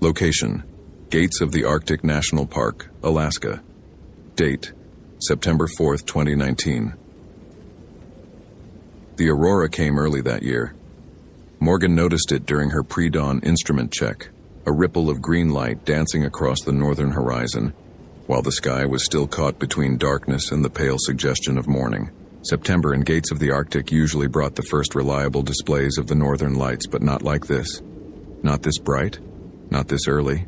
Location: Gates of the Arctic National Park, Alaska. Date: September 4th, 2019. The aurora came early that year. Morgan noticed it during her pre-dawn instrument check, a ripple of green light dancing across the northern horizon, while the sky was still caught between darkness and the pale suggestion of morning. September and Gates of the Arctic usually brought the first reliable displays of the northern lights, but not like this. Not this bright, not this early,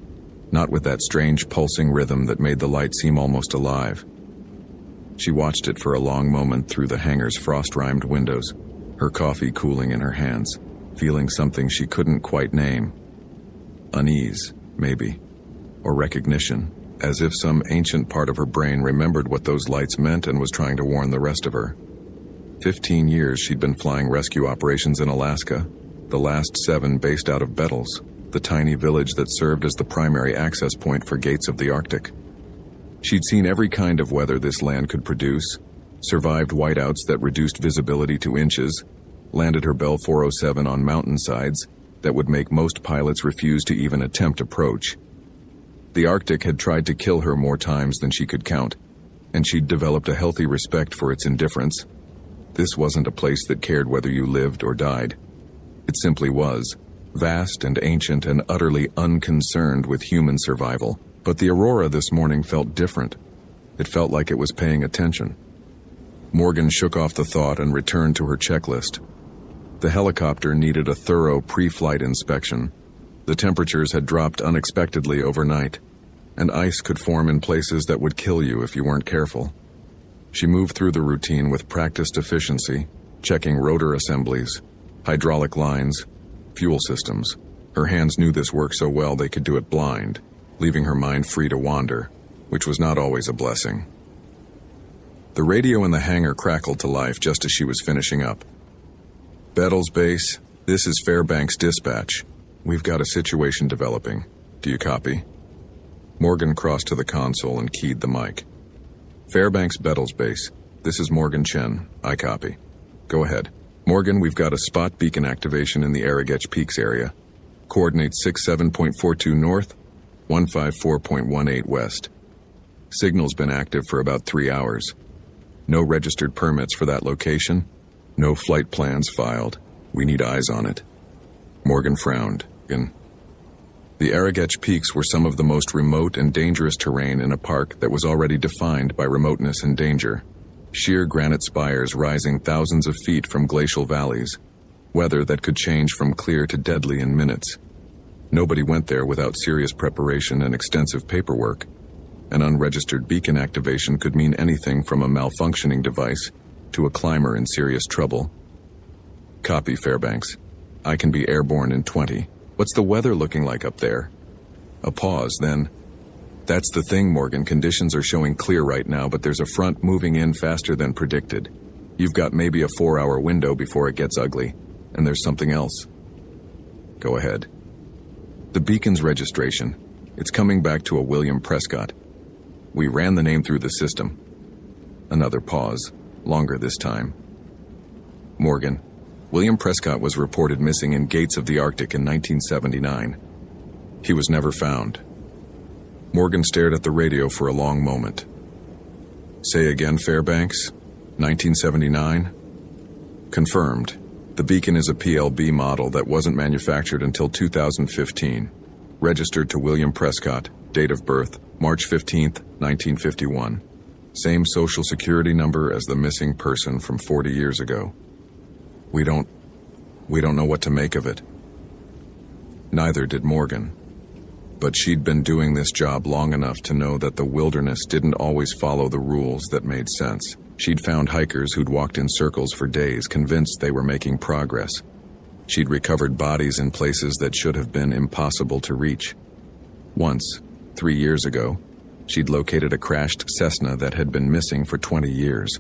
not with that strange pulsing rhythm that made the light seem almost alive. She watched it for a long moment through the hangar's frost-rimed windows, her coffee cooling in her hands, feeling something she couldn't quite name. Unease, maybe, or recognition, as if some ancient part of her brain remembered what those lights meant and was trying to warn the rest of her. 15 years she'd been flying rescue operations in Alaska, the last 7 based out of Bettles, the tiny village that served as the primary access point for Gates of the Arctic. She'd seen every kind of weather this land could produce, survived whiteouts that reduced visibility to inches, landed her Bell 407 on mountainsides that would make most pilots refuse to even attempt approach. The Arctic had tried to kill her more times than she could count, and she'd developed a healthy respect for its indifference. This wasn't a place that cared whether you lived or died. It simply was, vast and ancient and utterly unconcerned with human survival. But the aurora this morning felt different. It felt like it was paying attention. Morgan shook off the thought and returned to her checklist. The helicopter needed a thorough pre-flight inspection. The temperatures had dropped unexpectedly overnight, and ice could form in places that would kill you if you weren't careful. She moved through the routine with practiced efficiency, checking rotor assemblies, hydraulic lines, fuel systems. Her hands knew this work so well they could do it blind, leaving her mind free to wander, which was not always a blessing. The radio in the hangar crackled to life just as she was finishing up. Bettles Base, this is Fairbanks Dispatch. We've got a situation developing. Do you copy? Morgan crossed to the console and keyed the mic. Fairbanks Bettles Base, this is Morgan Chen. I copy. Go ahead. Morgan, we've got a spot beacon activation in the Arrogech Peaks area. Coordinates 67.42 north, 154.18 west. Signal's been active for about 3 hours. No registered permits for that location. No flight plans filed. We need eyes on it. Morgan frowned. The Arrogech Peaks were some of the most remote and dangerous terrain in a park that was already defined by remoteness and danger. Sheer granite spires rising thousands of feet from glacial valleys. Weather that could change from clear to deadly in minutes. Nobody went there without serious preparation and extensive paperwork. An unregistered beacon activation could mean anything from a malfunctioning device to a climber in serious trouble. Copy, Fairbanks. I can be airborne in 20. What's the weather looking like up there? A pause, then. That's the thing, Morgan. Conditions are showing clear right now, but there's a front moving in faster than predicted. You've got maybe a 4-hour window before it gets ugly. And there's something else. Go ahead. The beacon's registration. It's coming back to a William Prescott. We ran the name through the system. Another pause. Longer this time. Morgan. William Prescott was reported missing in Gates of the Arctic in 1979. He was never found. Morgan stared at the radio for a long moment. Say again, Fairbanks. 1979? Confirmed. The beacon is a PLB model that wasn't manufactured until 2015. Registered to William Prescott. Date of birth, March 15th, 1951. Same social security number as the missing person from 40 years ago. We don't know what to make of it. Neither did Morgan. But she'd been doing this job long enough to know that the wilderness didn't always follow the rules that made sense. She'd found hikers who'd walked in circles for days, convinced they were making progress. She'd recovered bodies in places that should have been impossible to reach. Once, 3 years ago, she'd located a crashed Cessna that had been missing for 20 years.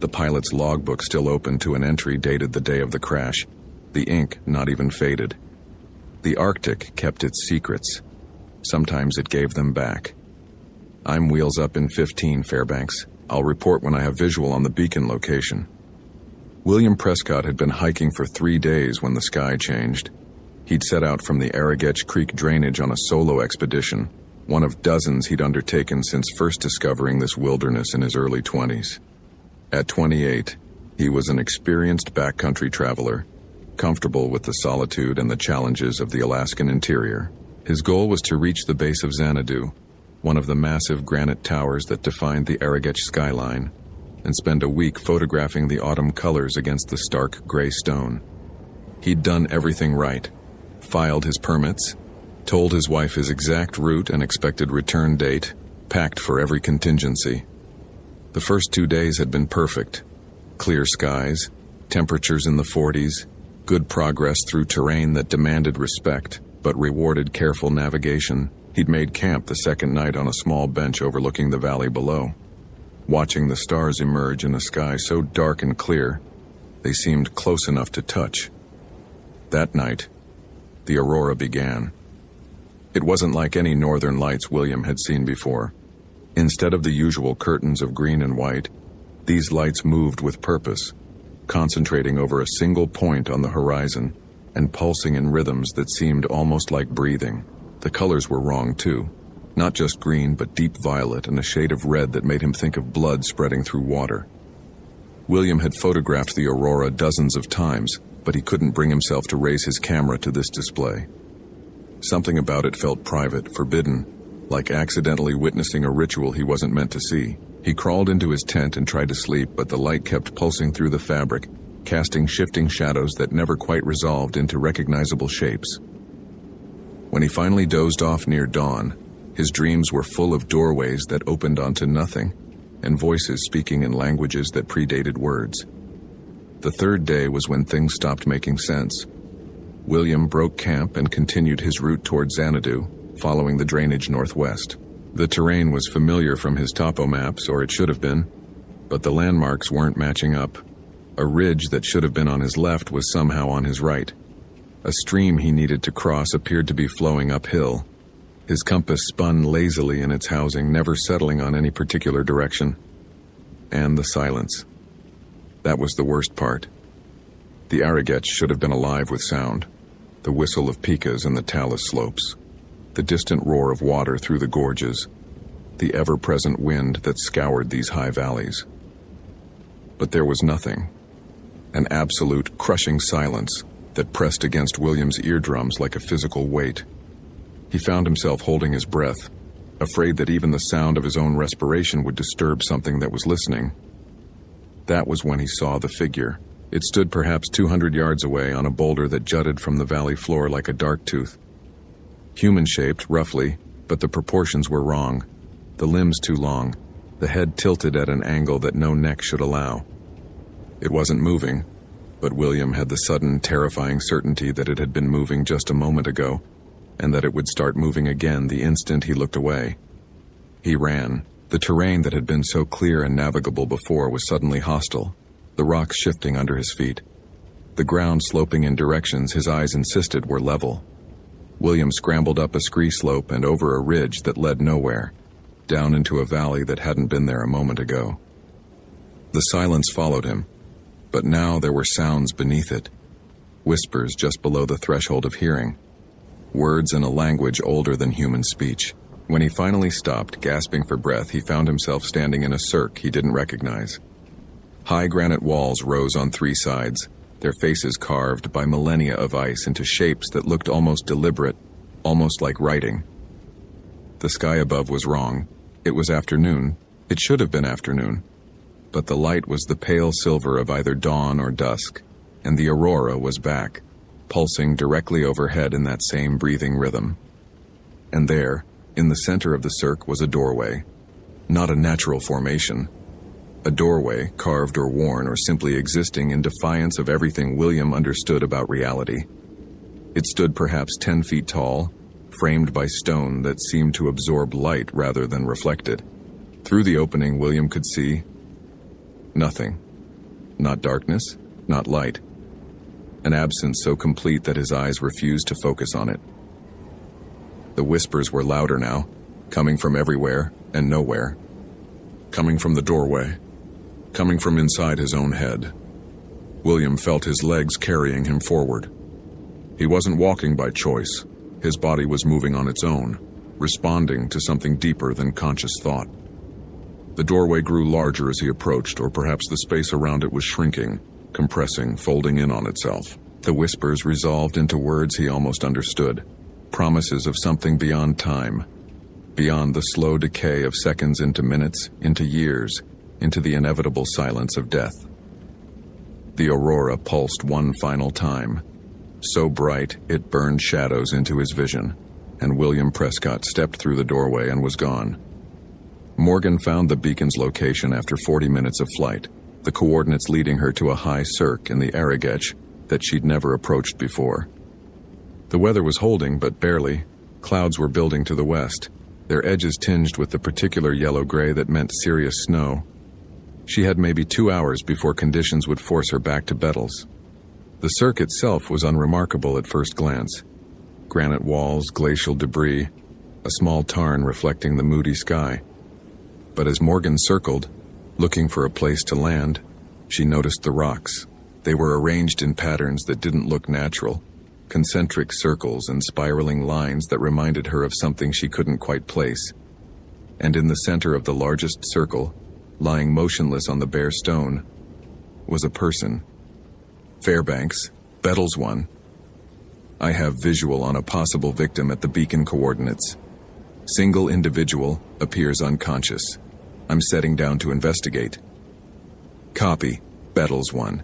The pilot's logbook still open to an entry dated the day of the crash, the ink not even faded. The Arctic kept its secrets. Sometimes it gave them back. I'm wheels up in 15, Fairbanks. I'll report when I have visual on the beacon location. William Prescott had been hiking for 3 days when the sky changed. He'd set out from the Arrogech Creek drainage on a solo expedition, one of dozens he'd undertaken since first discovering this wilderness in his early 20s. At 28, he was an experienced backcountry traveler, comfortable with the solitude and the challenges of the Alaskan interior. His goal was to reach the base of Xanadu, one of the massive granite towers that defined the Arrogech skyline, and spend a week photographing the autumn colors against the stark gray stone. He'd done everything right, filed his permits, told his wife his exact route and expected return date, packed for every contingency. The first 2 days had been perfect. Clear skies, temperatures in the 40s, good progress through terrain that demanded respect, but rewarded careful navigation. He'd made camp the second night on a small bench overlooking the valley below, watching the stars emerge in a sky so dark and clear, they seemed close enough to touch. That night, the aurora began. It wasn't like any northern lights William had seen before. Instead of the usual curtains of green and white, these lights moved with purpose, concentrating over a single point on the horizon and pulsing in rhythms that seemed almost like breathing. The colors were wrong too. Not just green, but deep violet and a shade of red that made him think of blood spreading through water. William had photographed the aurora dozens of times, but he couldn't bring himself to raise his camera to this display. Something about it felt private, forbidden, like accidentally witnessing a ritual he wasn't meant to see. He crawled into his tent and tried to sleep, but the light kept pulsing through the fabric, casting shifting shadows that never quite resolved into recognizable shapes. When he finally dozed off near dawn, his dreams were full of doorways that opened onto nothing, and voices speaking in languages that predated words. The third day was when things stopped making sense. William broke camp and continued his route toward Xanadu, following the drainage northwest. The terrain was familiar from his topo maps, or it should have been, but the landmarks weren't matching up. A ridge that should have been on his left was somehow on his right. A stream he needed to cross appeared to be flowing uphill. His compass spun lazily in its housing, never settling on any particular direction. And the silence. That was the worst part. The Arrogech should have been alive with sound. The whistle of pikas in the talus slopes. The distant roar of water through the gorges. The ever-present wind that scoured these high valleys. But there was nothing. An absolute, crushing silence that pressed against William's eardrums like a physical weight. He found himself holding his breath, afraid that even the sound of his own respiration would disturb something that was listening. That was when he saw the figure. It stood perhaps 200 yards away on a boulder that jutted from the valley floor like a dark tooth. Human-shaped, roughly, but the proportions were wrong. The limbs too long, the head tilted at an angle that no neck should allow. It wasn't moving, but William had the sudden, terrifying certainty that it had been moving just a moment ago, and that it would start moving again the instant he looked away. He ran. The terrain that had been so clear and navigable before was suddenly hostile, the rocks shifting under his feet. The ground sloping in directions his eyes insisted were level. William scrambled up a scree slope and over a ridge that led nowhere, down into a valley that hadn't been there a moment ago. The silence followed him, but now there were sounds beneath it, whispers just below the threshold of hearing, words in a language older than human speech. When he finally stopped, gasping for breath, he found himself standing in a cirque he didn't recognize. High granite walls rose on three sides, their faces carved by millennia of ice into shapes that looked almost deliberate, almost like writing. The sky above was wrong. It was afternoon. It should have been afternoon. But the light was the pale silver of either dawn or dusk, and the aurora was back, pulsing directly overhead in that same breathing rhythm. And there, in the center of the cirque, was a doorway. Not a natural formation. A doorway, carved or worn or simply existing in defiance of everything William understood about reality. It stood perhaps 10 feet tall, framed by stone that seemed to absorb light rather than reflect it. Through the opening, William could see nothing. Not darkness, not light. An absence so complete that his eyes refused to focus on it. The whispers were louder now, coming from everywhere and nowhere. Coming from the doorway. Coming from inside his own head. William felt his legs carrying him forward. He wasn't walking by choice. His body was moving on its own, responding to something deeper than conscious thought. The doorway grew larger as he approached, or perhaps the space around it was shrinking, compressing, folding in on itself. The whispers resolved into words he almost understood, promises of something beyond time, beyond the slow decay of seconds into minutes, into years, into the inevitable silence of death. The aurora pulsed one final time, so bright it burned shadows into his vision, and William Prescott stepped through the doorway and was gone. Morgan found the beacon's location after 40 minutes of flight, the coordinates leading her to a high cirque in the Arrogech that she'd never approached before. The weather was holding, but barely. Clouds were building to the west, their edges tinged with the particular yellow-gray that meant serious snow. She had maybe 2 hours before conditions would force her back to Bettles. The cirque itself was unremarkable at first glance. Granite walls, glacial debris, a small tarn reflecting the moody sky. But as Morgan circled, looking for a place to land, she noticed the rocks. They were arranged in patterns that didn't look natural, concentric circles and spiraling lines that reminded her of something she couldn't quite place. And in the center of the largest circle, lying motionless on the bare stone, was a person. Fairbanks, Bettles 1. I have visual on a possible victim at the beacon coordinates. Single individual, appears unconscious. I'm setting down to investigate. Copy, Bettles 1.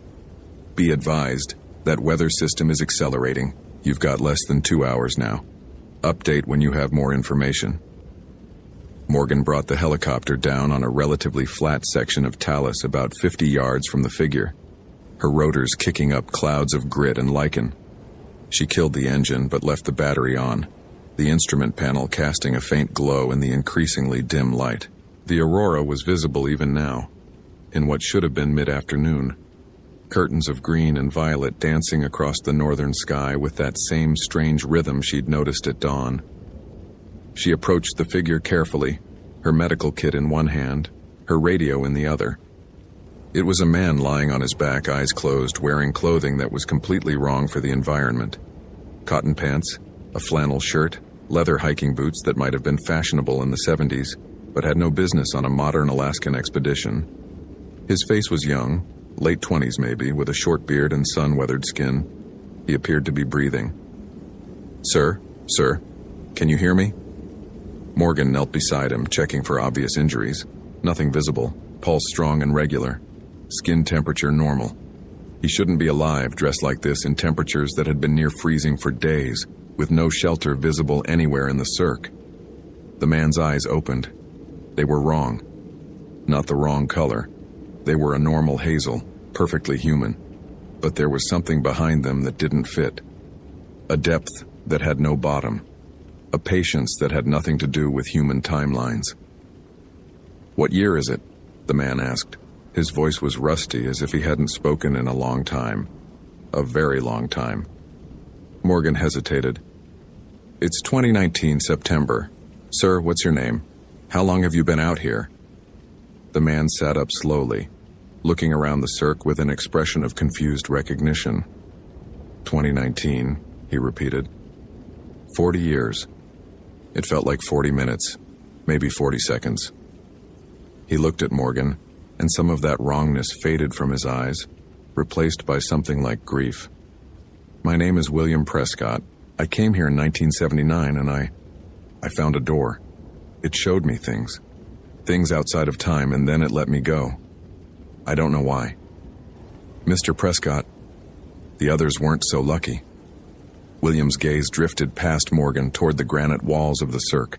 Be advised, that weather system is accelerating. You've got less than 2 hours now. Update when you have more information. Morgan brought the helicopter down on a relatively flat section of talus about 50 yards from the figure, her rotors kicking up clouds of grit and lichen. She killed the engine but left the battery on, the instrument panel casting a faint glow in the increasingly dim light. The aurora was visible even now, in what should have been mid-afternoon. Curtains of green and violet dancing across the northern sky with that same strange rhythm she'd noticed at dawn. She approached the figure carefully, her medical kit in one hand, her radio in the other. It was a man lying on his back, eyes closed, wearing clothing that was completely wrong for the environment. Cotton pants, a flannel shirt, leather hiking boots that might have been fashionable in the 70s, but had no business on a modern Alaskan expedition. His face was young, late 20s maybe, with a short beard and sun-weathered skin. He appeared to be breathing. Sir, can you hear me? Morgan knelt beside him, checking for obvious injuries. Nothing visible, pulse strong and regular. Skin temperature normal. He shouldn't be alive, dressed like this in temperatures that had been near freezing for days, with no shelter visible anywhere in the cirque. The man's eyes opened. They were wrong. Not the wrong color. They were a normal hazel, perfectly human. But there was something behind them that didn't fit. A depth that had no bottom. A patience that had nothing to do with human timelines. What year is it? The man asked. His voice was rusty, as if he hadn't spoken in a long time. A very long time. Morgan hesitated. It's 2019 September. Sir, what's your name? How long have you been out here? The man sat up slowly, looking around the cirque with an expression of confused recognition. 2019, he repeated. 40 years. It felt like 40 minutes, maybe 40 seconds. He looked at Morgan, and some of that wrongness faded from his eyes, replaced by something like grief. My name is William Prescott. I came here in 1979 and I found a door. It showed me things outside of time, and then it let me go. I don't know why. Mr. Prescott, the others weren't so lucky. William's gaze drifted past Morgan toward the granite walls of the cirque.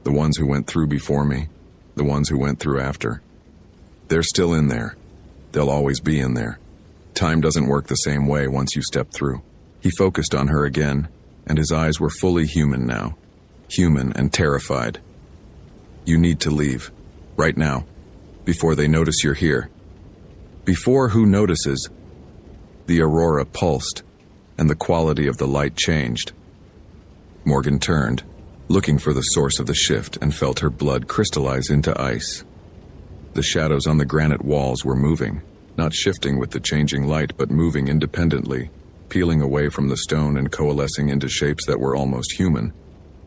The ones who went through before me, the ones who went through after. They're still in there. They'll always be in there. Time doesn't work the same way once you step through. He focused on her again, and his eyes were fully human now. Human and terrified. You need to leave. Right now. Before they notice you're here. Before who notices? The aurora pulsed, and the quality of the light changed. Morgan turned, looking for the source of the shift, and felt her blood crystallize into ice. The shadows on the granite walls were moving, not shifting with the changing light, but moving independently, peeling away from the stone and coalescing into shapes that were almost human,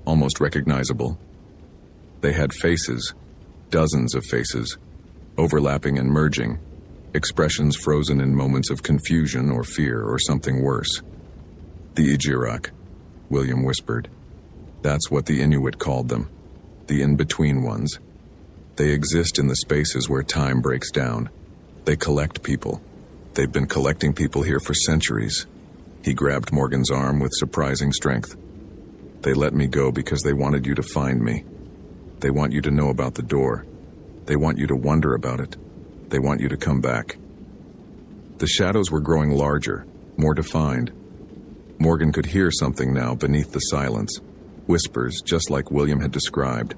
almost recognizable. They had faces, dozens of faces, overlapping and merging, expressions frozen in moments of confusion or fear or something worse. The Ijirak, William whispered. That's what the Inuit called them, the in-between ones. They exist in the spaces where time breaks down. They collect people. They've been collecting people here for centuries. He grabbed Morgan's arm with surprising strength. They let me go because they wanted you to find me. They want you to know about the door. They want you to wonder about it. They want you to come back. The shadows were growing larger, more defined. Morgan could hear something now beneath the silence. Whispers, just like William had described.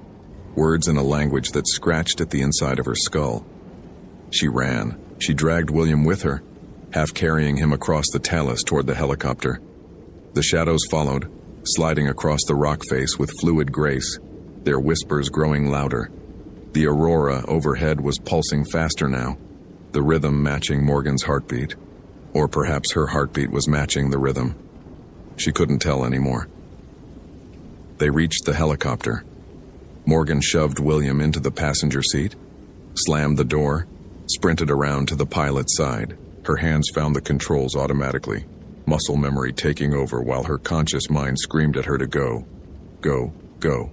Words in a language that scratched at the inside of her skull. She ran. She dragged William with her, half carrying him across the talus toward the helicopter. The shadows followed, sliding across the rock face with fluid grace, their whispers growing louder. The aurora overhead was pulsing faster now, the rhythm matching Morgan's heartbeat. Or perhaps her heartbeat was matching the rhythm. She couldn't tell anymore. They reached the helicopter. Morgan shoved William into the passenger seat, slammed the door, sprinted around to the pilot's side. Her hands found the controls automatically, muscle memory taking over while her conscious mind screamed at her to go. Go, go.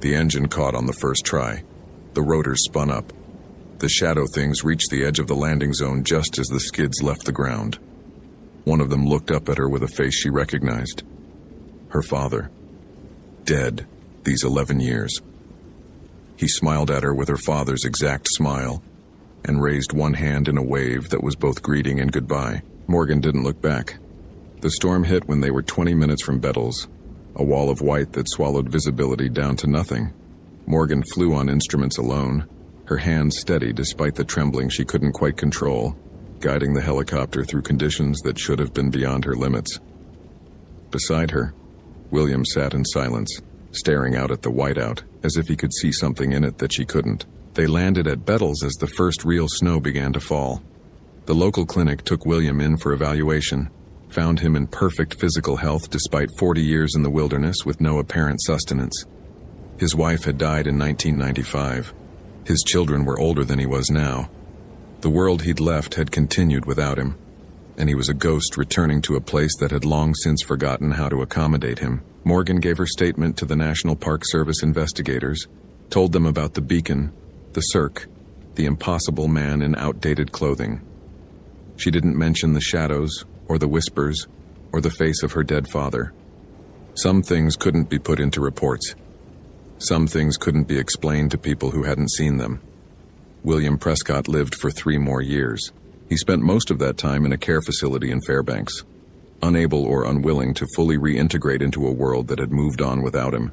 The engine caught on the first try. The rotors spun up. The shadow things reached the edge of the landing zone just as the skids left the ground. One of them looked up at her with a face she recognized. Her father. Dead these 11 years. He smiled at her with her father's exact smile and raised one hand in a wave that was both greeting and goodbye. Morgan didn't look back. The storm hit when they were 20 minutes from Bettles, a wall of white that swallowed visibility down to nothing. Morgan flew on instruments alone, her hands steady despite the trembling she couldn't quite control, guiding the helicopter through conditions that should have been beyond her limits. Beside her, William sat in silence, staring out at the whiteout as if he could see something in it that she couldn't. They landed at Bettles as the first real snow began to fall. The local clinic took William in for evaluation, found him in perfect physical health despite 40 years in the wilderness with no apparent sustenance. His wife had died in 1995. His children were older than he was now. The world he'd left had continued without him, and he was a ghost returning to a place that had long since forgotten how to accommodate him. Morgan gave her statement to the National Park Service investigators, told them about the beacon, the cirque, the impossible man in outdated clothing. She didn't mention the shadows, or the whispers, or the face of her dead father. Some things couldn't be put into reports. Some things couldn't be explained to people who hadn't seen them. William Prescott lived for 3 more years. He spent most of that time in a care facility in Fairbanks, unable or unwilling to fully reintegrate into a world that had moved on without him.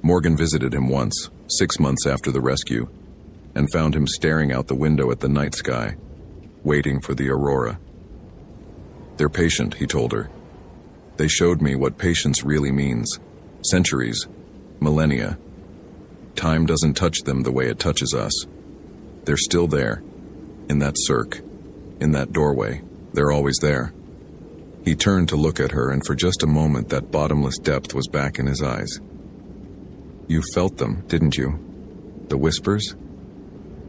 Morgan visited him once, 6 months after the rescue, and found him staring out the window at the night sky, waiting for the aurora. They're patient, he told her. They showed me what patience really means. Centuries, millennia. Time doesn't touch them the way it touches us. They're still there, in that cirque, in that doorway. They're always there. He turned to look at her, and for just a moment that bottomless depth was back in his eyes. You felt them, didn't you? The whispers?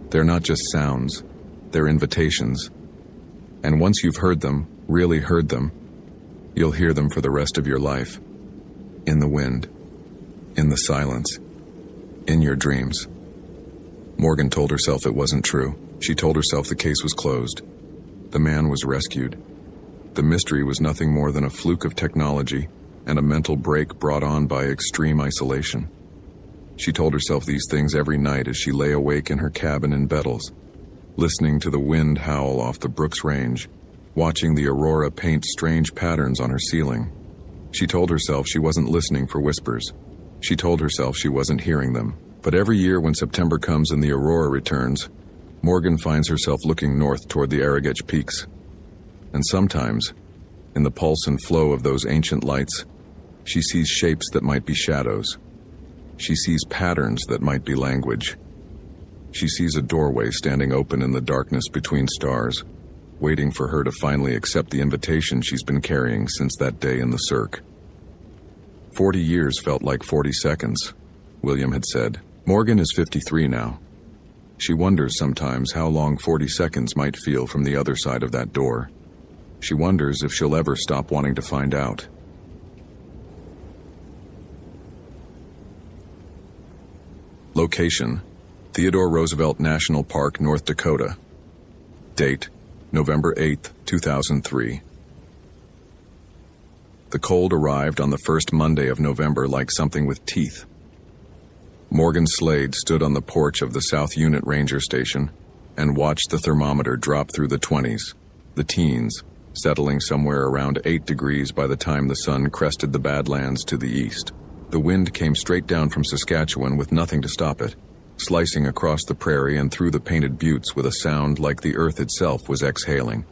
They're not just sounds. They're invitations. And once you've heard them, really heard them, you'll hear them for the rest of your life. In the wind. In the silence. In your dreams. Morgan told herself it wasn't true. She told herself the case was closed. The man was rescued. The mystery was nothing more than a fluke of technology and a mental break brought on by extreme isolation. She told herself these things every night as she lay awake in her cabin in Bettles, listening to the wind howl off the Brooks Range, watching the aurora paint strange patterns on her ceiling. She told herself she wasn't listening for whispers. She told herself she wasn't hearing them. But every year when September comes and the aurora returns, Morgan finds herself looking north toward the Arrogate Peaks. And sometimes, in the pulse and flow of those ancient lights, she sees shapes that might be shadows. She sees patterns that might be language. She sees a doorway standing open in the darkness between stars, waiting for her to finally accept the invitation she's been carrying since that day in the cirque. 40 years felt like 40 seconds, William had said. Morgan is 53 now. She wonders sometimes how long 40 seconds might feel from the other side of that door. She wonders if she'll ever stop wanting to find out. Location: Theodore Roosevelt National Park, North Dakota. Date: November 8, 2003. The cold arrived on the first Monday of November like something with teeth. Morgan Slade stood on the porch of the South Unit Ranger Station and watched the thermometer drop through the 20s, the teens, settling somewhere around 8 degrees by the time the sun crested the Badlands to the east. The wind came straight down from Saskatchewan with nothing to stop it, slicing across the prairie and through the painted buttes with a sound like the earth itself was exhaling.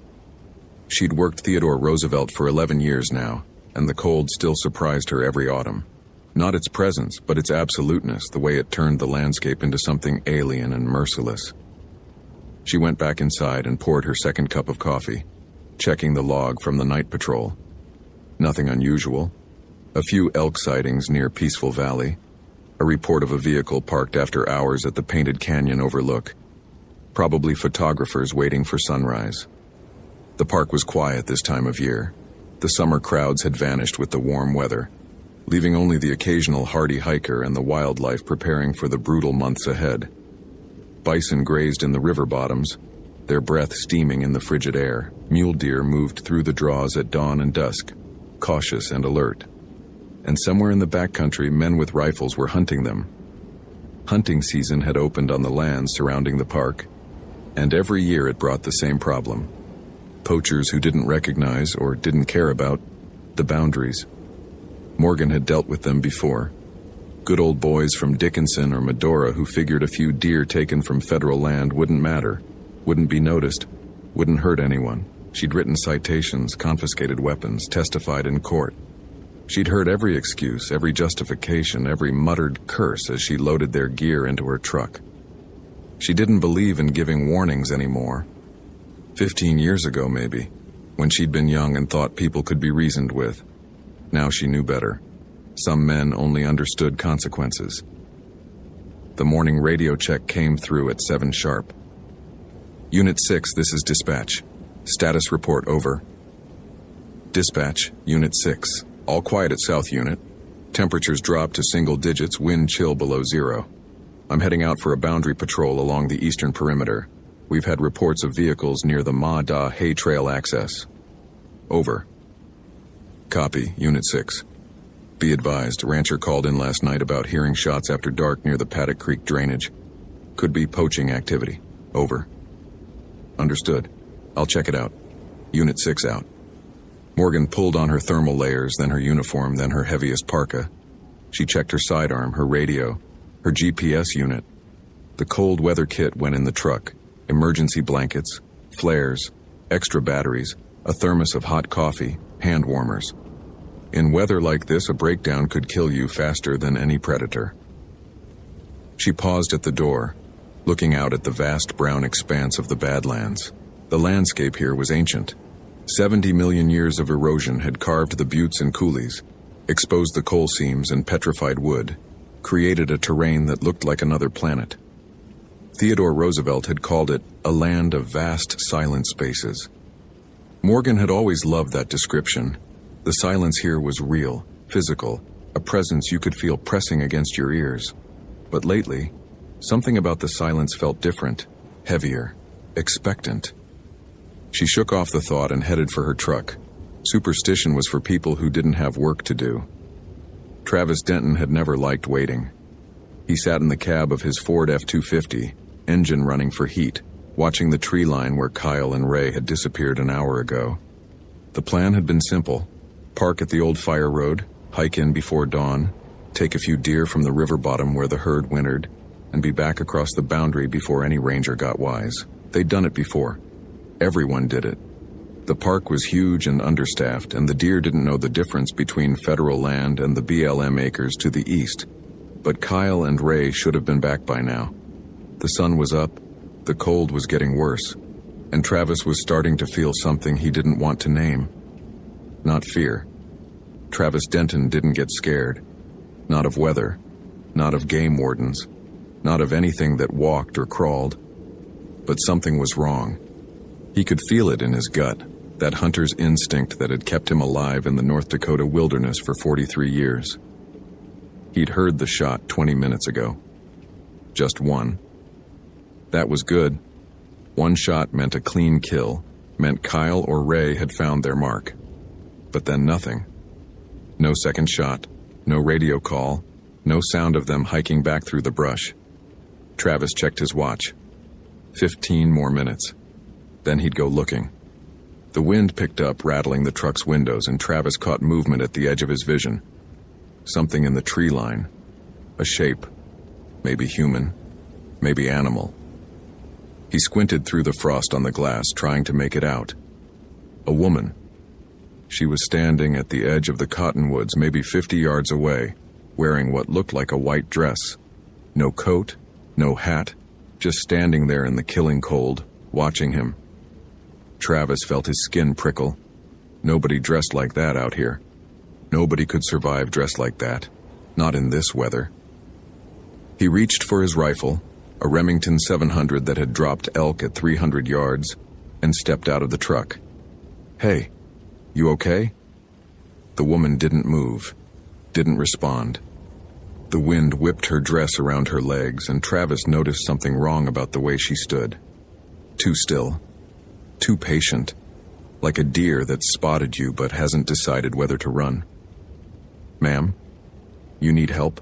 She'd worked Theodore Roosevelt for 11 years now, and the cold still surprised her every autumn. Not its presence, but its absoluteness, the way it turned the landscape into something alien and merciless. She went back inside and poured her second cup of coffee, checking the log from the night patrol. Nothing unusual. A few elk sightings near Peaceful Valley. A report of a vehicle parked after hours at the Painted Canyon overlook. Probably photographers waiting for sunrise. The park was quiet this time of year. The summer crowds had vanished with the warm weather, leaving only the occasional hardy hiker and the wildlife preparing for the brutal months ahead. Bison grazed in the river bottoms, their breath steaming in the frigid air. Mule deer moved through the draws at dawn and dusk, cautious and alert. And somewhere in the backcountry, men with rifles were hunting them. Hunting season had opened on the lands surrounding the park, and every year it brought the same problem. Poachers who didn't recognize or didn't care about the boundaries. Morgan had dealt with them before. Good old boys from Dickinson or Medora who figured a few deer taken from federal land wouldn't matter, wouldn't be noticed, wouldn't hurt anyone. She'd written citations, confiscated weapons, testified in court. She'd heard every excuse, every justification, every muttered curse as she loaded their gear into her truck. She didn't believe in giving warnings anymore. 15 years ago, maybe, when she'd been young and thought people could be reasoned with. Now she knew better. Some men only understood consequences. The morning radio check came through at 7 sharp. Unit 6, this is dispatch. Status report over. Dispatch, Unit 6. All quiet at South Unit. Temperatures dropped to single digits, wind chill below 0. I'm heading out for a boundary patrol along the eastern perimeter. We've had reports of vehicles near the Ma Da Hay Trail access. Over. Copy, Unit 6. Be advised, rancher called in last night about hearing shots after dark near the Paddock Creek drainage. Could be poaching activity. Over. Understood. I'll check it out. Unit 6 out. Morgan pulled on her thermal layers, then her uniform, then her heaviest parka. She checked her sidearm, her radio, her GPS unit. The cold weather kit went in the truck. Emergency blankets, flares, extra batteries, a thermos of hot coffee, hand warmers. In weather like this, a breakdown could kill you faster than any predator. She paused at the door, looking out at the vast brown expanse of the Badlands. The landscape here was ancient. 70 million years of erosion had carved the buttes and coulees, exposed the coal seams and petrified wood, created a terrain that looked like another planet. Theodore Roosevelt had called it a land of vast silent spaces. Morgan had always loved that description. The silence here was real, physical, a presence you could feel pressing against your ears. But lately, something about the silence felt different, heavier, expectant. She shook off the thought and headed for her truck. Superstition was for people who didn't have work to do. Travis Denton had never liked waiting. He sat in the cab of his Ford F-250, engine running for heat, watching the tree line where Kyle and Ray had disappeared an hour ago. The plan had been simple. Park at the old fire road, hike in before dawn, take a few deer from the river bottom where the herd wintered, and be back across the boundary before any ranger got wise. They'd done it before. Everyone did it. The park was huge and understaffed, and the deer didn't know the difference between federal land and the BLM acres to the east. But Kyle and Ray should have been back by now. The sun was up, the cold was getting worse, and Travis was starting to feel something he didn't want to name. Not fear. Travis Denton didn't get scared. Not of weather. Not of game wardens. Not of anything that walked or crawled. But something was wrong. He could feel it in his gut, that hunter's instinct that had kept him alive in the North Dakota wilderness for 43 years. He'd heard the shot 20 minutes ago. Just one. That was good. One shot meant a clean kill, meant Kyle or Ray had found their mark. But then nothing. No second shot, no radio call, no sound of them hiking back through the brush. Travis checked his watch. 15 more minutes. Then he'd go looking. The wind picked up, rattling the truck's windows, and Travis caught movement at the edge of his vision. Something in the tree line. A shape. Maybe human. Maybe animal. He squinted through the frost on the glass, trying to make it out. A woman. She was standing at the edge of the cottonwoods, maybe 50 yards away, wearing what looked like a white dress. No coat, no hat, just standing there in the killing cold, watching him. Travis felt his skin prickle. Nobody dressed like that out here. Nobody could survive dressed like that. Not in this weather. He reached for his rifle, a Remington 700 that had dropped elk at 300 yards, and stepped out of the truck. "Hey, you okay?" The woman didn't move, didn't respond. The wind whipped her dress around her legs, and Travis noticed something wrong about the way she stood. Too still. Too patient. Like a deer that's spotted you but hasn't decided whether to run. "Ma'am, you need help?"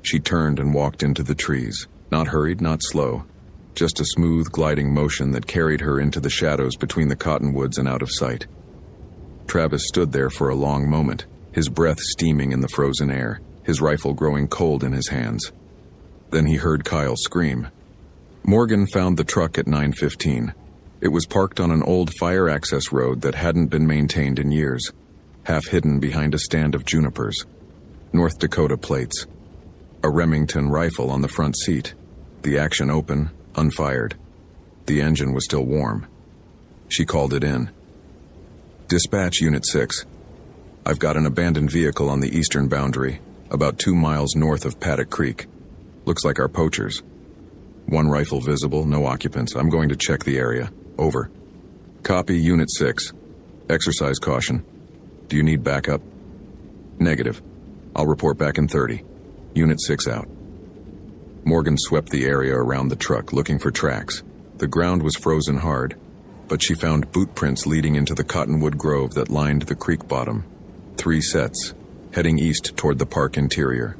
She turned and walked into the trees. Not hurried, not slow. Just a smooth, gliding motion that carried her into the shadows between the cottonwoods and out of sight. Travis stood there for a long moment, his breath steaming in the frozen air, his rifle growing cold in his hands. Then he heard Kyle scream. Morgan found the truck at 9:15. It was parked on an old fire access road that hadn't been maintained in years, half hidden behind a stand of junipers. North Dakota plates. A Remington rifle on the front seat. The action open, unfired. The engine was still warm. She called it in. "Dispatch Unit 6. I've got an abandoned vehicle on the eastern boundary, about 2 miles north of Paddock Creek. Looks like our poachers. One rifle visible, no occupants. I'm going to check the area. Over." "Copy, Unit 6. Exercise caution. Do you need backup?" "Negative. I'll report back in 30. Unit 6 out." Morgan swept the area around the truck, looking for tracks. The ground was frozen hard, but she found boot prints leading into the cottonwood grove that lined the creek bottom. 3 sets, heading east toward the park interior.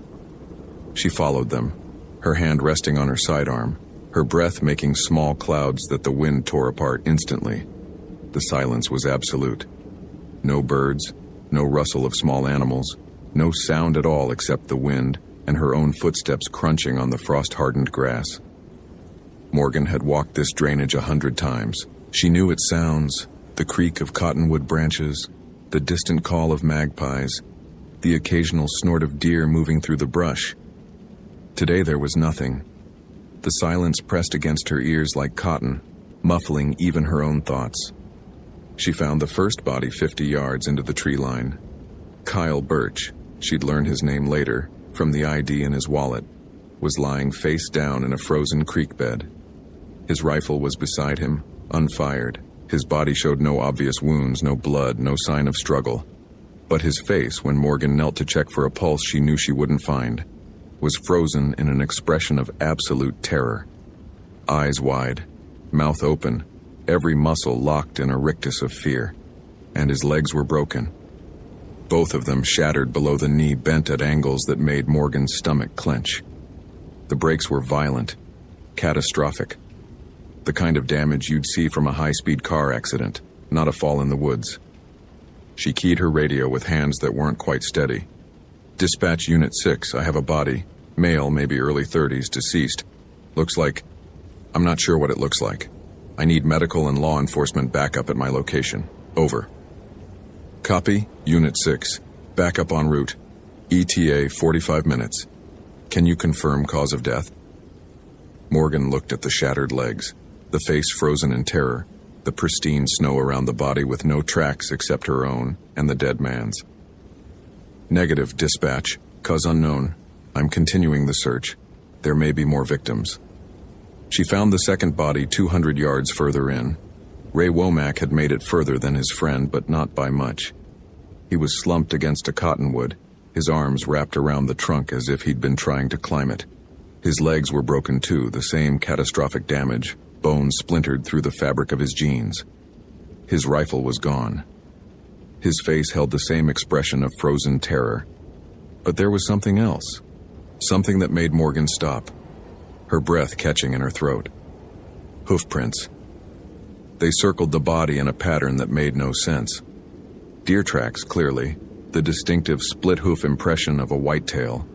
She followed them, her hand resting on her sidearm, her breath making small clouds that the wind tore apart instantly. The silence was absolute. No birds, no rustle of small animals, no sound at all except the wind and her own footsteps crunching on the frost-hardened grass. Morgan had walked this drainage 100 times. She knew its sounds, the creak of cottonwood branches, the distant call of magpies, the occasional snort of deer moving through the brush. Today there was nothing. The silence pressed against her ears like cotton, muffling even her own thoughts. She found the first body 50 yards into the tree line. Kyle Birch, she'd learn his name later, from the ID in his wallet, was lying face down in a frozen creek bed. His rifle was beside him, unfired. His body showed no obvious wounds, no blood, no sign of struggle. But his face, when Morgan knelt to check for a pulse she knew she wouldn't find, was frozen in an expression of absolute terror. Eyes wide, mouth open, every muscle locked in a rictus of fear. And his legs were broken. Both of them shattered below the knee, bent at angles that made Morgan's stomach clench. The breaks were violent, catastrophic. The kind of damage you'd see from a high-speed car accident, not a fall in the woods. She keyed her radio with hands that weren't quite steady. "Dispatch Unit 6, I have a body. Male, maybe early 30s, deceased. Looks like... I'm not sure what it looks like. I need medical and law enforcement backup at my location. Over." "Copy, Unit 6. Backup en route. ETA 45 minutes. Can you confirm cause of death?" Morgan looked at the shattered legs. the face frozen in terror, the pristine snow around the body with no tracks except her own and the dead man's. Negative, dispatch. Cause unknown. I'm continuing the search. There may be more victims. She found the second body 200 yards further in. Ray Womack had made it further than his friend, but not by much. He was slumped against a cottonwood, his arms wrapped around the trunk as if he'd been trying to climb it. His legs were broken too, the same catastrophic damage, bones splintered through the fabric of his jeans. His rifle was gone. His face held the same expression of frozen terror. But there was something else. Something that made Morgan stop, her breath catching in her throat. Hoofprints. They circled the body in a pattern that made no sense. Deer tracks, clearly, the distinctive split hoof impression of a whitetail,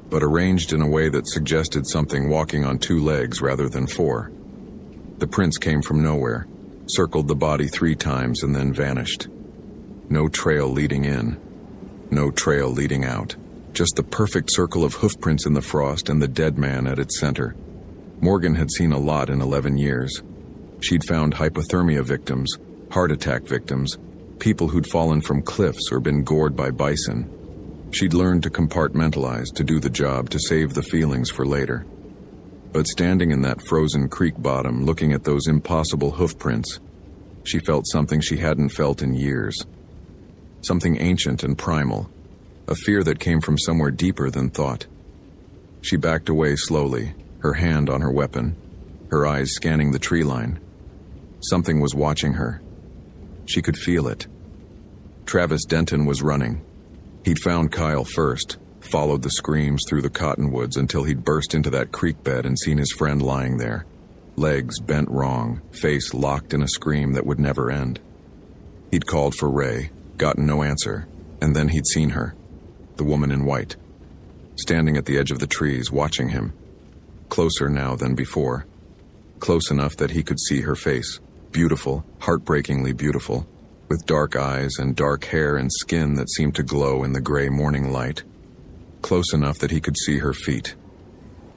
but arranged in a way that suggested something walking on 2 legs rather than 4. The prints came from nowhere, circled the body 3 times and then vanished. No trail leading in, no trail leading out. Just the perfect circle of hoofprints in the frost and the dead man at its center. Morgan had seen a lot in 11 years. She'd found hypothermia victims, heart attack victims, people who'd fallen from cliffs or been gored by bison. She'd learned to compartmentalize, to do the job, to save the feelings for later. But standing in that frozen creek bottom, looking at those impossible hoofprints, she felt something she hadn't felt in years. Something ancient and primal. A fear that came from somewhere deeper than thought. She backed away slowly, her hand on her weapon, her eyes scanning the tree line. Something was watching her. She could feel it. Travis Denton was running. He'd found Kyle first, followed the screams through the cottonwoods until he'd burst into that creek bed and seen his friend lying there. Legs bent wrong, face locked in a scream that would never end. He'd called for Ray, gotten no answer, and then he'd seen her. The woman in white, standing at the edge of the trees, watching him. Closer now than before. Close enough that he could see her face. Beautiful, heartbreakingly beautiful, with dark eyes and dark hair and skin that seemed to glow in the gray morning light. Close enough that he could see her feet.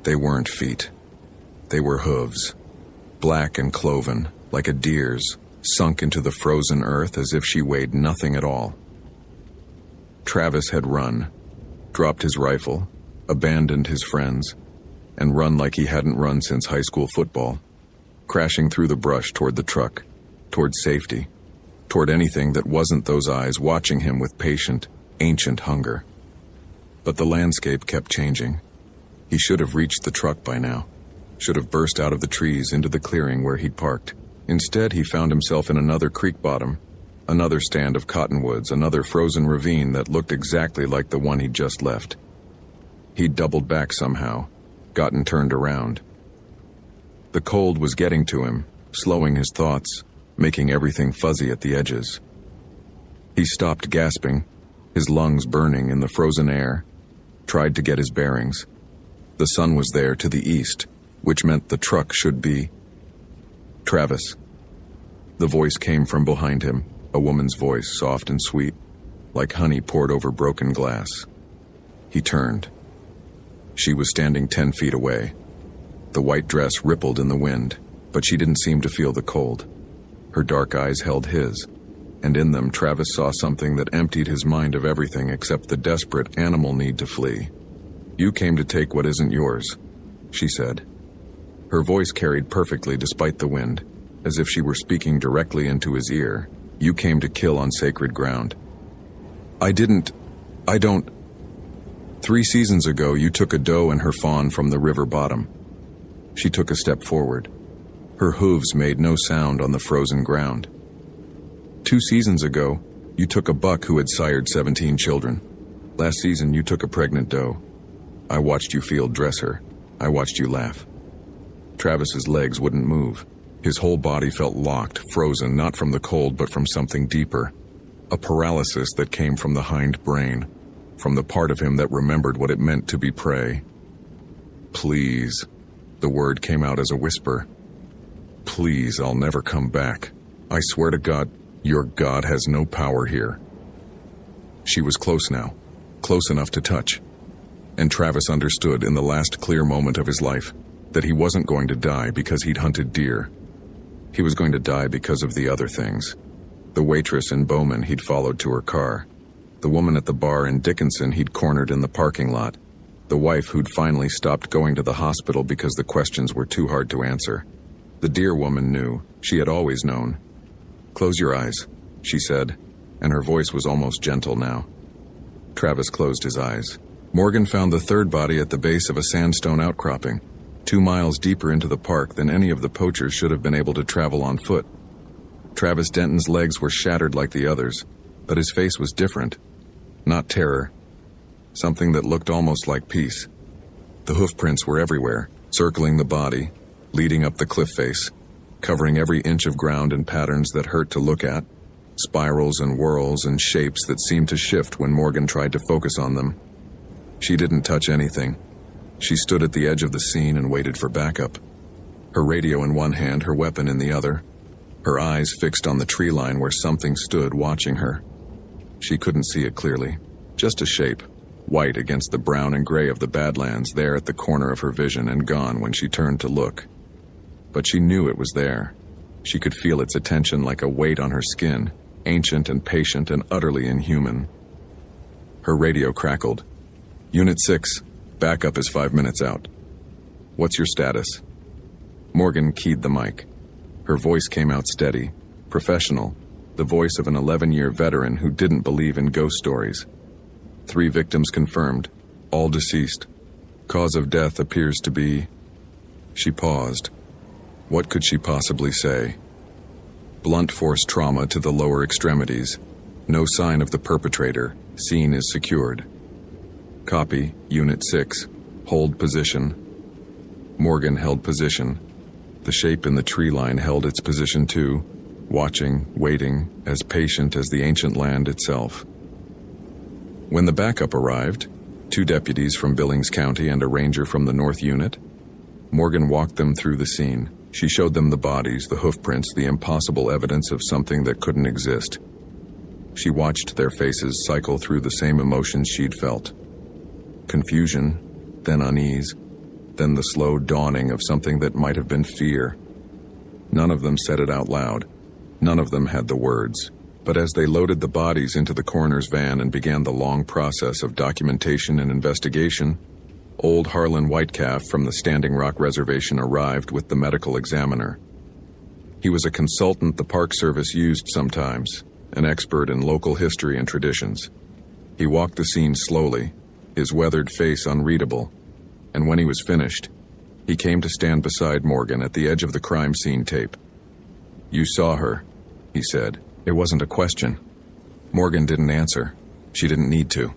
They weren't feet. They were hooves. Black and cloven, like a deer's, sunk into the frozen earth as if she weighed nothing at all. Travis had run, dropped his rifle, abandoned his friends, and run like he hadn't run since high school football, crashing through the brush toward the truck, toward safety, toward anything that wasn't those eyes watching him with patient, ancient hunger. But the landscape kept changing. He should have reached the truck by now, should have burst out of the trees into the clearing where he'd parked. Instead, he found himself in another creek bottom, another stand of cottonwoods, another frozen ravine that looked exactly like the one he'd just left. He'd doubled back somehow, gotten turned around. The cold was getting to him, slowing his thoughts, making everything fuzzy at the edges. He stopped gasping, his lungs burning in the frozen air, tried to get his bearings. The sun was there to the east, which meant the truck should be... Travis. The voice came from behind him, a woman's voice, soft and sweet, like honey poured over broken glass. He turned. She was standing 10 feet away. The white dress rippled in the wind, but she didn't seem to feel the cold. Her dark eyes held his, and in them Travis saw something that emptied his mind of everything except the desperate animal need to flee. "You came to take what isn't yours," she said. Her voice carried perfectly despite the wind, as if she were speaking directly into his ear. "You came to kill on sacred ground." I don't. 3 seasons ago, you took a doe and her fawn from the river bottom." She took a step forward. Her hooves made no sound on the frozen ground. 2 seasons ago, you took a buck who had sired 17 children. Last season, you took a pregnant doe. I watched you field dress her. I watched you laugh. Travis's legs wouldn't move. His whole body felt locked, frozen, not from the cold, but from something deeper. A paralysis that came from the hind brain, from the part of him that remembered what it meant to be prey. "Please." The word came out as a whisper. "Please, I'll never come back. I swear to God, your God has no power here." She was close now, close enough to touch. And Travis understood in the last clear moment of his life that he wasn't going to die because he'd hunted deer. He was going to die because of the other things. The waitress in Bowman he'd followed to her car. The woman at the bar in Dickinson he'd cornered in the parking lot. The wife who'd finally stopped going to the hospital because the questions were too hard to answer. The dear woman knew. She had always known. "Close your eyes," she said, and her voice was almost gentle now. Travis closed his eyes. Morgan found the third body at the base of a sandstone outcropping, 2 miles deeper into the park than any of the poachers should have been able to travel on foot. Travis Denton's legs were shattered like the others, but his face was different. Not terror. Something that looked almost like peace. The hoof prints were everywhere, circling the body, leading up the cliff face, covering every inch of ground in patterns that hurt to look at, spirals and whirls and shapes that seemed to shift when Morgan tried to focus on them. She didn't touch anything. She stood at the edge of the scene and waited for backup. Her radio in one hand, her weapon in the other. Her eyes fixed on the tree line where something stood watching her. She couldn't see it clearly. Just a shape, white against the brown and gray of the Badlands there at the corner of her vision and gone when she turned to look. But she knew it was there. She could feel its attention like a weight on her skin, ancient and patient and utterly inhuman. Her radio crackled. "Unit 6, backup is 5 minutes out. What's your status?" Morgan keyed the mic. Her voice came out steady, professional, the voice of an 11-year veteran who didn't believe in ghost stories. 3 victims confirmed, all deceased. Cause of death appears to be... She paused. What could she possibly say? Blunt force trauma to the lower extremities. No sign of the perpetrator. Scene is secured. Copy, Unit 6. Hold position. Morgan held position. The shape in the tree line held its position too, watching, waiting, as patient as the ancient land itself. When the backup arrived, 2 deputies from Billings County and a ranger from the North Unit, Morgan walked them through the scene. She showed them the bodies, the hoof prints, the impossible evidence of something that couldn't exist. She watched their faces cycle through the same emotions she'd felt. Confusion, then unease, then the slow dawning of something that might have been fear. None of them said it out loud. None of them had the words. But as they loaded the bodies into the coroner's van and began the long process of documentation and investigation, old Harlan Whitecalf from the Standing Rock Reservation arrived with the medical examiner. He was a consultant the Park Service used sometimes, an expert in local history and traditions. He walked the scene slowly, his weathered face unreadable, and when he was finished, he came to stand beside Morgan at the edge of the crime scene tape. "You saw her," he said. It wasn't a question. Morgan didn't answer. She didn't need to.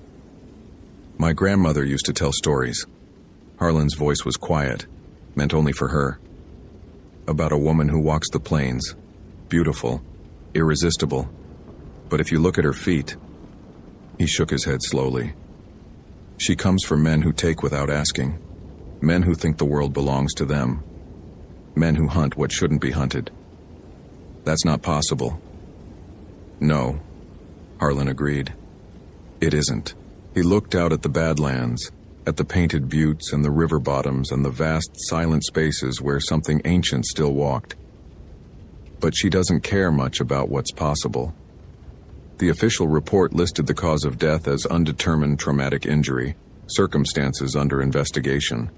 "My grandmother used to tell stories." Harlan's voice was quiet, meant only for her. "About a woman who walks the plains. Beautiful, irresistible. But if you look at her feet..." He shook his head slowly. "She comes for men who take without asking. Men who think the world belongs to them. Men who hunt what shouldn't be hunted. That's not possible." "No," Harlan agreed. "It isn't." He looked out at the Badlands, at the painted buttes and the river bottoms and the vast silent spaces where something ancient still walked. But she doesn't care much about what's possible. The official report listed the cause of death as undetermined traumatic injury, circumstances under investigation.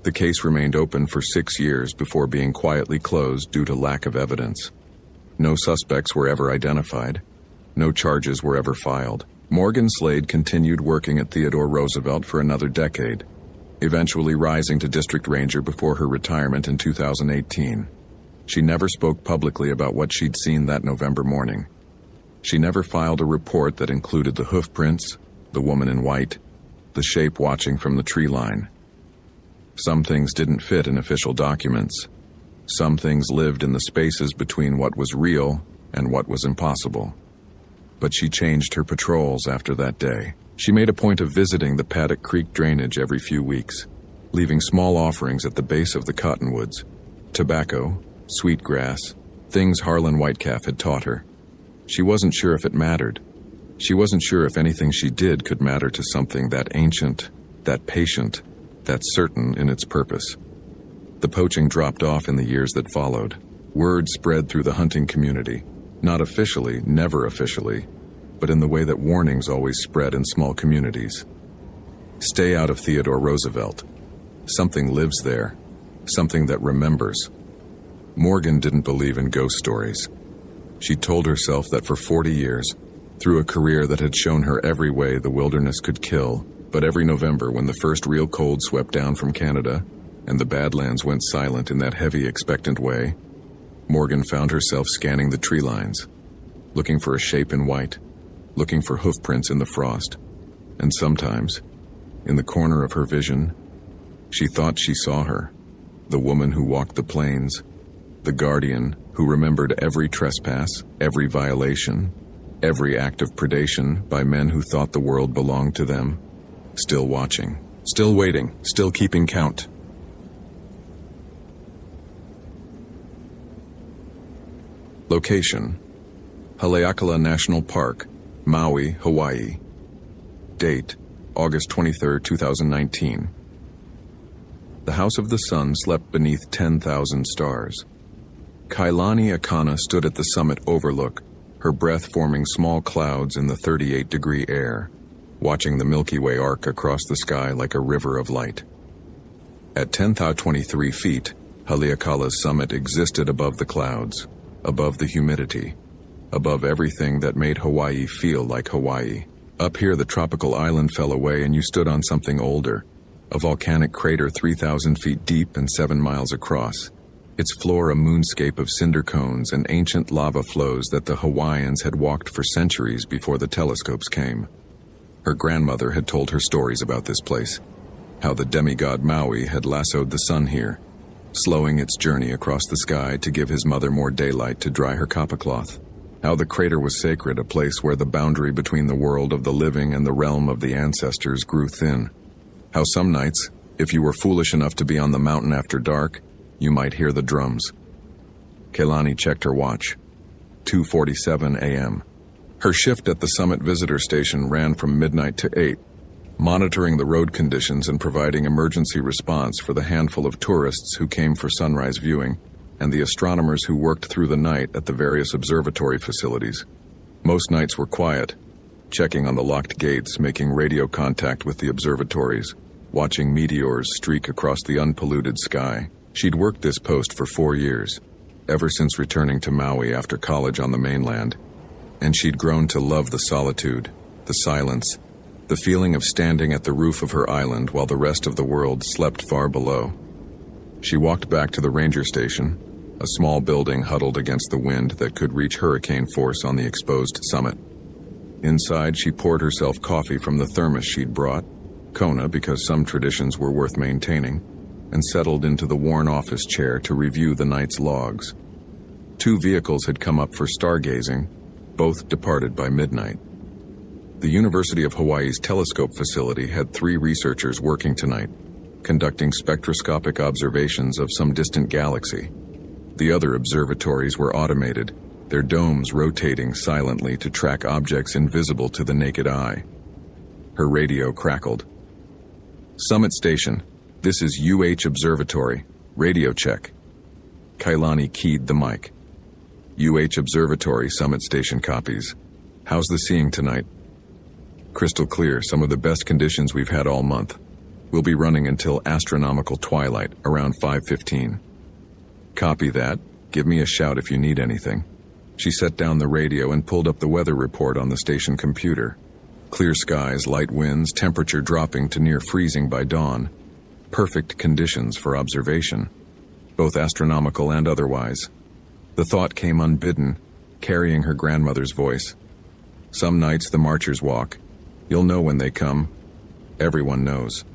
The case remained open for 6 years before being quietly closed due to lack of evidence. No suspects were ever identified. No charges were ever filed. Morgan Slade continued working at Theodore Roosevelt for another decade, eventually rising to district ranger before her retirement in 2018. She never spoke publicly about what she'd seen that November morning. She never filed a report that included the hoof prints, the woman in white, the shape watching from the tree line. Some things didn't fit in official documents. Some things lived in the spaces between what was real and what was impossible. But she changed her patrols after that day. She made a point of visiting the Paddock Creek drainage every few weeks, leaving small offerings at the base of the cottonwoods. Tobacco, sweetgrass, things Harlan Whitecalf had taught her. She wasn't sure if it mattered. She wasn't sure if anything she did could matter to something that ancient, that patient, that certain in its purpose. The poaching dropped off in the years that followed. Word spread through the hunting community, not officially, never officially, but in the way that warnings always spread in small communities. Stay out of Theodore Roosevelt. Something lives there, something that remembers. Morgan didn't believe in ghost stories. She told herself that for 40 years, through a career that had shown her every way the wilderness could kill, but every November when the first real cold swept down from Canada, and the Badlands went silent in that heavy, expectant way, Morgan found herself scanning the tree lines, looking for a shape in white, looking for hoofprints in the frost, and sometimes, in the corner of her vision, she thought she saw her, the woman who walked the plains, the guardian who remembered every trespass, every violation, every act of predation by men who thought the world belonged to them, still watching, still waiting, still keeping count. Location: Haleakala National Park, Maui, Hawaii. Date: August 23, 2019. The House of the Sun slept beneath 10,000 stars. Kailani Akana stood at the summit overlook, her breath forming small clouds in the 38-degree air, watching the Milky Way arc across the sky like a river of light. At 10,023 feet, Haleakala's summit existed above the clouds, above the humidity, above everything that made Hawaii feel like Hawaii. Up here, the tropical island fell away and you stood on something older, a volcanic crater 3,000 feet deep and 7 miles across. Its floor a moonscape of cinder cones and ancient lava flows that the Hawaiians had walked for centuries before the telescopes came. Her grandmother had told her stories about this place, how the demigod Maui had lassoed the sun here, slowing its journey across the sky to give his mother more daylight to dry her kapa cloth. How the crater was sacred, a place where the boundary between the world of the living and the realm of the ancestors grew thin. How some nights, if you were foolish enough to be on the mountain after dark, you might hear the drums. Kailani checked her watch. 2:47 a.m. Her shift at the summit visitor station ran from midnight to 8, monitoring the road conditions and providing emergency response for the handful of tourists who came for sunrise viewing and the astronomers who worked through the night at the various observatory facilities. Most nights were quiet, checking on the locked gates, making radio contact with the observatories, watching meteors streak across the unpolluted sky. She'd worked this post for 4 years, ever since returning to Maui after college on the mainland, and she'd grown to love the solitude, the silence, the feeling of standing at the roof of her island while the rest of the world slept far below. She walked back to the ranger station, a small building huddled against the wind that could reach hurricane force on the exposed summit. Inside, she poured herself coffee from the thermos she'd brought, Kona because some traditions were worth maintaining, and settled into the worn office chair to review the night's logs. 2 vehicles had come up for stargazing, both departed by midnight. The University of Hawaii's telescope facility had 3 researchers working tonight, conducting spectroscopic observations of some distant galaxy. The other observatories were automated, their domes rotating silently to track objects invisible to the naked eye. Her radio crackled. Summit Station, this is UH Observatory, radio check. Kailani keyed the mic. UH Observatory, Summit Station copies. How's the seeing tonight? Crystal clear, some of the best conditions we've had all month. We'll be running until astronomical twilight, around 5:15. Copy that. Give me a shout if you need anything. She set down the radio and pulled up the weather report on the station computer. Clear skies, light winds, temperature dropping to near freezing by dawn. Perfect conditions for observation, both astronomical and otherwise. The thought came unbidden, carrying her grandmother's voice. Some nights the marchers walk. You'll know when they come. Everyone knows.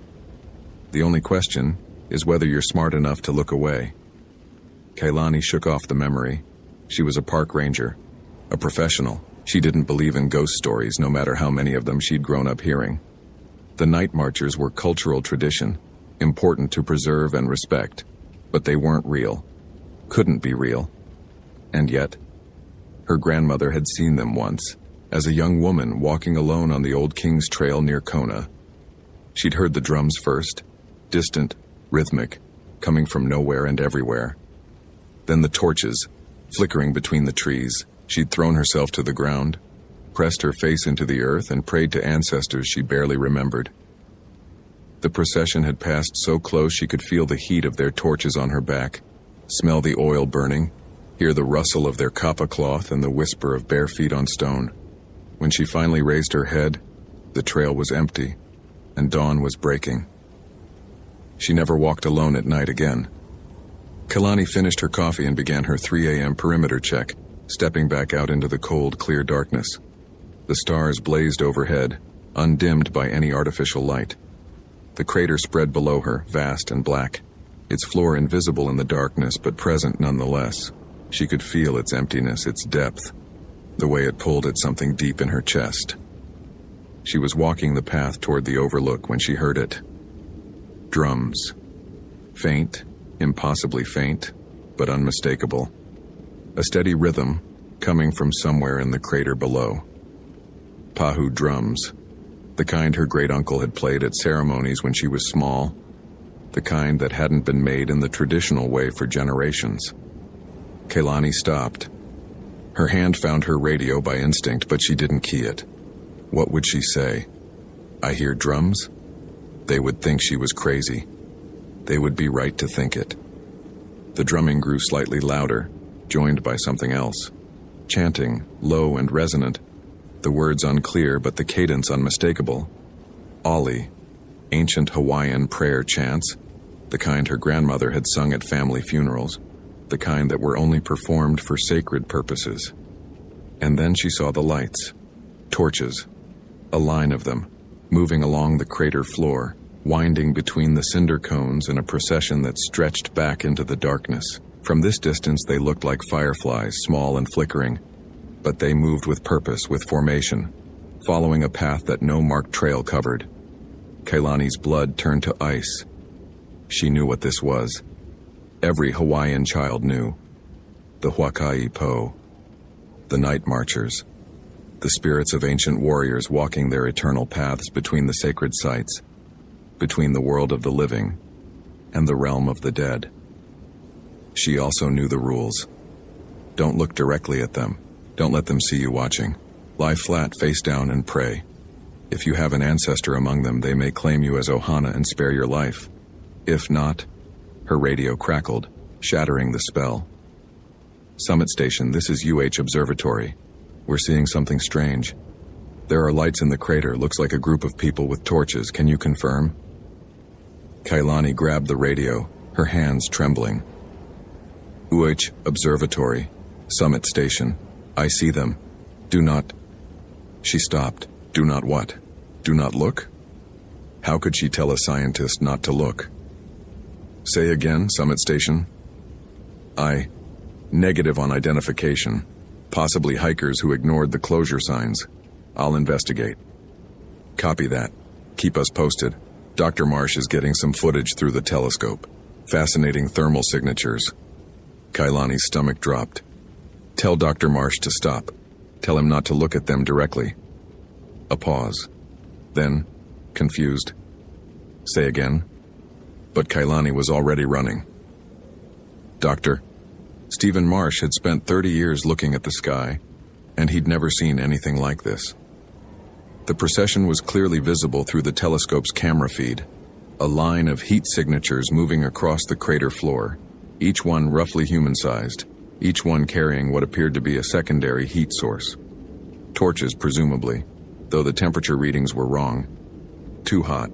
The only question is whether you're smart enough to look away. Kailani shook off the memory. She was a park ranger, a professional. She didn't believe in ghost stories, no matter how many of them she'd grown up hearing. The night marchers were cultural tradition, important to preserve and respect, but they weren't real. Couldn't be real. And yet, her grandmother had seen them once, as a young woman walking alone on the Old King's Trail near Kona. She'd heard the drums first, distant, rhythmic, coming from nowhere and everywhere. Then the torches, flickering between the trees. She'd thrown herself to the ground, pressed her face into the earth, and prayed to ancestors she barely remembered. The procession had passed so close she could feel the heat of their torches on her back, smell the oil burning, hear the rustle of their kappa cloth and the whisper of bare feet on stone. When she finally raised her head, the trail was empty, and dawn was breaking. She never walked alone at night again. Kalani finished her coffee and began her 3 a.m. perimeter check, stepping back out into the cold, clear darkness. The stars blazed overhead, undimmed by any artificial light. The crater spread below her, vast and black, its floor invisible in the darkness but present nonetheless. She could feel its emptiness, its depth, the way it pulled at something deep in her chest. She was walking the path toward the overlook when she heard it. Drums. Faint, impossibly faint, but unmistakable. A steady rhythm coming from somewhere in the crater below. Pahu drums. The kind her great-uncle had played at ceremonies when she was small. The kind that hadn't been made in the traditional way for generations. Kailani stopped. Her hand found her radio by instinct, but she didn't key it. What would she say? I hear drums? They would think she was crazy. They would be right to think it. The drumming grew slightly louder, joined by something else. Chanting, low and resonant. The words unclear, but the cadence unmistakable. Ali, ancient Hawaiian prayer chants, the kind her grandmother had sung at family funerals, the kind that were only performed for sacred purposes. And then she saw the lights. Torches. A line of them, moving along the crater floor, winding between the cinder cones in a procession that stretched back into the darkness. From this distance they looked like fireflies, small and flickering, but they moved with purpose, with formation, following a path that no marked trail covered. Kailani's blood turned to ice. She knew what this was. Every Hawaiian child knew. The Huakai Po. The Night Marchers. The spirits of ancient warriors walking their eternal paths between the sacred sites, between the world of the living and the realm of the dead. She also knew the rules. Don't look directly at them. Don't let them see you watching. Lie flat, face down, and pray. If you have an ancestor among them, they may claim you as Ohana and spare your life. If not, her radio crackled, shattering the spell. Summit Station, this is UH Observatory. We're seeing something strange. There are lights in the crater, looks like a group of people with torches. Can you confirm? Kailani grabbed the radio, her hands trembling. UH Observatory, Summit Station. I see them. Do not... She stopped. Do not what? Do not look? How could she tell a scientist not to look? Say again, Summit Station. Negative on identification. Possibly hikers who ignored the closure signs. I'll investigate. Copy that. Keep us posted. Dr. Marsh is getting some footage through the telescope. Fascinating thermal signatures. Kailani's stomach dropped. Tell Dr. Marsh to stop. Tell him not to look at them directly. A pause. Then, confused. Say again. But Kailani was already running. Doctor, Stephen Marsh had spent 30 years looking at the sky, and he'd never seen anything like this. The procession was clearly visible through the telescope's camera feed, a line of heat signatures moving across the crater floor, each one roughly human-sized, each one carrying what appeared to be a secondary heat source. Torches, presumably, though the temperature readings were wrong. Too hot.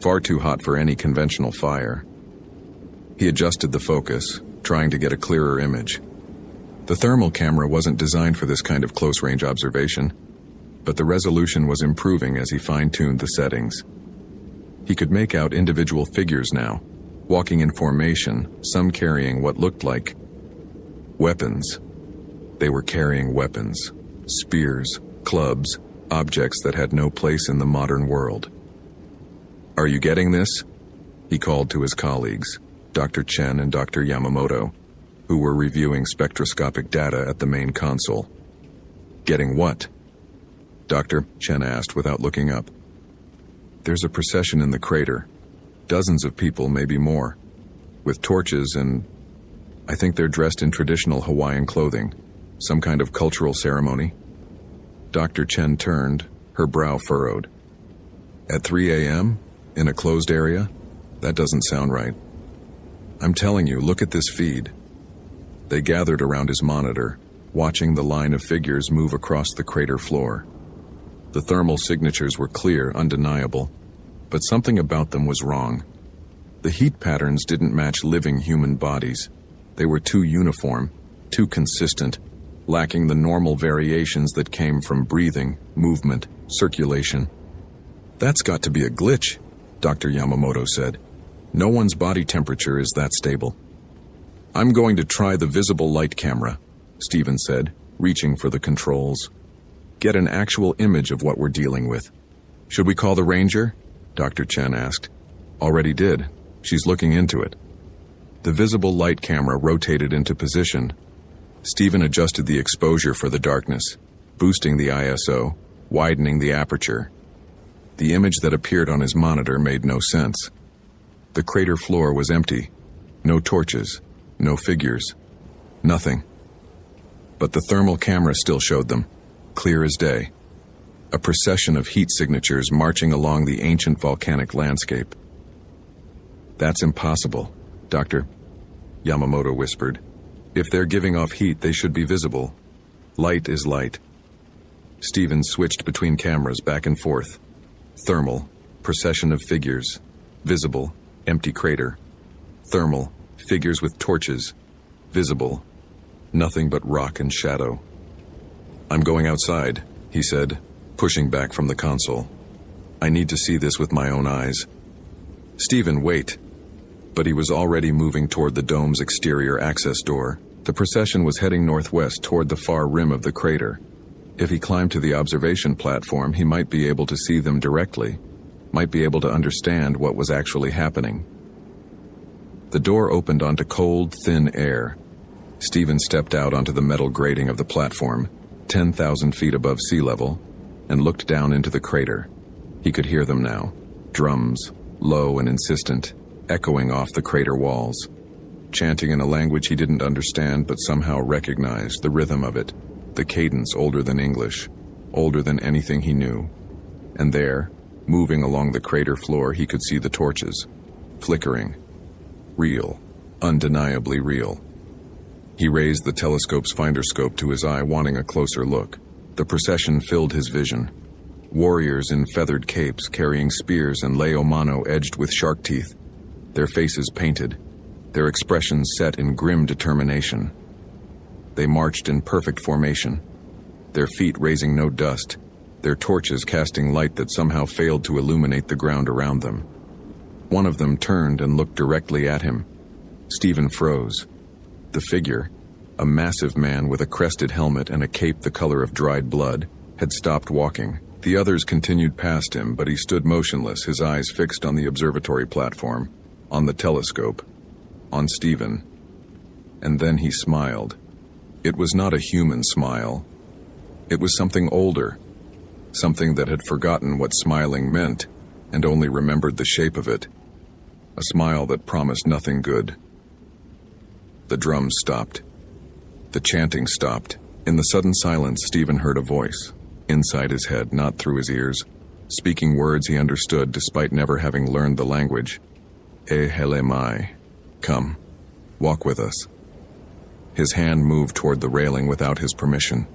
Far too hot for any conventional fire. He adjusted the focus, trying to get a clearer image. The thermal camera wasn't designed for this kind of close-range observation, but the resolution was improving as he fine-tuned the settings. He could make out individual figures now, walking in formation, some carrying what looked like weapons. They were carrying weapons, spears, clubs, objects that had no place in the modern world. Are you getting this? He called to his colleagues, Dr. Chen and Dr. Yamamoto, who were reviewing spectroscopic data at the main console. Getting what? Doctor, Chen asked without looking up. There's a procession in the crater. Dozens of people, maybe more. With torches and... I think they're dressed in traditional Hawaiian clothing. Some kind of cultural ceremony. Dr. Chen turned, her brow furrowed. At 3 a.m.? In a closed area? That doesn't sound right. I'm telling you, look at this feed. They gathered around his monitor, watching the line of figures move across the crater floor. The thermal signatures were clear, undeniable, but something about them was wrong. The heat patterns didn't match living human bodies. They were too uniform, too consistent, lacking the normal variations that came from breathing, movement, circulation. That's got to be a glitch, Dr. Yamamoto said. No one's body temperature is that stable. I'm going to try the visible light camera, Stephen said, reaching for the controls. Get an actual image of what we're dealing with. Should we call the ranger? Dr. Chen asked. Already did. She's looking into it. The visible light camera rotated into position. Stephen adjusted the exposure for the darkness, boosting the ISO, widening the aperture. The image that appeared on his monitor made no sense. The crater floor was empty. No torches, no figures, nothing. But the thermal camera still showed them, clear as day. A procession of heat signatures marching along the ancient volcanic landscape. That's impossible, Dr. Yamamoto whispered. If they're giving off heat, they should be visible. Light is light. Stephen switched between cameras back and forth. Thermal, procession of figures. Visible, empty crater. Thermal, figures with torches. Visible, nothing but rock and shadow. I'm going outside, he said, pushing back from the console. I need to see this with my own eyes. Stephen, wait. But he was already moving toward the dome's exterior access door. The procession was heading northwest toward the far rim of the crater. If he climbed to the observation platform, he might be able to see them directly, might be able to understand what was actually happening. The door opened onto cold, thin air. Stephen stepped out onto the metal grating of the platform, 10,000 feet above sea level, and looked down into the crater. He could hear them now, drums, low and insistent, echoing off the crater walls, chanting in a language he didn't understand but somehow recognized the rhythm of it, the cadence older than English, older than anything he knew. And there, moving along the crater floor, he could see the torches, flickering, real, undeniably real. He raised the telescope's finder scope to his eye, wanting a closer look. The procession filled his vision. Warriors in feathered capes carrying spears and lei o mano edged with shark teeth, their faces painted, their expressions set in grim determination. They marched in perfect formation, their feet raising no dust, their torches casting light that somehow failed to illuminate the ground around them. One of them turned and looked directly at him. Stephen froze. The figure, a massive man with a crested helmet and a cape the color of dried blood, had stopped walking. The others continued past him, but he stood motionless, his eyes fixed on the observatory platform, on the telescope, on Stephen. And then he smiled. It was not a human smile. It was something older, something that had forgotten what smiling meant and only remembered the shape of it. A smile that promised nothing good. The drums stopped. The chanting stopped. In the sudden silence, Stephen heard a voice, inside his head, not through his ears, speaking words he understood despite never having learned the language. E hele mai. Come, walk with us. His hand moved toward the railing without his permission.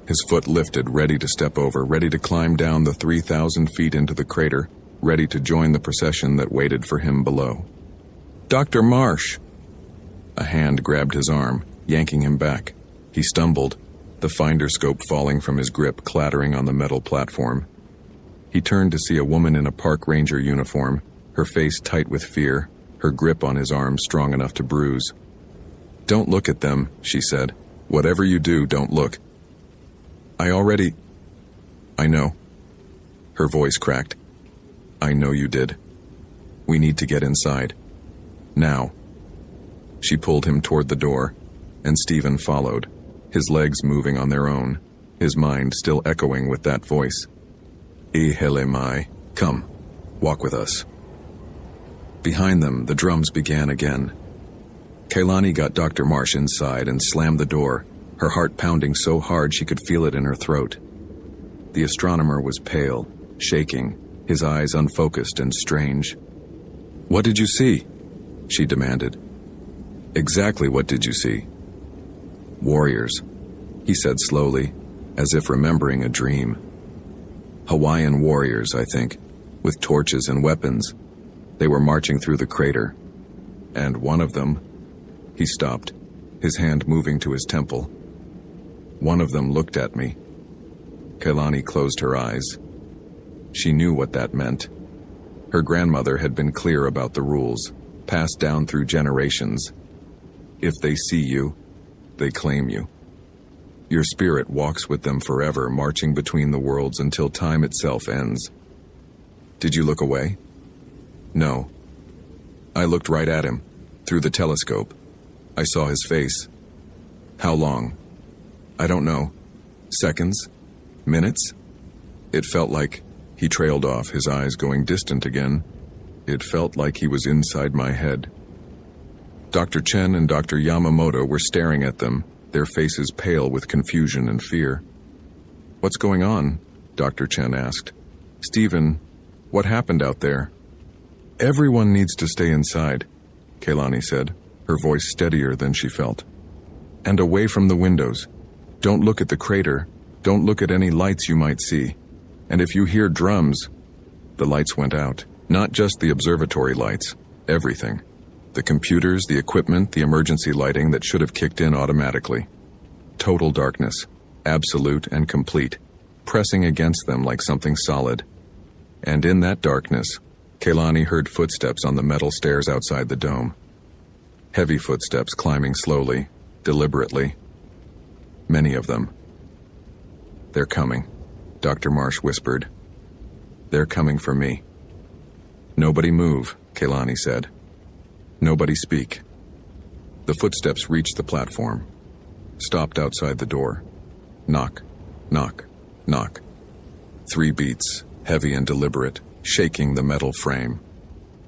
His foot lifted, ready to step over, ready to climb down the 3,000 feet into the crater, ready to join the procession that waited for him below. Dr. Marsh! A hand grabbed his arm, yanking him back. He stumbled, the finder scope falling from his grip, clattering on the metal platform. He turned to see a woman in a park ranger uniform, her face tight with fear, her grip on his arm strong enough to bruise. Don't look at them, she said. Whatever you do, don't look. I know. Her voice cracked. I know you did. We need to get inside. Now. She pulled him toward the door, and Stephen followed, his legs moving on their own, his mind still echoing with that voice. E hele mai, come, walk with us. Behind them, the drums began again. Kailani got Dr. Marsh inside and slammed the door, her heart pounding so hard she could feel it in her throat. The astronomer was pale, shaking, his eyes unfocused and strange. "What did you see?" she demanded. "Exactly what did you see?" "Warriors," he said slowly, as if remembering a dream. "Hawaiian warriors, I think, with torches and weapons. They were marching through the crater. And one of them..." He stopped, his hand moving to his temple. "One of them looked at me." Kailani closed her eyes. She knew what that meant. Her grandmother had been clear about the rules, passed down through generations. If they see you, they claim you. Your spirit walks with them forever, marching between the worlds until time itself ends. "Did you look away?" "No. I looked right at him, through the telescope. I saw his face." "How long?" "I don't know. Seconds? Minutes?" "It felt like..." He trailed off, his eyes going distant again. "It felt like he was inside my head." Dr. Chen and Dr. Yamamoto were staring at them, their faces pale with confusion and fear. "What's going on?" Dr. Chen asked. "Stephen, what happened out there?" "Everyone needs to stay inside," Kailani said, her voice steadier than she felt. "And away from the windows. Don't look at the crater. Don't look at any lights you might see. And if you hear drums..." The lights went out. Not just the observatory lights. Everything. The computers, the equipment, the emergency lighting that should have kicked in automatically. Total darkness. Absolute and complete. Pressing against them like something solid. And in that darkness, Kailani heard footsteps on the metal stairs outside the dome. Heavy footsteps climbing slowly, deliberately. Many of them. "They're coming," Dr. Marsh whispered. "They're coming for me." "Nobody move," Kailani said. "Nobody speak." The footsteps reached the platform. Stopped outside the door. Knock, knock, knock. 3 beats, heavy and deliberate, shaking the metal frame.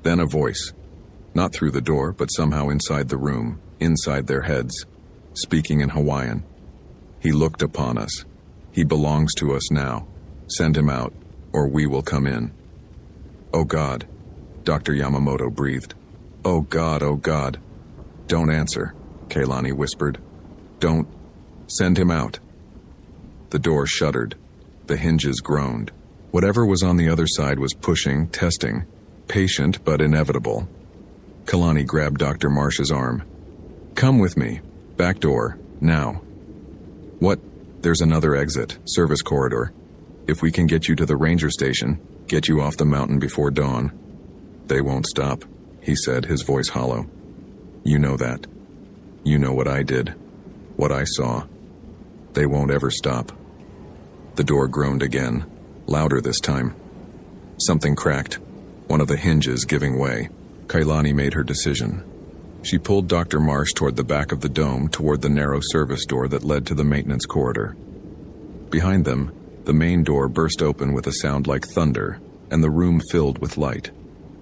Then a voice. Not through the door, but somehow inside the room, inside their heads, speaking in Hawaiian. "He looked upon us. He belongs to us now. Send him out, or we will come in." "Oh God," Dr. Yamamoto breathed. "Oh God, oh God." "Don't answer," Kailani whispered. "Don't. Send him out." The door shuddered. The hinges groaned. Whatever was on the other side was pushing, testing, patient but inevitable. Kailani grabbed Dr. Marsh's arm. "Come with me. Back door. Now." "What?" "There's another exit, service corridor. If we can get you to the ranger station, get you off the mountain before dawn." "They won't stop," he said, his voice hollow. "You know that. You know what I did. What I saw. They won't ever stop." The door groaned again, louder this time. Something cracked, one of the hinges giving way. Kailani made her decision. She pulled Dr. Marsh toward the back of the dome, toward the narrow service door that led to the maintenance corridor. Behind them, the main door burst open with a sound like thunder, and the room filled with light.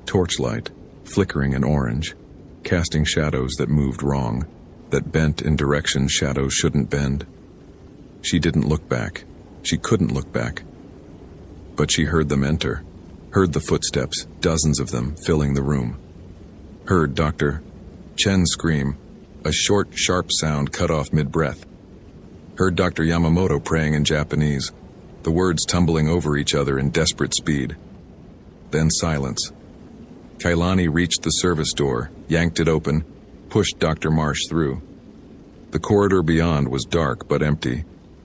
Torchlight, flickering in orange, casting shadows that moved wrong, that bent in directions shadows shouldn't bend. She didn't look back. She couldn't look back. But she heard them enter, heard the footsteps, dozens of them, filling the room. Heard Dr. Chen scream, a short, sharp sound cut off mid-breath. Heard Dr. Yamamoto praying in Japanese, the words tumbling over each other in desperate speed. Then silence. Kailani reached the service door, yanked it open, pushed Dr. Marsh through. The corridor beyond was dark but empty,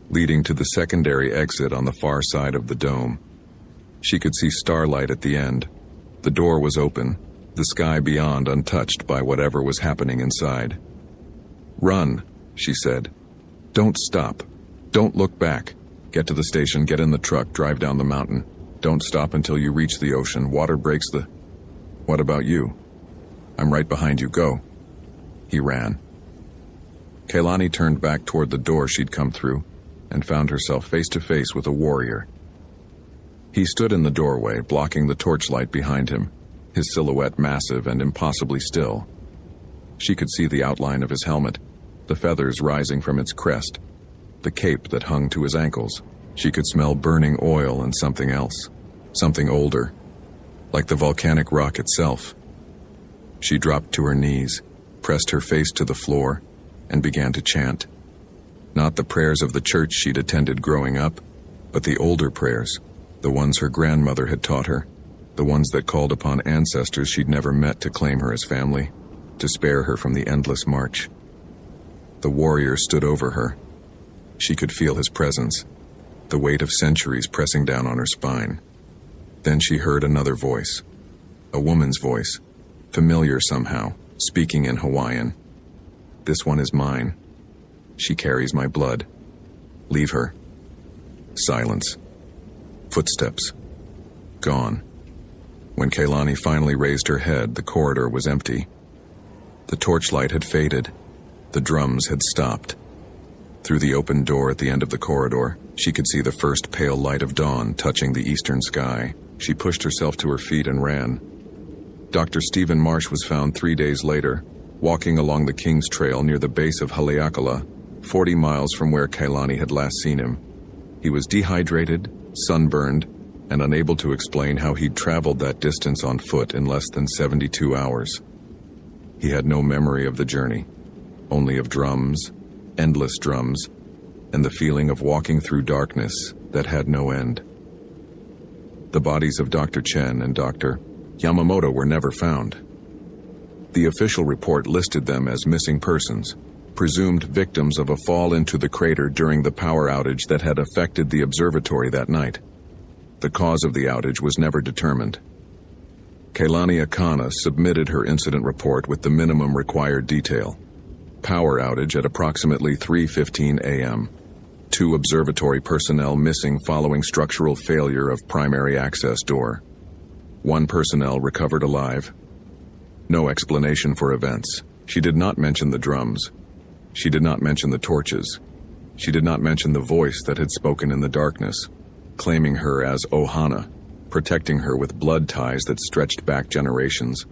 leading to the secondary exit on the far side of the dome. She could see starlight at the end. The door was open, the sky beyond untouched by whatever was happening inside. "Run," she said. "Don't stop. Don't look back. Get to the station, get in the truck, drive down the mountain. Don't stop until you reach the ocean. Water breaks the..." "What about you?" "I'm right behind you. Go." He ran. Kailani turned back toward the door she'd come through and found herself face to face with a warrior. He stood in the doorway, blocking the torchlight behind him, his silhouette massive and impossibly still. She could see the outline of his helmet, the feathers rising from its crest, the cape that hung to his ankles. She could smell burning oil and something else, something older, like the volcanic rock itself. She dropped to her knees, pressed her face to the floor, and began to chant. Not the prayers of the church she'd attended growing up, but the older prayers, the ones her grandmother had taught her, the ones that called upon ancestors she'd never met to claim her as family, to spare her from the endless march. The warrior stood over her. She could feel his presence, the weight of centuries pressing down on her spine. Then she heard another voice, a woman's voice, familiar somehow, speaking in Hawaiian. "This one is mine. She carries my blood. Leave her." Silence. Footsteps. Gone. When Kailani finally raised her head, the corridor was empty. The torchlight had faded. The drums had stopped. Through the open door at the end of the corridor, she could see the first pale light of dawn touching the eastern sky. She pushed herself to her feet and ran. Dr. Stephen Marsh was found 3 days later, walking along the King's Trail near the base of Haleakala, 40 miles from where Kailani had last seen him. He was dehydrated, sunburned, and unable to explain how he'd traveled that distance on foot in less than 72 hours. He had no memory of the journey, only of drums, endless drums, and the feeling of walking through darkness that had no end. The bodies of Dr. Chen and Dr. Yamamoto were never found. The official report listed them as missing persons, presumed victims of a fall into the crater during the power outage that had affected the observatory that night. The cause of the outage was never determined. Kailani Akana submitted her incident report with the minimum required detail. Power outage at approximately 3:15 a.m. 2 observatory personnel missing following structural failure of primary access door. 1 personnel recovered alive. No explanation for events. She did not mention the drums. She did not mention the torches. She did not mention the voice that had spoken in the darkness, claiming her as Ohana, protecting her with blood ties that stretched back generations.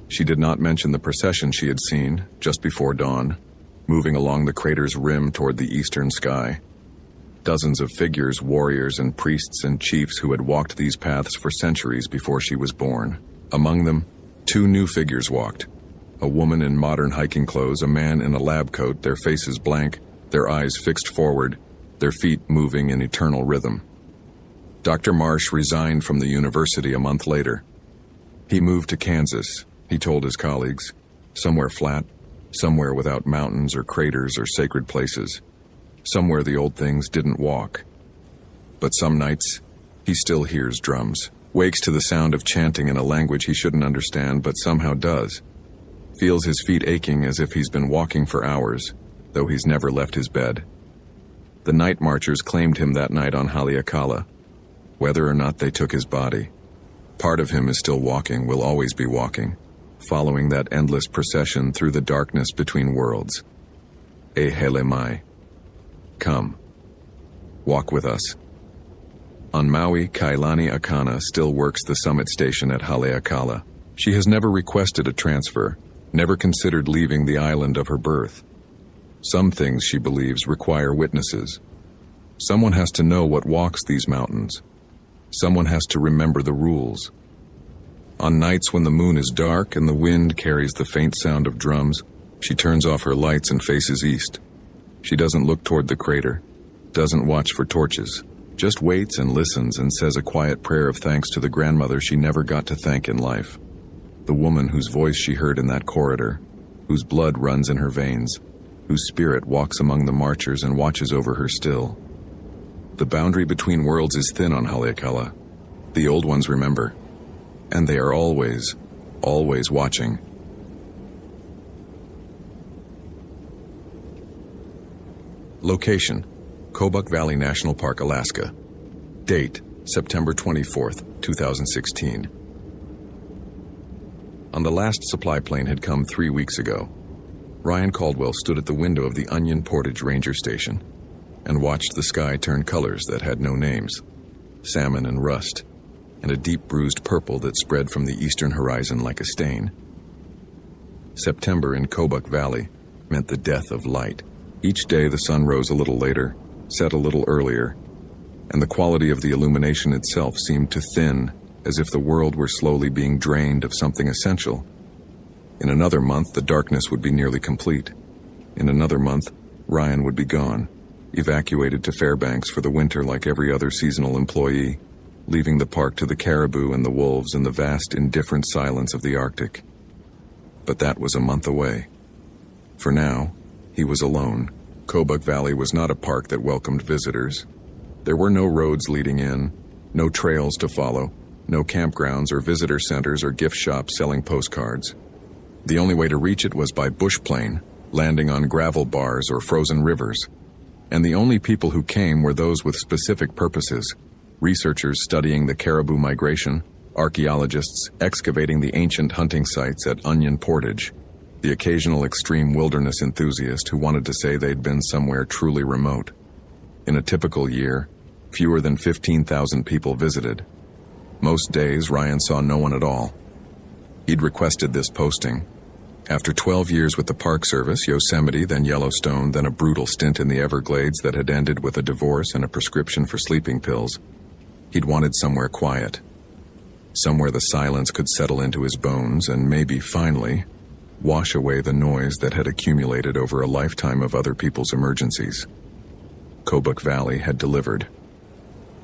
She did not mention the procession she had seen, just before dawn, moving along the crater's rim toward the eastern sky. Dozens of figures, warriors and priests and chiefs who had walked these paths for centuries before she was born. Among them, 2 new figures walked. A woman in modern hiking clothes, a man in a lab coat, their faces blank, their eyes fixed forward, their feet moving in eternal rhythm. Dr. Marsh resigned from the university a month later. He moved to Kansas, he told his colleagues, somewhere flat, somewhere without mountains or craters or sacred places, somewhere the old things didn't walk. But some nights, he still hears drums, wakes to the sound of chanting in a language he shouldn't understand but somehow does, feels his feet aching as if he's been walking for hours, though he's never left his bed. The night marchers claimed him that night on Haleakala, whether or not they took his body. Part of him is still walking, will always be walking, following that endless procession through the darkness between worlds. E hele mai. Come. Walk with us. On Maui, Kailani Akana still works the summit station at Haleakala. She has never requested a transfer, never considered leaving the island of her birth. Some things, she believes, require witnesses. Someone has to know what walks these mountains. Someone has to remember the rules. On nights when the moon is dark and the wind carries the faint sound of drums, she turns off her lights and faces east. She doesn't look toward the crater, doesn't watch for torches, just waits and listens and says a quiet prayer of thanks to the grandmother she never got to thank in life. The woman whose voice she heard in that corridor, whose blood runs in her veins, whose spirit walks among the marchers and watches over her still. The boundary between worlds is thin on Haleakala. The old ones remember, and they are always, always watching. Location: Kobuk Valley National Park, Alaska. Date: September 24th, 2016. On the last supply plane had come 3 weeks ago. Ryan Caldwell stood at the window of the Onion Portage Ranger Station and watched the sky turn colors that had no names, salmon and rust, and a deep bruised purple that spread from the eastern horizon like a stain. September in Kobuk Valley meant the death of light. Each day the sun rose a little later, set a little earlier, and the quality of the illumination itself seemed to thin, as if the world were slowly being drained of something essential. In another month, the darkness would be nearly complete. In another month, Ryan would be gone, evacuated to Fairbanks for the winter like every other seasonal employee, leaving the park to the caribou and the wolves and the vast, indifferent silence of the Arctic. But that was a month away. For now, he was alone. Kobuk Valley was not a park that welcomed visitors. There were no roads leading in, no trails to follow, no campgrounds or visitor centers or gift shops selling postcards. The only way to reach it was by bush plane, landing on gravel bars or frozen rivers. And the only people who came were those with specific purposes: researchers studying the caribou migration, archaeologists excavating the ancient hunting sites at Onion Portage, the occasional extreme wilderness enthusiast who wanted to say they'd been somewhere truly remote. In a typical year, fewer than 15,000 people visited. Most days, Ryan saw no one at all. He'd requested this posting. After 12 years with the Park Service, Yosemite, then Yellowstone, then a brutal stint in the Everglades that had ended with a divorce and a prescription for sleeping pills, he'd wanted somewhere quiet. Somewhere the silence could settle into his bones and maybe, finally, wash away the noise that had accumulated over a lifetime of other people's emergencies. Kobuk Valley had delivered.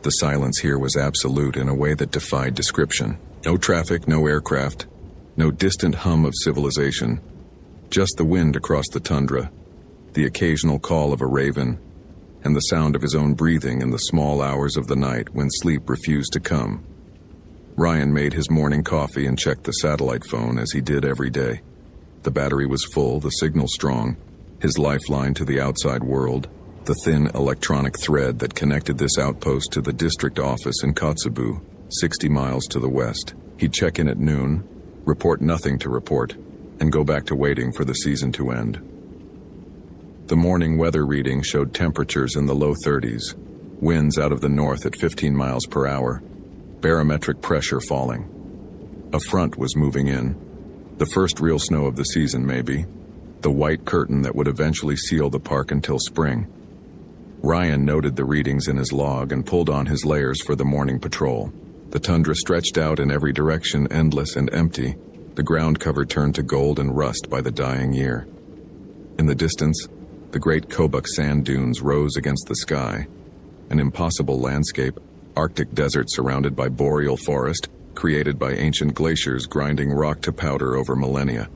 The silence here was absolute in a way that defied description. No traffic, no aircraft, no distant hum of civilization. Just the wind across the tundra, the occasional call of a raven, and the sound of his own breathing in the small hours of the night when sleep refused to come. Ryan made his morning coffee and checked the satellite phone as he did every day. The battery was full, the signal strong, his lifeline to the outside world, the thin electronic thread that connected this outpost to the district office in Kotzebue, 60 miles to the west. He'd check in at noon, report nothing to report, and go back to waiting for the season to end. The morning weather reading showed temperatures in the low 30s, winds out of the north at 15 miles per hour, barometric pressure falling. A front was moving in, the first real snow of the season maybe, the white curtain that would eventually seal the park until spring. Ryan noted the readings in his log and pulled on his layers for the morning patrol. The tundra stretched out in every direction, endless and empty, the ground cover turned to gold and rust by the dying year. In the distance, the great Kobuk sand dunes rose against the sky, an impossible landscape, Arctic desert surrounded by boreal forest, created by ancient glaciers grinding rock to powder over millennia.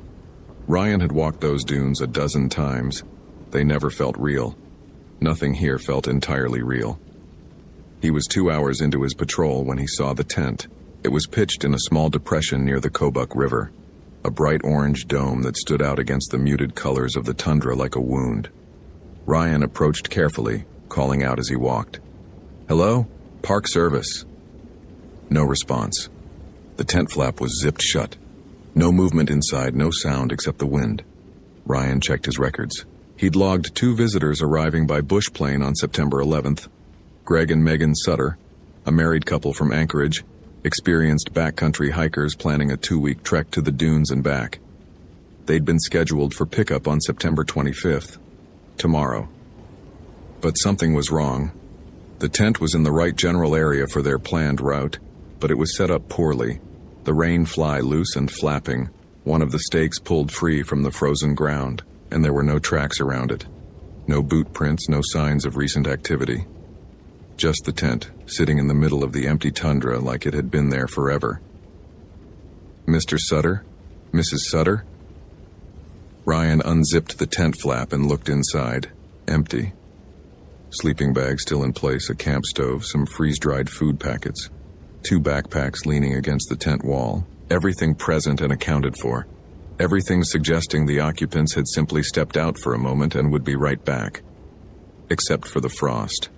Ryan had walked those dunes a dozen times. They never felt real. Nothing here felt entirely real. He was 2 hours into his patrol when he saw the tent. It was pitched in a small depression near the Kobuk River, a bright orange dome that stood out against the muted colors of the tundra like a wound. Ryan approached carefully, calling out as he walked. "Hello? Park Service." No response. The tent flap was zipped shut. No movement inside, no sound except the wind. Ryan checked his records. He'd logged 2 visitors arriving by bush plane on September 11th. Greg and Megan Sutter, a married couple from Anchorage, experienced backcountry hikers planning a 2-week trek to the dunes and back. They'd been scheduled for pickup on September 25th, tomorrow. But something was wrong. The tent was in the right general area for their planned route, but it was set up poorly, the rain fly loose and flapping, one of the stakes pulled free from the frozen ground, and there were no tracks around it. No boot prints, no signs of recent activity. Just the tent, sitting in the middle of the empty tundra like it had been there forever. "Mr. Sutter? Mrs. Sutter?" Ryan unzipped the tent flap and looked inside. Empty. Sleeping bag still in place, a camp stove, some freeze-dried food packets. 2 backpacks leaning against the tent wall. Everything present and accounted for. Everything suggesting the occupants had simply stepped out for a moment and would be right back. Except for the frost.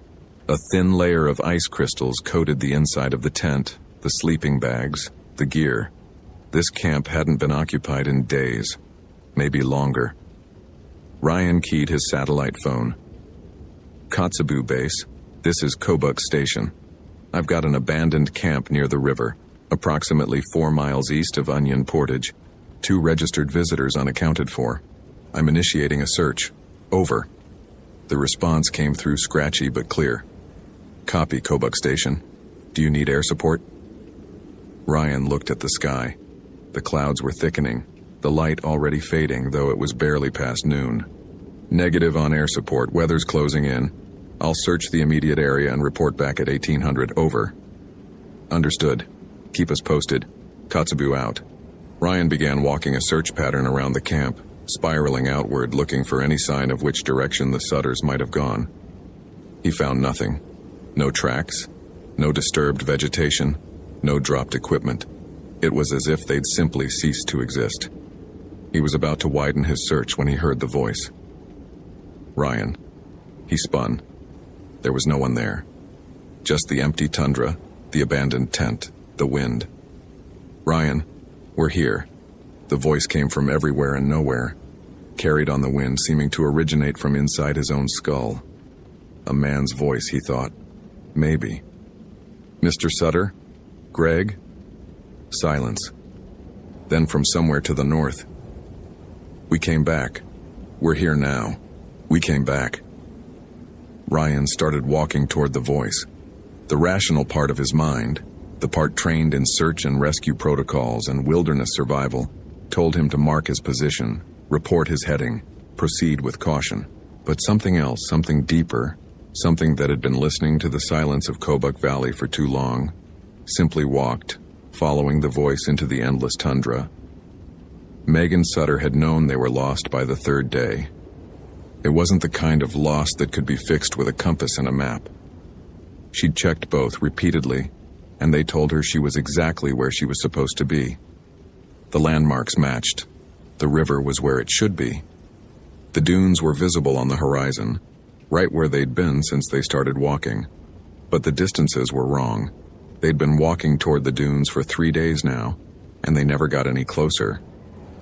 A thin layer of ice crystals coated the inside of the tent, the sleeping bags, the gear. This camp hadn't been occupied in days, maybe longer. Ryan keyed his satellite phone. "Kotzebue base, this is Kobuk Station. I've got an abandoned camp near the river, approximately 4 miles east of Onion Portage. 2 registered visitors unaccounted for. I'm initiating a search. Over. The response came through scratchy but clear. Copy, Kobuk Station. Do you need air support? Ryan looked at the sky. The clouds were thickening, the light already fading, though it was barely past noon. Negative on air support, weather's closing in. I'll search the immediate area and report back at 1800, over. Understood. Keep us posted. Katsubu out. Ryan began walking a search pattern around the camp, spiraling outward, looking for any sign of which direction the Sutters might have gone. He found nothing. No tracks, no disturbed vegetation, no dropped equipment. It was as if they'd simply ceased to exist. He was about to widen his search when he heard the voice. Ryan. He spun. There was no one there. Just the empty tundra, the abandoned tent, the wind. Ryan, we're here. The voice came from everywhere and nowhere, carried on the wind, seeming to originate from inside his own skull. A man's voice, he thought. Maybe. Mr. Sutter? Greg? Silence. Then from somewhere to the north. We came back. We're here now. We came back. Ryan started walking toward the voice. The rational part of his mind, the part trained in search and rescue protocols and wilderness survival, told him to mark his position, report his heading, proceed with caution. But something else, something deeper, something that had been listening to the silence of Kobuk Valley for too long, simply walked, following the voice into the endless tundra. Megan Sutter had known they were lost by the 3rd day. It wasn't the kind of loss that could be fixed with a compass and a map. She'd checked both repeatedly, and they told her she was exactly where she was supposed to be. The landmarks matched. The river was where it should be. The dunes were visible on the horizon, right where they'd been since they started walking. But the distances were wrong. They'd been walking toward the dunes for 3 days now, and they never got any closer.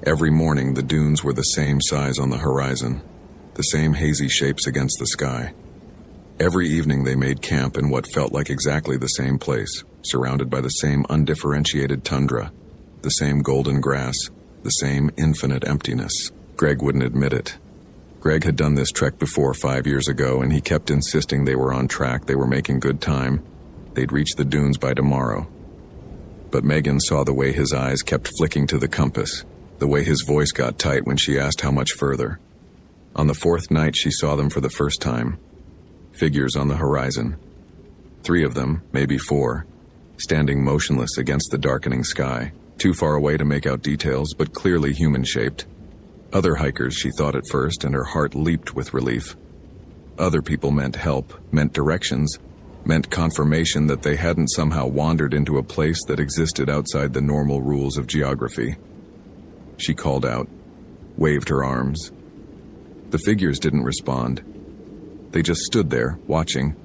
Every morning the dunes were the same size on the horizon, the same hazy shapes against the sky. Every evening they made camp in what felt like exactly the same place, surrounded by the same undifferentiated tundra, the same golden grass, the same infinite emptiness. Greg wouldn't admit it. Greg had done this trek before 5 years ago, and he kept insisting they were on track, they were making good time. They'd reach the dunes by tomorrow. But Megan saw the way his eyes kept flicking to the compass, the way his voice got tight when she asked how much further. On the 4th night she saw them for the first time. Figures on the horizon. 3 of them, maybe 4, standing motionless against the darkening sky, too far away to make out details, but clearly human-shaped. Other hikers, she thought at first, and her heart leaped with relief. Other people meant help, meant directions, meant confirmation that they hadn't somehow wandered into a place that existed outside the normal rules of geography. She called out, waved her arms. The figures didn't respond. They just stood there, watching,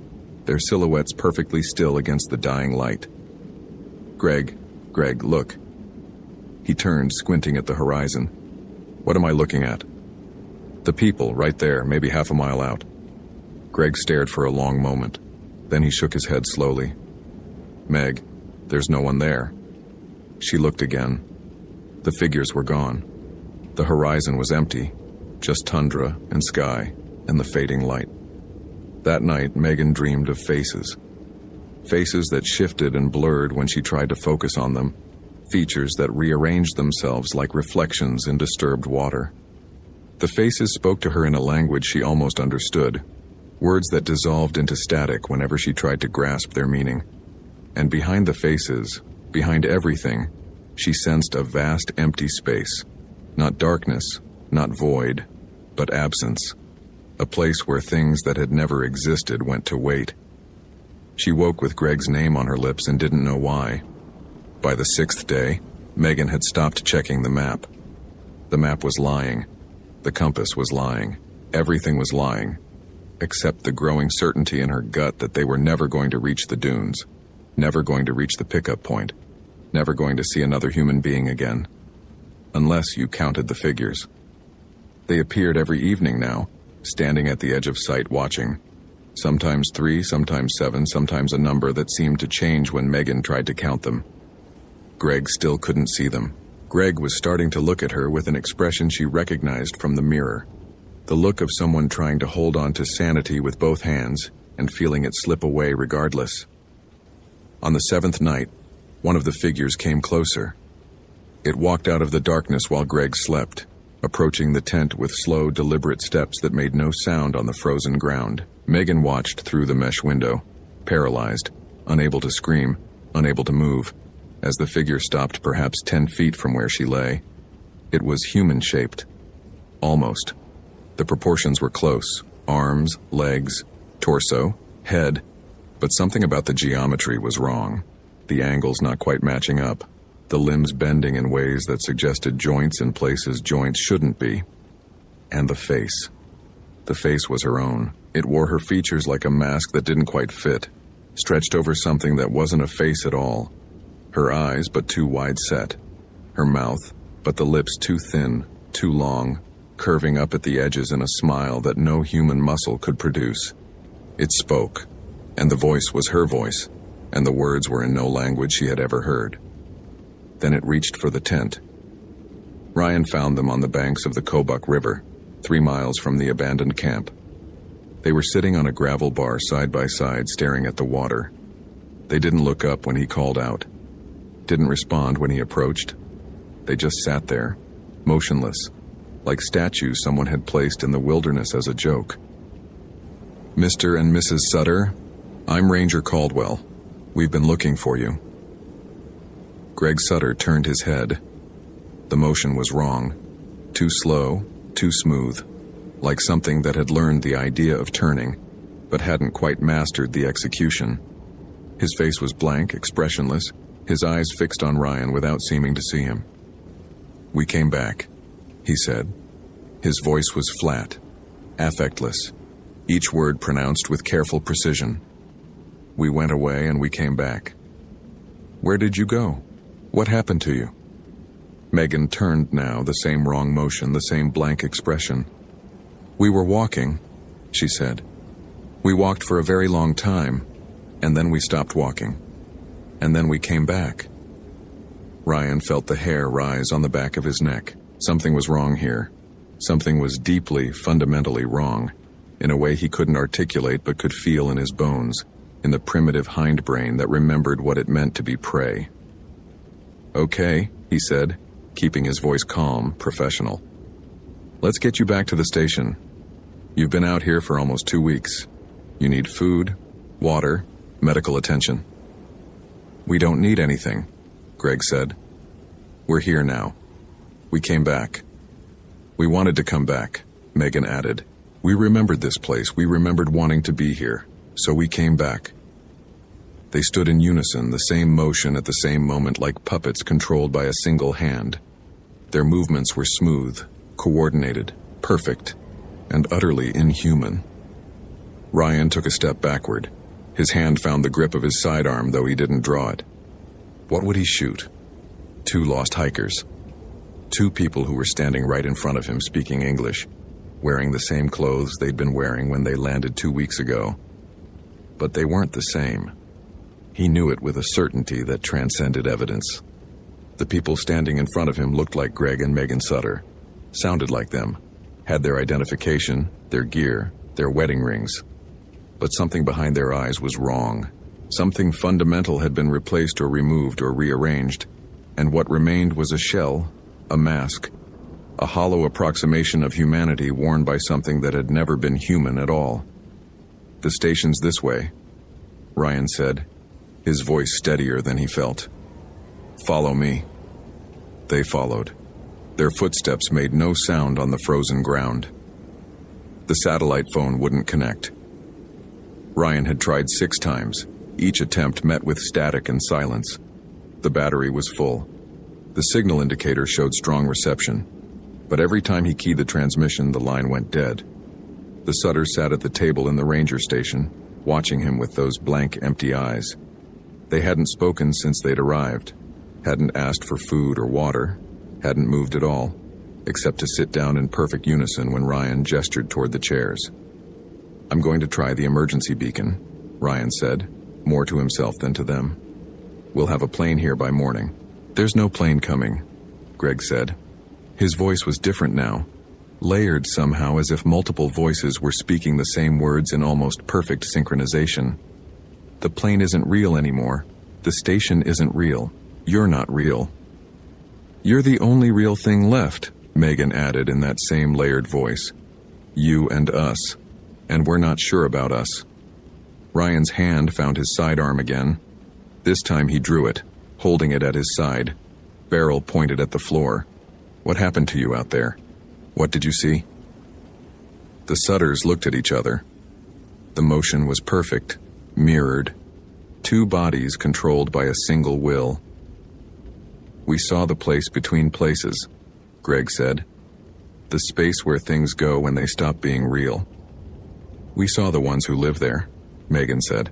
their silhouettes perfectly still against the dying light. Greg, look. He turned, squinting at the horizon. What am I looking at? The people, right there, maybe half a mile out. Greg stared for a long moment. Then he shook his head slowly. Meg, there's no one there. She looked again. The figures were gone. The horizon was empty, just tundra and sky and the fading light. That night, Megan dreamed of faces. Faces that shifted and blurred when she tried to focus on them. Features that rearranged themselves like reflections in disturbed water. The faces spoke to her in a language she almost understood, words that dissolved into static whenever she tried to grasp their meaning. And behind the faces, behind everything, she sensed a vast empty space. Not darkness, not void, but absence. A place where things that had never existed went to wait. She woke with Greg's name on her lips and didn't know why. By the 6th day, Megan had stopped checking the map. The map was lying. The compass was lying. Everything was lying, except the growing certainty in her gut that they were never going to reach the dunes, never going to reach the pickup point, never going to see another human being again. Unless you counted the figures. They appeared every evening now, standing at the edge of sight watching. Sometimes 3, sometimes 7, sometimes a number that seemed to change when Megan tried to count them. Greg still couldn't see them. Greg was starting to look at her with an expression she recognized from the mirror. The look of someone trying to hold on to sanity with both hands and feeling it slip away regardless. On the 7th night, one of the figures came closer. It walked out of the darkness while Greg slept, approaching the tent with slow, deliberate steps that made no sound on the frozen ground. Megan watched through the mesh window, paralyzed, unable to scream, unable to move, as the figure stopped perhaps 10 feet from where she lay. It was human-shaped. Almost. The proportions were close: arms, legs, torso, head, but something about the geometry was wrong. The angles not quite matching up, the limbs bending in ways that suggested joints in places joints shouldn't be. And the face. The face was her own. It wore her features like a mask that didn't quite fit, stretched over something that wasn't a face at all. Her eyes, but too wide set. Her mouth, but the lips too thin, too long, curving up at the edges in a smile that no human muscle could produce. It spoke, and the voice was her voice, and the words were in no language she had ever heard. Then it reached for the tent. Ryan found them on the banks of the Kobuk River, 3 miles from the abandoned camp. They were sitting on a gravel bar side by side, staring at the water. They didn't look up when he called out, didn't respond when he approached. They just sat there, motionless, like statues someone had placed in the wilderness as a joke. "Mr. and Mrs. Sutter, I'm Ranger Caldwell. We've been looking for you." Greg Sutter turned his head. The motion was wrong. Too slow, too smooth, like something that had learned the idea of turning, but hadn't quite mastered the execution. His face was blank, expressionless, his eyes fixed on Ryan without seeming to see him. "We came back," he said. His voice was flat, affectless, each word pronounced with careful precision. "We went away and we came back." "Where did you go? What happened to you?" Megan turned now, the same wrong motion, the same blank expression. "We were walking," she said. "We walked for a very long time, and then we stopped walking. And then we came back." Ryan felt the hair rise on the back of his neck. Something was wrong here. Something was deeply, fundamentally wrong, in a way he couldn't articulate but could feel in his bones, in the primitive hindbrain that remembered what it meant to be prey. "Okay," he said, keeping his voice calm, professional. "Let's get you back to the station. You've been out here for almost 2 weeks. You need food, water, medical attention." "We don't need anything," Greg said. "We're here now. We came back." "We wanted to come back," Megan added. "We remembered this place. We remembered wanting to be here. So we came back." They stood in unison, the same motion at the same moment, like puppets controlled by a single hand. Their movements were smooth, coordinated, perfect, and utterly inhuman. Ryan took a step backward. His hand found the grip of his sidearm, though he didn't draw it. What would he shoot? 2 lost hikers. 2 people who were standing right in front of him speaking English, wearing the same clothes they'd been wearing when they landed 2 weeks ago. But they weren't the same. He knew it with a certainty that transcended evidence. The people standing in front of him looked like Greg and Megan Sutter, sounded like them, had their identification, their gear, their wedding rings. But something behind their eyes was wrong. Something fundamental had been replaced or removed or rearranged, and what remained was a shell, a mask, a hollow approximation of humanity worn by something that had never been human at all. "The station's this way," Ryan said, his voice steadier than he felt. "Follow me." They followed. Their footsteps made no sound on the frozen ground. The satellite phone wouldn't connect. Ryan had tried 6 times. Each attempt met with static and silence. The battery was full. The signal indicator showed strong reception, but every time he keyed the transmission, the line went dead. The Sutters sat at the table in the ranger station, watching him with those blank, empty eyes. They hadn't spoken since they'd arrived, hadn't asked for food or water, hadn't moved at all, except to sit down in perfect unison when Ryan gestured toward the chairs. "I'm going to try the emergency beacon," Ryan said, more to himself than to them. "We'll have a plane here by morning." "There's no plane coming," Greg said. His voice was different now, layered somehow as if multiple voices were speaking the same words in almost perfect synchronization. The plane isn't real anymore. The station isn't real. You're not real. You're the only real thing left, Megan added in that same layered voice. You and us. And we're not sure about us. Ryan's hand found his sidearm again. This time he drew it, holding it at his side. Barrel pointed at the floor. What happened to you out there? What did you see? The Sutters looked at each other. The motion was perfect, mirrored. Two bodies controlled by a single will. We saw the place between places, Greg said. The space where things go when they stop being real. We saw the ones who live there, Megan said.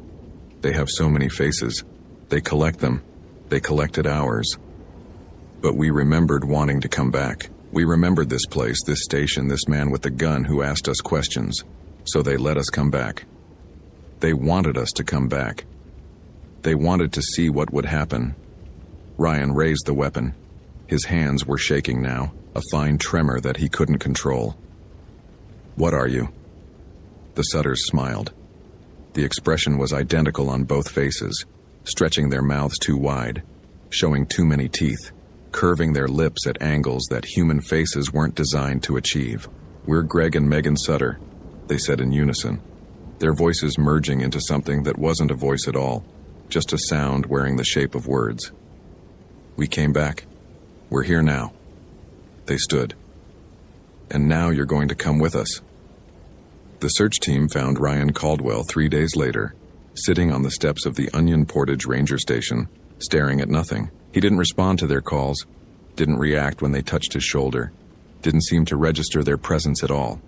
They have so many faces. They collect them. They collected ours. But we remembered wanting to come back. We remembered this place, this station, this man with the gun who asked us questions. So they let us come back. They wanted us to come back. They wanted to see what would happen. Ryan raised the weapon. His hands were shaking now, a fine tremor that he couldn't control. What are you? The Sutters smiled. The expression was identical on both faces, stretching their mouths too wide, showing too many teeth, curving their lips at angles that human faces weren't designed to achieve. We're Greg and Megan Sutter, they said in unison, their voices merging into something that wasn't a voice at all, just a sound wearing the shape of words. We came back. We're here now. They stood. And now you're going to come with us. The search team found Ryan Caldwell 3 days later, sitting on the steps of the Onion Portage Ranger Station, staring at nothing. He didn't respond to their calls, didn't react when they touched his shoulder, didn't seem to register their presence at all.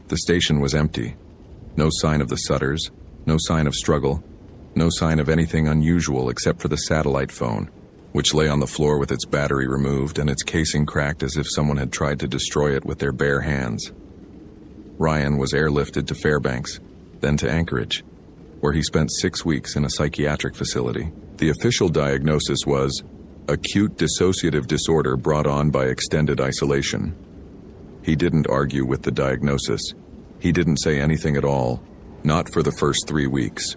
The station was empty. No sign of the Sutters, no sign of struggle, no sign of anything unusual except for the satellite phone, which lay on the floor with its battery removed and its casing cracked as if someone had tried to destroy it with their bare hands. Ryan was airlifted to Fairbanks, then to Anchorage, where he spent 6 weeks in a psychiatric facility. The official diagnosis was acute dissociative disorder brought on by extended isolation. He didn't argue with the diagnosis. He didn't say anything at all, not for the first 3 weeks.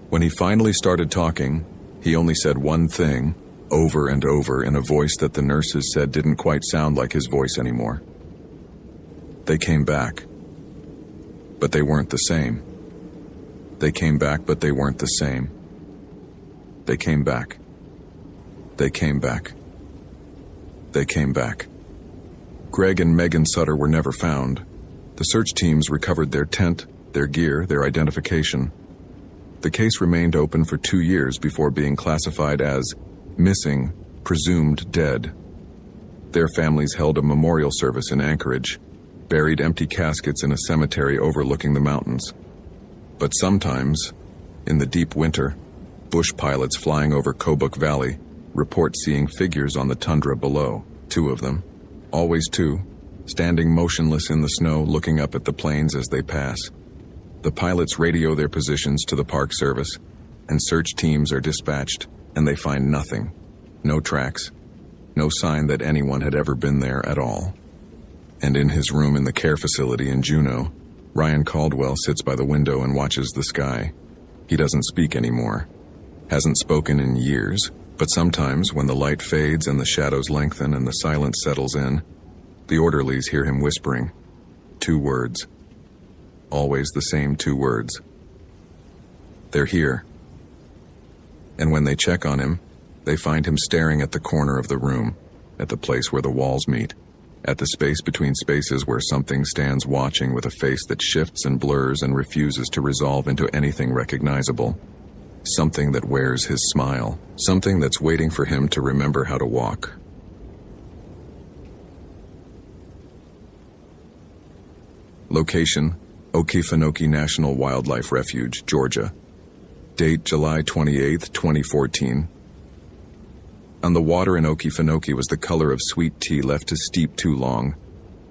When he finally started talking, he only said one thing, over and over in a voice that the nurses said didn't quite sound like his voice anymore. They came back. But they weren't the same. They came back, but they weren't the same. They came back. They came back. They came back. Greg and Megan Sutter were never found. The search teams recovered their tent, their gear, their identification. The case remained open for 2 years before being classified as missing, presumed dead. Their families held a memorial service in Anchorage, buried empty caskets in a cemetery overlooking the mountains. But sometimes, in the deep winter, bush pilots flying over Kobuk Valley report seeing figures on the tundra below, 2 of them, always 2, standing motionless in the snow looking up at the planes as they pass. The pilots radio their positions to the Park Service, and search teams are dispatched, and they find nothing. No tracks, no sign that anyone had ever been there at all. And in his room in the care facility in Juneau, Ryan Caldwell sits by the window and watches the sky. He doesn't speak anymore. Hasn't spoken in years, but sometimes when the light fades and the shadows lengthen and the silence settles in, the orderlies hear him whispering. 2 words. Always the same 2 words. They're here. And when they check on him, they find him staring at the corner of the room, at the place where the walls meet, at the space between spaces where something stands watching with a face that shifts and blurs and refuses to resolve into anything recognizable. Something that wears his smile. Something that's waiting for him to remember how to walk. Location: Okefenokee National Wildlife Refuge, Georgia. Date: July 28, 2014. On the water in Okefenokee was the color of sweet tea left to steep too long,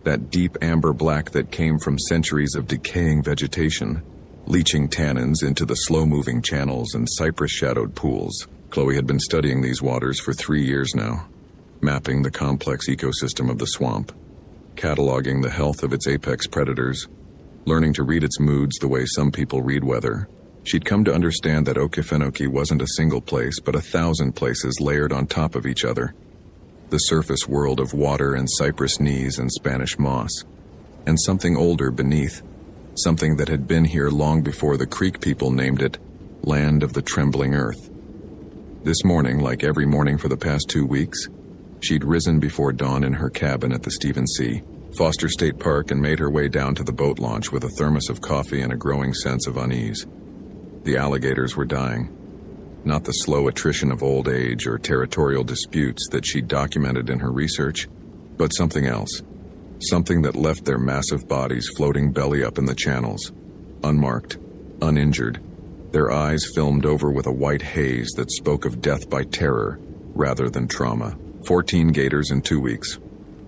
that deep amber black that came from centuries of decaying vegetation, leaching tannins into the slow-moving channels and cypress-shadowed pools. Chloe had been studying these waters for 3 years now. mapping the complex ecosystem of the swamp, cataloging the health of its apex predators, learning to read its moods the way some people read weather. She'd come to understand that Okefenokee wasn't a single place, but 1,000 places layered on top of each other. The surface world of water and cypress knees and Spanish moss, and something older beneath, something that had been here long before the Creek people named it Land of the Trembling Earth. This morning, like every morning for the past 2 weeks, she'd risen before dawn in her cabin at the Stephen C. Foster State Park and made her way down to the boat launch with a thermos of coffee and a growing sense of unease. The alligators were dying. Not the slow attrition of old age or territorial disputes that she'd documented in her research, but something else. Something that left their massive bodies floating belly up in the channels, unmarked, uninjured, their eyes filmed over with a white haze that spoke of death by terror rather than trauma. 14 gators in 2 weeks,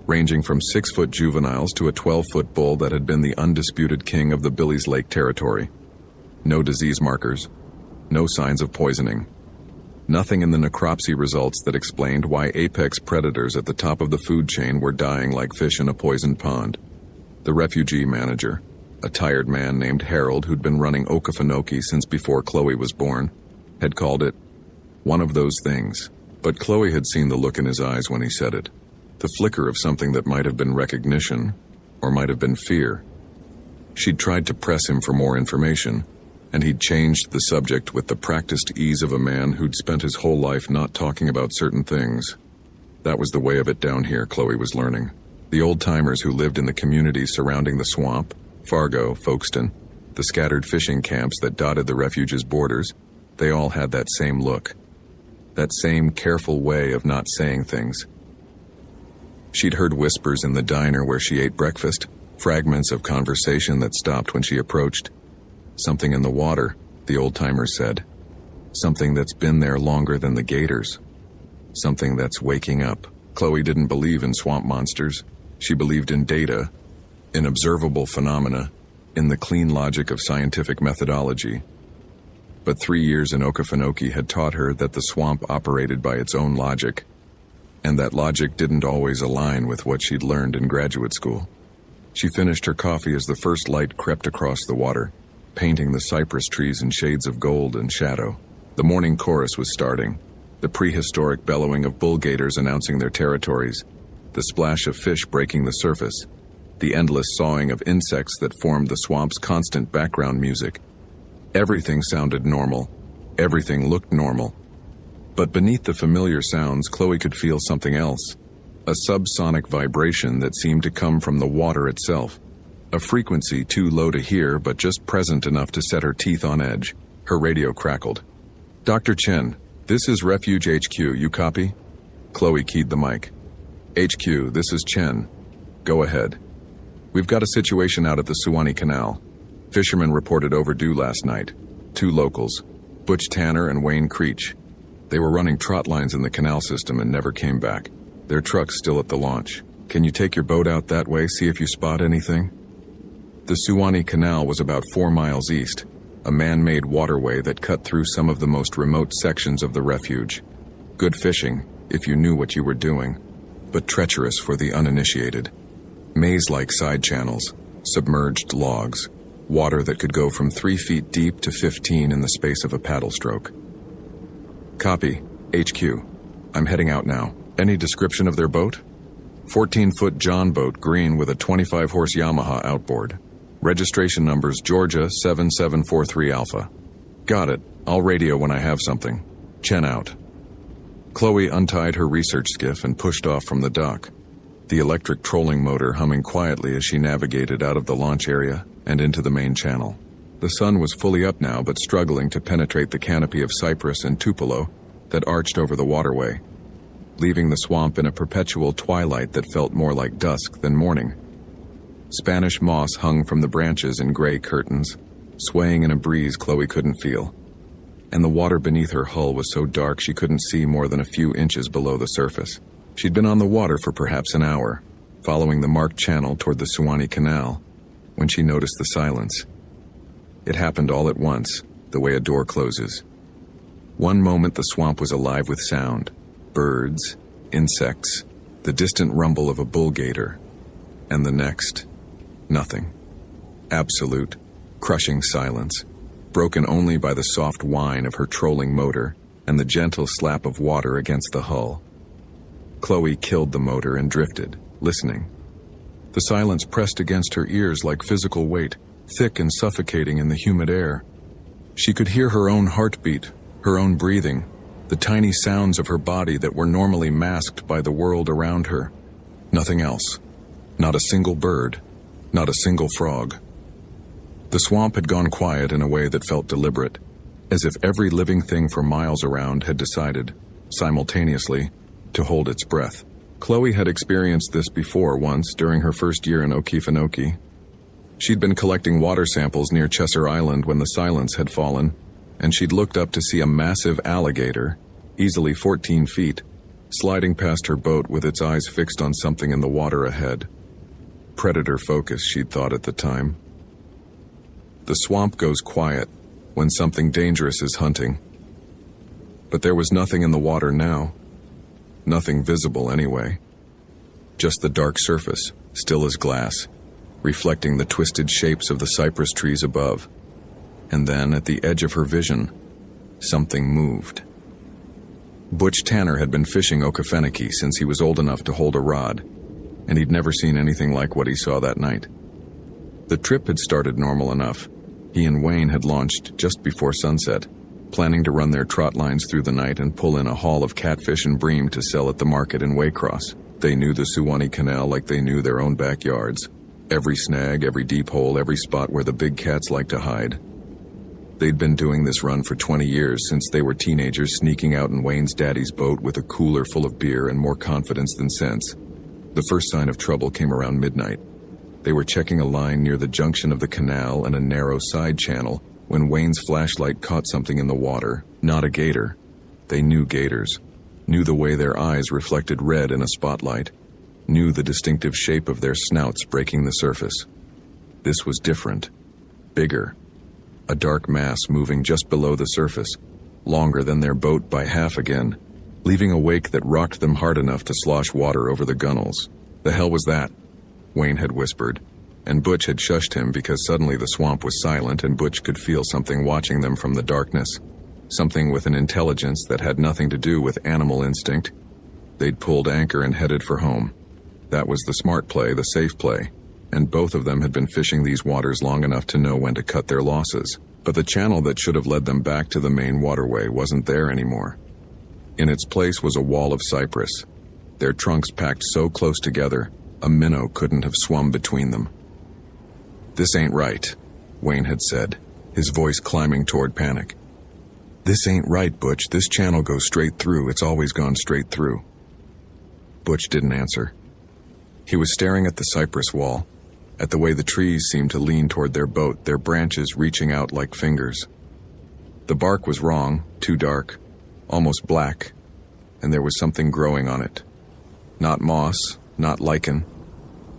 ranging from 6-foot juveniles to a 12-foot bull that had been the undisputed king of the Billy's Lake territory. No disease markers, no signs of poisoning. Nothing in the necropsy results that explained why apex predators at the top of the food chain were dying like fish in a poisoned pond. The refugee manager, a tired man named Harold who'd been running Okefenokee since before Chloe was born, had called it one of those things. But Chloe had seen the look in his eyes when he said it, the flicker of something that might have been recognition, or might have been fear. She'd tried to press him for more information, and he'd changed the subject with the practiced ease of a man who'd spent his whole life not talking about certain things. That was the way of it down here, Chloe was learning. The old-timers who lived in the communities surrounding the swamp, Fargo, Folkestone, the scattered fishing camps that dotted the refuge's borders, they all had that same look. That same careful way of not saying things. She'd heard whispers in the diner where she ate breakfast, fragments of conversation that stopped when she approached. Something in the water, the old-timers said. Something that's been there longer than the gators. Something that's waking up. Chloe didn't believe in swamp monsters. She believed in data, in observable phenomena, in the clean logic of scientific methodology. But 3 years in Okefenokee had taught her that the swamp operated by its own logic, and that logic didn't always align with what she'd learned in graduate school. She finished her coffee as the first light crept across the water, painting the cypress trees in shades of gold and shadow. The morning chorus was starting, the prehistoric bellowing of bull gators announcing their territories, the splash of fish breaking the surface, the endless sawing of insects that formed the swamp's constant background music. Everything sounded normal. Everything looked normal. But beneath the familiar sounds, Chloe could feel something else, a subsonic vibration that seemed to come from the water itself. A frequency too low to hear, but just present enough to set her teeth on edge. Her radio crackled. "Dr. Chen, this is Refuge HQ, you copy?" Chloe keyed the mic. "HQ, this is Chen. Go ahead. We've got a situation out at the Suwannee Canal. Fishermen reported overdue last night. 2 locals, Butch Tanner and Wayne Creech. They were running trot lines in the canal system and never came back. Their truck's still at the launch. Can you take your boat out that way, see if you spot anything?" The Suwannee Canal was about 4 miles east, a man-made waterway that cut through some of the most remote sections of the refuge. Good fishing, if you knew what you were doing, but treacherous for the uninitiated. Maze-like side channels, submerged logs, water that could go from 3 feet deep to 15 in the space of a paddle stroke. "Copy, HQ. I'm heading out now. Any description of their boat?" 14-foot John boat, green with a 25-horse Yamaha outboard. Registration numbers Georgia 7743 Alpha. "Got it. I'll radio when I have something. Chen out." Chloe untied her research skiff and pushed off from the dock, the electric trolling motor humming quietly as she navigated out of the launch area and into the main channel. The sun was fully up now, but struggling to penetrate the canopy of cypress and tupelo that arched over the waterway, leaving the swamp in a perpetual twilight that felt more like dusk than morning. Spanish moss hung from the branches in gray curtains, swaying in a breeze Chloe couldn't feel. And the water beneath her hull was so dark she couldn't see more than a few inches below the surface. She'd been on the water for perhaps an hour, following the marked channel toward the Suwannee Canal, when she noticed the silence. It happened all at once, the way a door closes. One moment the swamp was alive with sound, birds, insects, the distant rumble of a bull gator, and the next, nothing. Absolute, crushing silence, broken only by the soft whine of her trolling motor and the gentle slap of water against the hull. Chloe killed the motor and drifted, listening. The silence pressed against her ears like physical weight, thick and suffocating in the humid air. She could hear her own heartbeat, her own breathing, the tiny sounds of her body that were normally masked by the world around her. Nothing else. Not a single bird. Not a single frog. The swamp had gone quiet in a way that felt deliberate, as if every living thing for miles around had decided, simultaneously, to hold its breath. Chloe had experienced this before once during her first year in Okefenokee. She'd been collecting water samples near Chesser Island when the silence had fallen, and she'd looked up to see a massive alligator, easily 14 feet, sliding past her boat with its eyes fixed on something in the water ahead. Predator focus, she'd thought at the time. The swamp goes quiet when something dangerous is hunting. But there was nothing in the water now. Nothing visible anyway. Just the dark surface, still as glass, reflecting the twisted shapes of the cypress trees above. And then, at the edge of her vision, something moved. Butch Tanner had been fishing Okefenokee since he was old enough to hold a rod, and he'd never seen anything like what he saw that night. The trip had started normal enough. He and Wayne had launched just before sunset, planning to run their trot lines through the night and pull in a haul of catfish and bream to sell at the market in Waycross. They knew the Suwannee Canal like they knew their own backyards. Every snag, every deep hole, every spot where the big cats like to hide. They'd been doing this run for 20 years since they were teenagers, sneaking out in Wayne's daddy's boat with a cooler full of beer and more confidence than sense. The first sign of trouble came around midnight. They were checking a line near the junction of the canal and a narrow side channel when Wayne's flashlight caught something in the water. Not a gator. They knew gators. Knew the way their eyes reflected red in a spotlight. Knew the distinctive shape of their snouts breaking the surface. This was different. Bigger. A dark mass moving just below the surface, longer than their boat by half again, leaving a wake that rocked them hard enough to slosh water over the gunnels. The hell was that? Wayne had whispered, and Butch had shushed him because suddenly the swamp was silent and Butch could feel something watching them from the darkness. Something with an intelligence that had nothing to do with animal instinct. They'd pulled anchor and headed for home. That was the smart play, the safe play, and both of them had been fishing these waters long enough to know when to cut their losses. But the channel that should have led them back to the main waterway wasn't there anymore. In its place was a wall of cypress, their trunks packed so close together, a minnow couldn't have swum between them. "This ain't right," Wayne had said, his voice climbing toward panic. "This ain't right, Butch. This channel goes straight through. It's always gone straight through." Butch didn't answer. He was staring at the cypress wall, at the way the trees seemed to lean toward their boat, their branches reaching out like fingers. The bark was wrong, too dark, almost black, and there was something growing on it. Not moss, not lichen,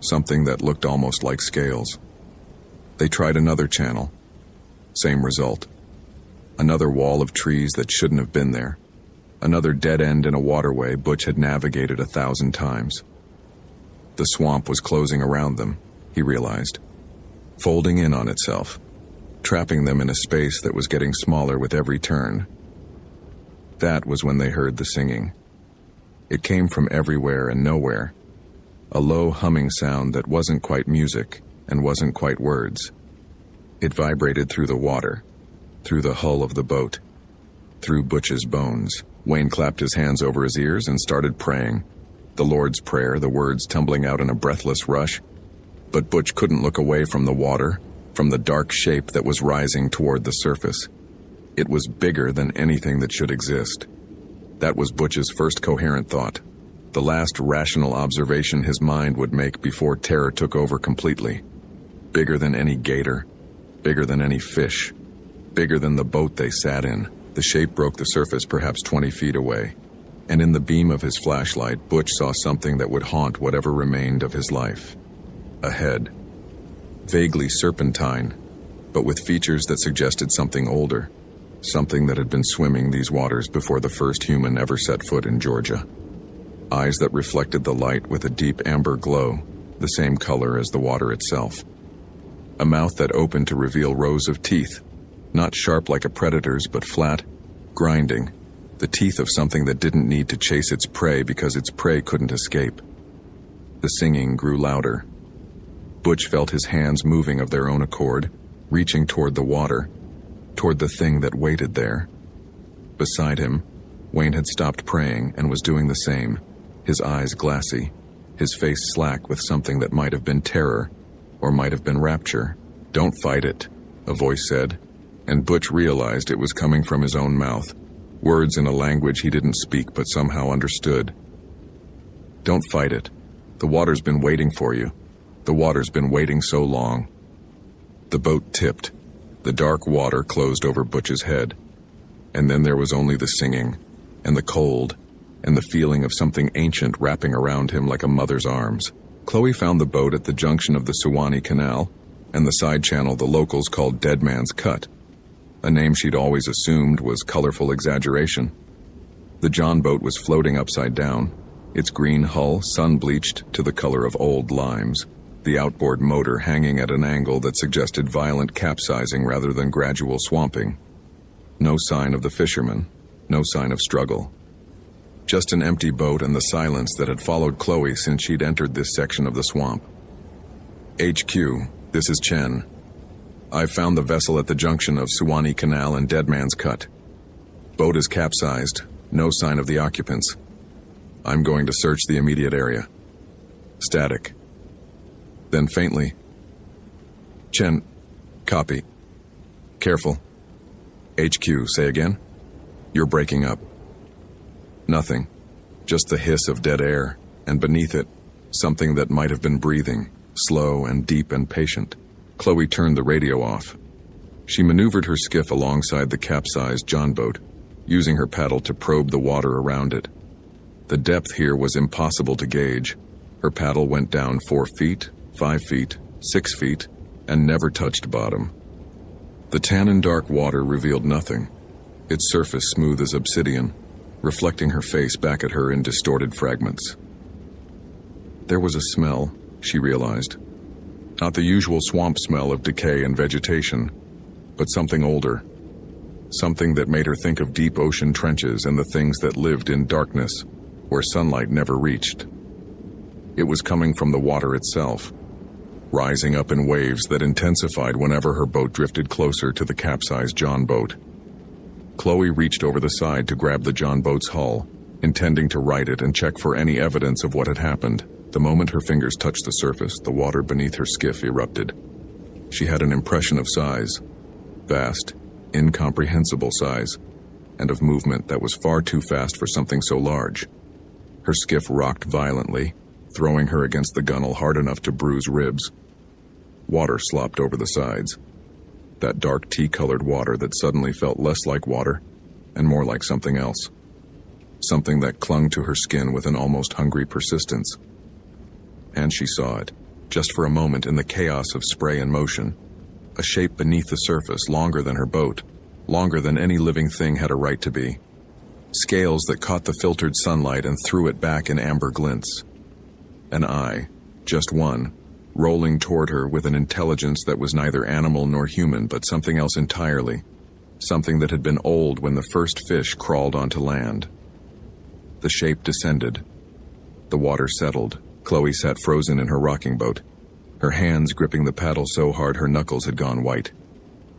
something that looked almost like scales. They tried another channel. Same result. Another wall of trees that shouldn't have been there. Another dead end in a waterway Butch had navigated 1,000 times. The swamp was closing around them, he realized, folding in on itself, trapping them in a space that was getting smaller with every turn. That was when they heard the singing. It came from everywhere and nowhere. A low humming sound that wasn't quite music and wasn't quite words. It vibrated through the water, through the hull of the boat, through Butch's bones. Wayne clapped his hands over his ears and started praying. The Lord's Prayer, the words tumbling out in a breathless rush. But Butch couldn't look away from the water, from the dark shape that was rising toward the surface. It was bigger than anything that should exist. That was Butch's first coherent thought, the last rational observation his mind would make before terror took over completely. Bigger than any gator, bigger than any fish, bigger than the boat they sat in. The shape broke the surface perhaps 20 feet away, and in the beam of his flashlight, Butch saw something that would haunt whatever remained of his life. A head, vaguely serpentine, but with features that suggested something older, something that had been swimming these waters before the first human ever set foot in Georgia. eyes that reflected the light with a deep amber glow, the same color as the water itself. A mouth that opened to reveal rows of teeth, not sharp like a predator's, but flat, grinding, the teeth of something that didn't need to chase its prey because its prey couldn't escape. The singing grew louder. Butch felt his hands moving of their own accord, reaching toward the water, toward the thing that waited there. Beside him, Wayne had stopped praying and was doing the same, his eyes glassy, his face slack with something that might have been terror, or might have been rapture. "Don't fight it," a voice said, and Butch realized it was coming from his own mouth, words in a language he didn't speak but somehow understood. "Don't fight it. The water's been waiting for you. The water's been waiting so long." The boat tipped. The dark water closed over Butch's head. And then there was only the singing, and the cold, and the feeling of something ancient wrapping around him like a mother's arms. Chloe found the boat at the junction of the Suwannee Canal and the side channel the locals called Dead Man's Cut, a name she'd always assumed was colorful exaggeration. The John boat was floating upside down, its green hull sun-bleached to the color of old limes, the outboard motor hanging at an angle that suggested violent capsizing rather than gradual swamping. No sign of the fishermen, no sign of struggle. Just an empty boat and the silence that had followed Chloe since she'd entered this section of the swamp. "HQ, this is Chen. I've found the vessel at the junction of Suwannee Canal and Dead Man's Cut. Boat is capsized, no sign of the occupants. I'm going to search the immediate area." Static. Then faintly, "Chen, copy. Careful. HQ, say again? You're breaking up." Nothing. Just the hiss of dead air, and beneath it, something that might have been breathing, slow and deep and patient. Chloe turned the radio off. She maneuvered her skiff alongside the capsized John boat, using her paddle to probe the water around it. The depth here was impossible to gauge. Her paddle went down 4 feet, 5 feet, 6 feet, and never touched bottom. The tannin-dark water revealed nothing, its surface smooth as obsidian, reflecting her face back at her in distorted fragments. There was a smell, she realized. Not the usual swamp smell of decay and vegetation, but something older. Something that made her think of deep ocean trenches and the things that lived in darkness, where sunlight never reached. It was coming from the water itself, rising up in waves that intensified whenever her boat drifted closer to the capsized John boat. Chloe reached over the side to grab the John boat's hull, intending to right it and check for any evidence of what had happened. The moment her fingers touched the surface, the water beneath her skiff erupted. She had an impression of size, vast, incomprehensible size, and of movement that was far too fast for something so large. Her skiff rocked violently, throwing her against the gunwale hard enough to bruise ribs. Water slopped over the sides. That dark tea-colored water that suddenly felt less like water and more like something else. Something that clung to her skin with an almost hungry persistence. And she saw it, just for a moment in the chaos of spray and motion. A shape beneath the surface, longer than her boat, longer than any living thing had a right to be. Scales that caught the filtered sunlight and threw it back in amber glints. An eye, just one, rolling toward her with an intelligence that was neither animal nor human, but something else entirely. Something that had been old when the first fish crawled onto land. The shape descended. The water settled. Chloe sat frozen in her rocking boat, her hands gripping the paddle so hard her knuckles had gone white,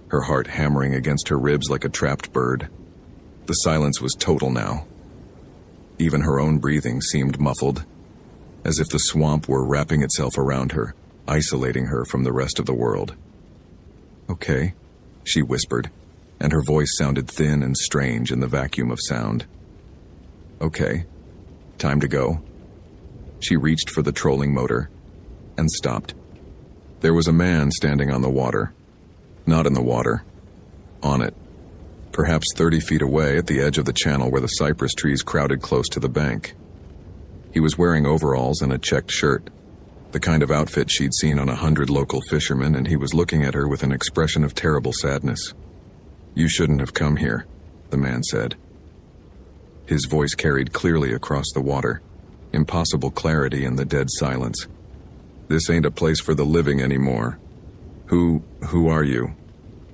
her heart hammering against her ribs like a trapped bird. The silence was total now. Even her own breathing seemed muffled, as if the swamp were wrapping itself around her, isolating her from the rest of the world. "Okay," she whispered, and her voice sounded thin and strange in the vacuum of sound. "Okay, time to go." She reached for the trolling motor and stopped. There was a man standing on the water. Not in the water. On it. Perhaps 30 feet away at the edge of the channel where the cypress trees crowded close to the bank. He was wearing overalls and a checked shirt, the kind of outfit she'd seen on 100 local fishermen, and he was looking at her with an expression of terrible sadness. "You shouldn't have come here," the man said. His voice carried clearly across the water. impossible clarity in the dead silence. This ain't a place for the living anymore. Who are you?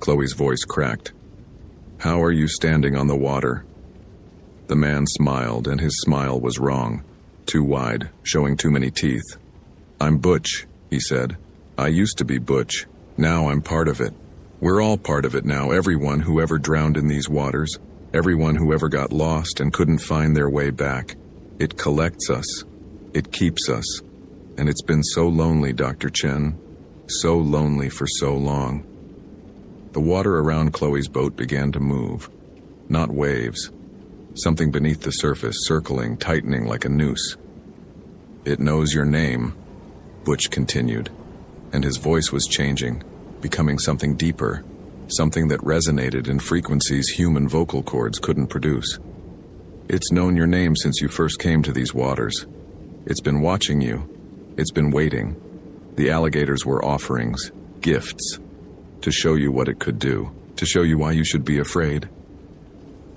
Chloe's voice cracked. How are you standing on the water? The man smiled, and his smile was wrong. Too wide, showing too many teeth. I'm Butch, he said. I used to be Butch. Now I'm part of it. We're all part of it now, everyone who ever drowned in these waters, everyone who ever got lost and couldn't find their way back. It collects us. It keeps us. And it's been so lonely, Dr. Chen. So lonely for so long. The water around Chloe's boat began to move. Not waves. Something beneath the surface, circling, tightening like a noose. It knows your name, Butch continued, and his voice was changing, becoming something deeper, something that resonated in frequencies human vocal cords couldn't produce. It's known your name since you first came to these waters. It's been watching you. It's been waiting. The alligators were offerings, gifts, to show you what it could do, to show you why you should be afraid.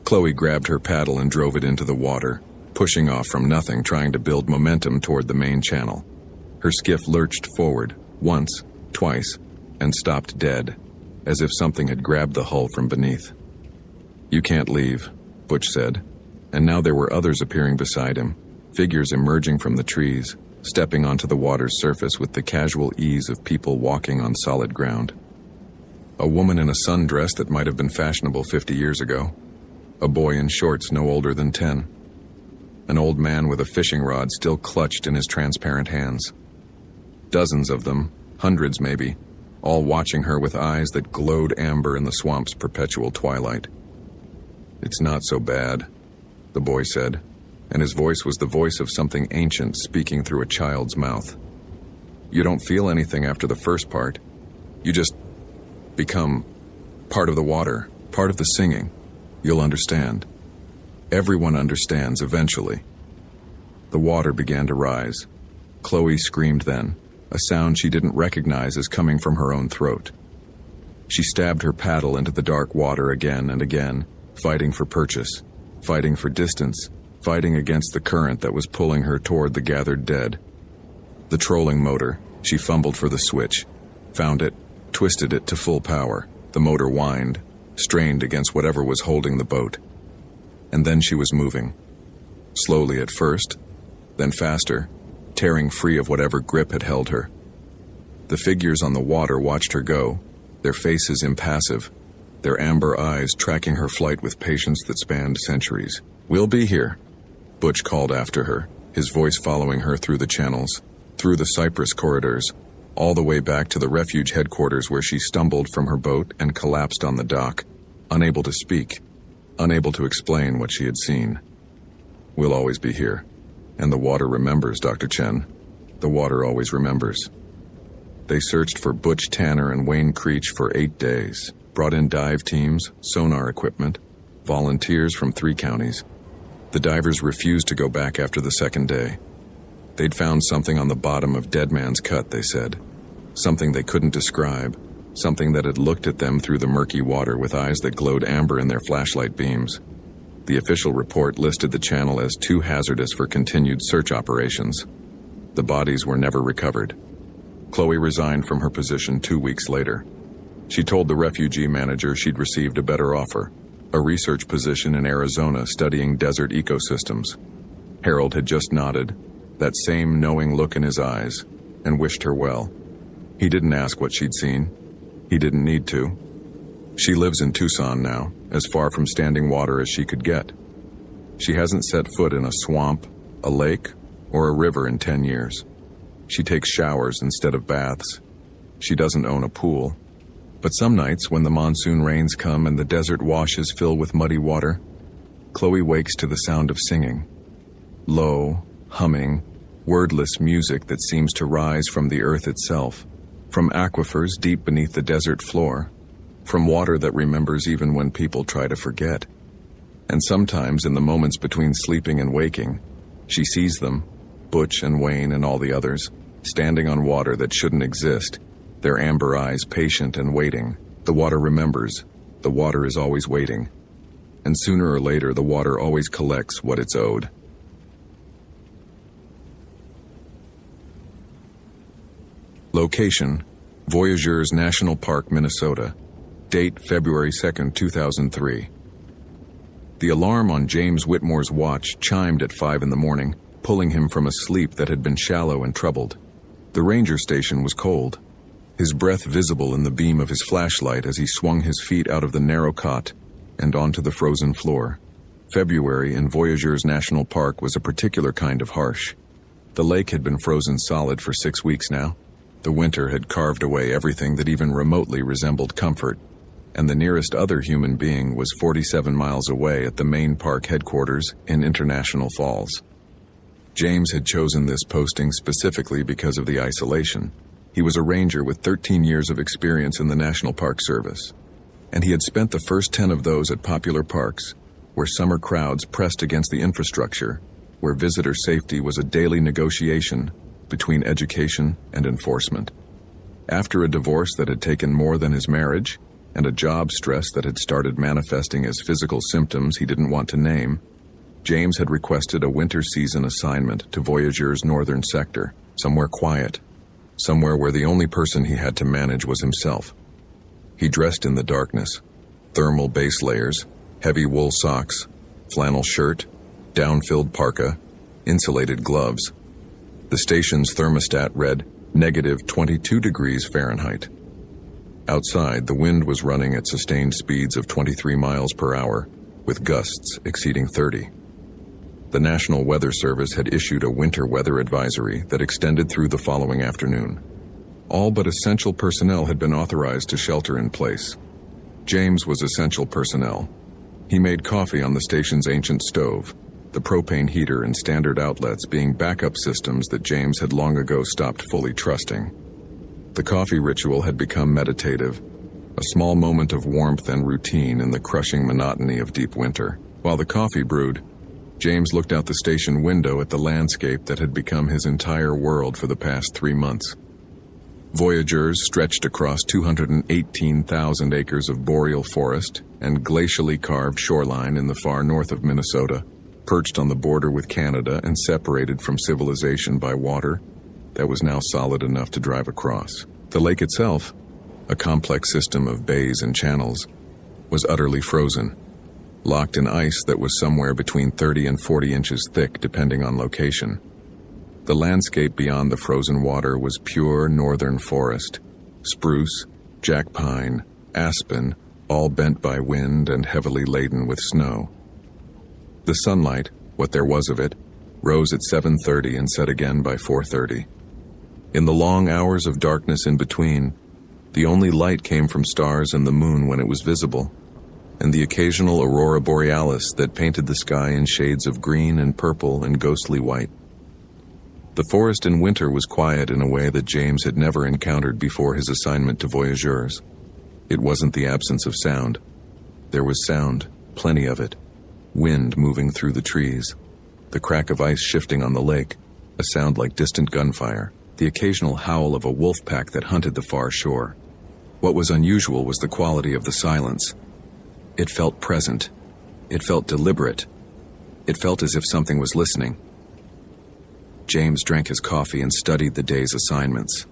Chloe grabbed her paddle and drove it into the water, pushing off from nothing, trying to build momentum toward the main channel. Her skiff lurched forward, once, twice, and stopped dead, as if something had grabbed the hull from beneath. You can't leave, Butch said, and now there were others appearing beside him, figures emerging from the trees, stepping onto the water's surface with the casual ease of people walking on solid ground. A woman in a sundress that might have been fashionable 50 years ago. A boy in shorts no older than 10. An old man with a fishing rod still clutched in his transparent hands. Dozens of them, hundreds maybe, all watching her with eyes that glowed amber in the swamp's perpetual twilight. It's not so bad, the boy said, and his voice was the voice of something ancient speaking through a child's mouth. You don't feel anything after the first part. You just become part of the water, part of the singing. You'll understand. Everyone understands eventually. The water began to rise. Chloe screamed then, a sound she didn't recognize as coming from her own throat. She stabbed her paddle into the dark water again and again, fighting for purchase, fighting for distance, fighting against the current that was pulling her toward the gathered dead. The trolling motor, she fumbled for the switch, found it, twisted it to full power. The motor whined, strained against whatever was holding the boat. And then she was moving. Slowly at first, then faster, tearing free of whatever grip had held her. The figures on the water watched her go, their faces impassive, their amber eyes tracking her flight with patience that spanned centuries. We'll be here, Butch called after her, his voice following her through the channels, through the cypress corridors, all the way back to the refuge headquarters where she stumbled from her boat and collapsed on the dock, unable to speak, unable to explain what she had seen. We'll always be here. And the water remembers, Dr. Chen. The water always remembers. They searched for Butch Tanner and Wayne Creech for 8 days, brought in dive teams, sonar equipment, volunteers from 3 counties. The divers refused to go back after the second day. They'd found something on the bottom of Dead Man's Cut, they said. Something they couldn't describe. Something that had looked at them through the murky water with eyes that glowed amber in their flashlight beams. The official report listed the channel as too hazardous for continued search operations. The bodies were never recovered. Chloe resigned from her position 2 weeks later. She told the refugee manager she'd received a better offer, a research position in Arizona studying desert ecosystems. Harold had just nodded, that same knowing look in his eyes, and wished her well. He didn't ask what she'd seen. He didn't need to. She lives in Tucson now, as far from standing water as she could get. She hasn't set foot in a swamp, a lake, or a river in 10 years. She takes showers instead of baths. She doesn't own a pool. But some nights, when the monsoon rains come and the desert washes fill with muddy water, Chloe wakes to the sound of singing. Low, humming, wordless music that seems to rise from the earth itself, from aquifers deep beneath the desert floor, from water that remembers even when people try to forget. And sometimes in the moments between sleeping and waking, she sees them, Butch and Wayne and all the others, standing on water that shouldn't exist, their amber eyes patient and waiting. The water remembers. The water is always waiting. And sooner or later, the water always collects what it's owed. Location: Voyageurs National Park, Minnesota. Date: February 2, 2003. The alarm on James Whitmore's watch chimed at 5 in the morning, pulling him from a sleep that had been shallow and troubled. The ranger station was cold, his breath visible in the beam of his flashlight as he swung his feet out of the narrow cot and onto the frozen floor. February in Voyageurs National Park was a particular kind of harsh. The lake had been frozen solid for 6 weeks now. The winter had carved away everything that even remotely resembled comfort, and the nearest other human being was 47 miles away at the main park headquarters in International Falls. James had chosen this posting specifically because of the isolation. He was a ranger with 13 years of experience in the National Park Service, and he had spent the first 10 of those at popular parks, where summer crowds pressed against the infrastructure, where visitor safety was a daily negotiation between education and enforcement. After a divorce that had taken more than his marriage, and a job stress that had started manifesting as physical symptoms he didn't want to name, James had requested a winter season assignment to Voyageurs' northern sector, somewhere quiet, somewhere where the only person he had to manage was himself. He dressed in the darkness: thermal base layers, heavy wool socks, flannel shirt, down-filled parka, insulated gloves. The station's thermostat read -22 degrees Fahrenheit. Outside, the wind was running at sustained speeds of 23 miles per hour, with gusts exceeding 30. The National Weather Service had issued a winter weather advisory that extended through the following afternoon. All but essential personnel had been authorized to shelter in place. James was essential personnel. He made coffee on the station's ancient stove, the propane heater and standard outlets being backup systems that James had long ago stopped fully trusting. The coffee ritual had become meditative, a small moment of warmth and routine in the crushing monotony of deep winter. While the coffee brewed, James looked out the station window at the landscape that had become his entire world for the past 3 months. Voyageurs stretched across 218,000 acres of boreal forest and glacially carved shoreline in the far north of Minnesota, perched on the border with Canada and separated from civilization by water that was now solid enough to drive across. The lake itself, a complex system of bays and channels, was utterly frozen, locked in ice that was somewhere between 30 and 40 inches thick depending on location. The landscape beyond the frozen water was pure northern forest, spruce, jack pine, aspen, all bent by wind and heavily laden with snow. The sunlight, what there was of it, rose at 7:30 and set again by 4:30. In the long hours of darkness in between, the only light came from stars and the moon when it was visible, and the occasional aurora borealis that painted the sky in shades of green and purple and ghostly white. The forest in winter was quiet in a way that James had never encountered before his assignment to Voyageurs. It wasn't the absence of sound. There was sound, plenty of it. Wind moving through the trees, the crack of ice shifting on the lake, a sound like distant gunfire, the occasional howl of a wolf pack that hunted the far shore. What was unusual was the quality of the silence. It felt present. It felt deliberate. It felt as if something was listening. James drank his coffee and studied the day's assignments.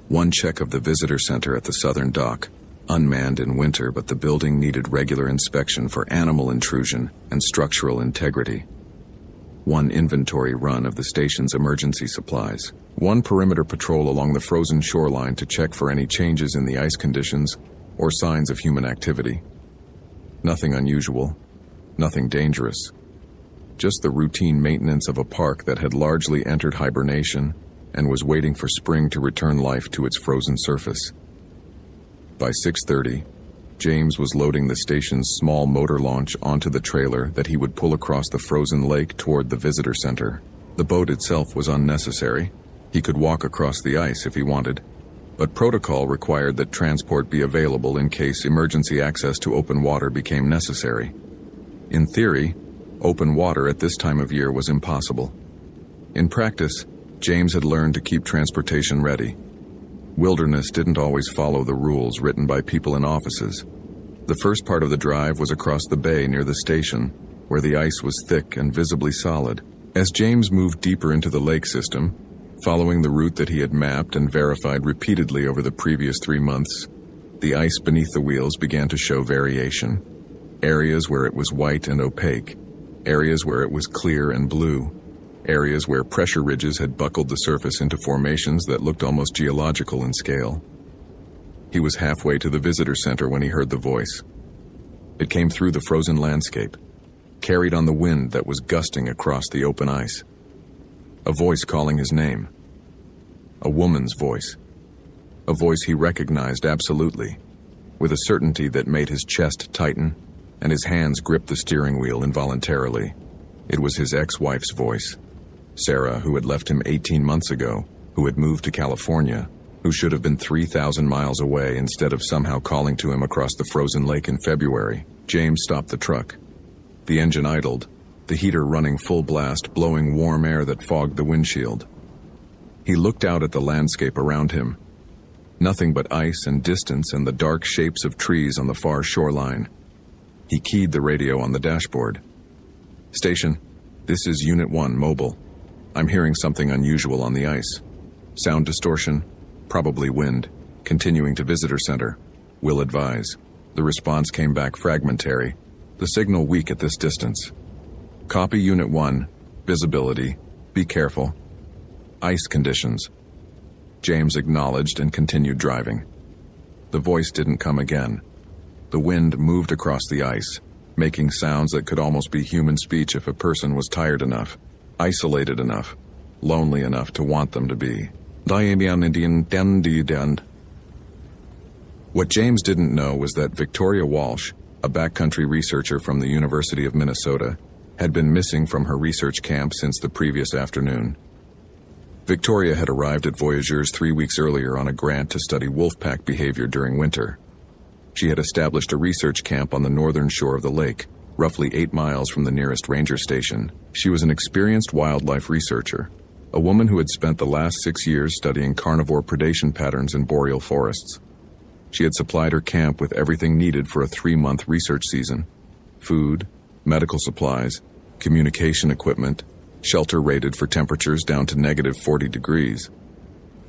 One check of the visitor center at the southern dock, unmanned in winter, but the building needed regular inspection for animal intrusion and structural integrity. One inventory run of the station's emergency supplies. One perimeter patrol along the frozen shoreline to check for any changes in the ice conditions or signs of human activity. Nothing unusual, nothing dangerous. Just the routine maintenance of a park that had largely entered hibernation and was waiting for spring to return life to its frozen surface. By 6:30, James was loading the station's small motor launch onto the trailer that he would pull across the frozen lake toward the visitor center. The boat itself was unnecessary. He could walk across the ice if he wanted, but protocol required that transport be available in case emergency access to open water became necessary. In theory, open water at this time of year was impossible. In practice, James had learned to keep transportation ready. Wilderness didn't always follow the rules written by people in offices. The first part of the drive was across the bay near the station, where the ice was thick and visibly solid. As James moved deeper into the lake system, Following the route that he had mapped and verified repeatedly over the previous 3 months, the ice beneath the wheels began to show variation. Areas where it was white and opaque, areas where it was clear and blue, areas where pressure ridges had buckled the surface into formations that looked almost geological in scale. He was halfway to the visitor center when he heard the voice. It came through the frozen landscape, carried on the wind that was gusting across the open ice. A voice calling his name. A woman's voice. A voice he recognized absolutely, with a certainty that made his chest tighten and his hands grip the steering wheel involuntarily. It was his ex-wife's voice. Sarah, who had left him 18 months ago, who had moved to California, who should have been 3,000 miles away instead of somehow calling to him across the frozen lake in February. James stopped the truck. The engine idled, the heater running full blast, blowing warm air that fogged the windshield. He looked out at the landscape around him. Nothing but ice and distance and the dark shapes of trees on the far shoreline. He keyed the radio on the dashboard. "Station, this is Unit 1 Mobile. I'm hearing something unusual on the ice. Sound distortion, probably wind. Continuing to visitor center. Will advise." The response came back fragmentary, the signal weak at this distance. "Copy Unit 1. Visibility. Be careful. Ice conditions." James acknowledged and continued driving. The voice didn't come again. The wind moved across the ice, making sounds that could almost be human speech if a person was tired enough, isolated enough, lonely enough to want them to be. What James didn't know was that Victoria Walsh, a backcountry researcher from the University of Minnesota, had been missing from her research camp since the previous afternoon. Victoria had arrived at Voyageurs 3 weeks earlier on a grant to study wolfpack behavior during winter. She had established a research camp on the northern shore of the lake, roughly 8 miles from the nearest ranger station. She was an experienced wildlife researcher, a woman who had spent the last 6 years studying carnivore predation patterns in boreal forests. She had supplied her camp with everything needed for a 3-month research season: food, medical supplies, communication equipment, shelter rated for temperatures down to -40 degrees.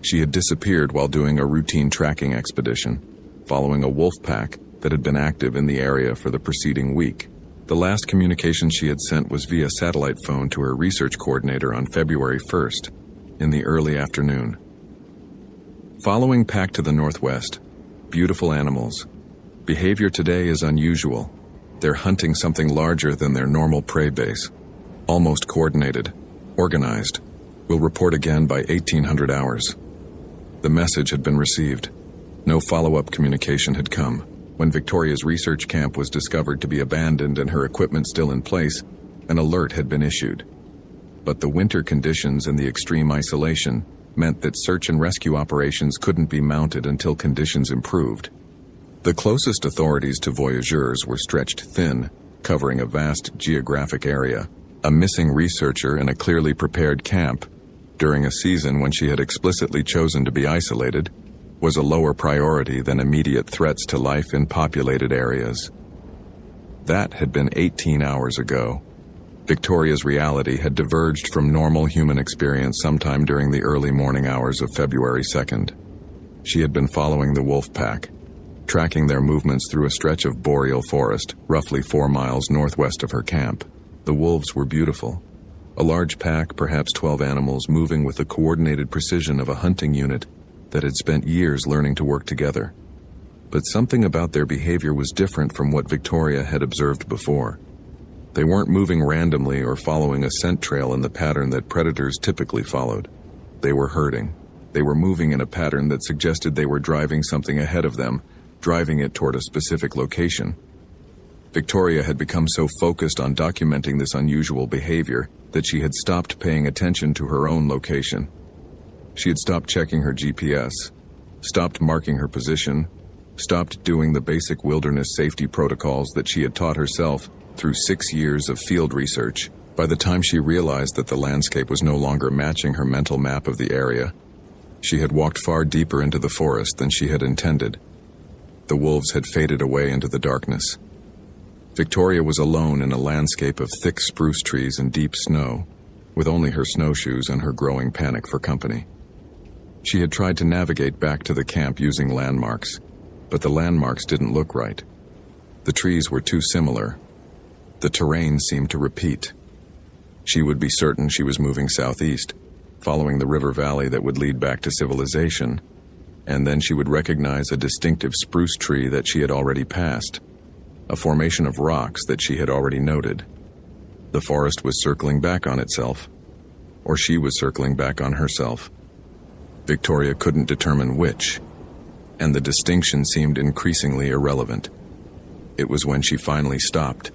She had disappeared while doing a routine tracking expedition, following a wolf pack that had been active in the area for the preceding week. The last communication she had sent was via satellite phone to her research coordinator on February 1st, in the early afternoon. Following pack to the northwest. Beautiful animals. Behavior today is unusual. They're hunting something larger than their normal prey base. Almost coordinated. Organized. Will report again by 1800 hours. The message had been received. No follow-up communication had come. When Victoria's research camp was discovered to be abandoned and her equipment still in place, an alert had been issued. But the winter conditions and the extreme isolation meant that search and rescue operations couldn't be mounted until conditions improved. The closest authorities to Voyageurs were stretched thin, covering a vast geographic area. A missing researcher in a clearly prepared camp, during a season when she had explicitly chosen to be isolated, was a lower priority than immediate threats to life in populated areas. That had been 18 hours ago. Victoria's reality had diverged from normal human experience sometime during the early morning hours of February 2nd. She had been following the wolf pack, tracking their movements through a stretch of boreal forest, roughly 4 miles northwest of her camp. The wolves were beautiful. A large pack, perhaps 12 animals, moving with the coordinated precision of a hunting unit that had spent years learning to work together. But something about their behavior was different from what Victoria had observed before. They weren't moving randomly or following a scent trail in the pattern that predators typically followed. They were herding. They were moving in a pattern that suggested they were driving something ahead of them, driving it toward a specific location. Victoria had become so focused on documenting this unusual behavior that she had stopped paying attention to her own location. She had stopped checking her GPS, stopped marking her position, stopped doing the basic wilderness safety protocols that she had taught herself through 6 years of field research. By the time she realized that the landscape was no longer matching her mental map of the area, she had walked far deeper into the forest than she had intended. The wolves had faded away into the darkness. Victoria was alone in a landscape of thick spruce trees and deep snow. with only her snowshoes and her growing panic for company. She had tried to navigate back to the camp using landmarks, but the landmarks didn't look right. The trees were too similar. The terrain seemed to repeat. She would be certain she was moving southeast, following the river valley that would lead back to civilization, and then she would recognize a distinctive spruce tree that she had already passed, a formation of rocks that she had already noted. The forest was circling back on itself, or she was circling back on herself. Victoria couldn't determine which, and the distinction seemed increasingly irrelevant. It was when she finally stopped,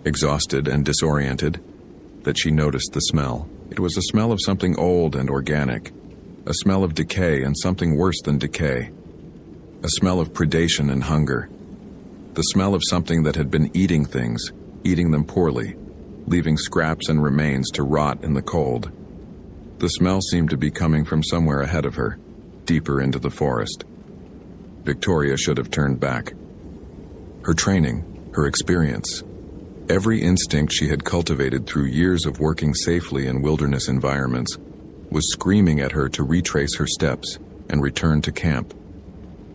exhausted and disoriented, that she noticed the smell. It was a smell of something old and organic, a smell of decay and something worse than decay, a smell of predation and hunger, the smell of something that had been eating things, eating them poorly, leaving scraps and remains to rot in the cold. The smell seemed to be coming from somewhere ahead of her, deeper into the forest. Victoria should have turned back. Her training, her experience, every instinct she had cultivated through years of working safely in wilderness environments was screaming at her to retrace her steps and return to camp.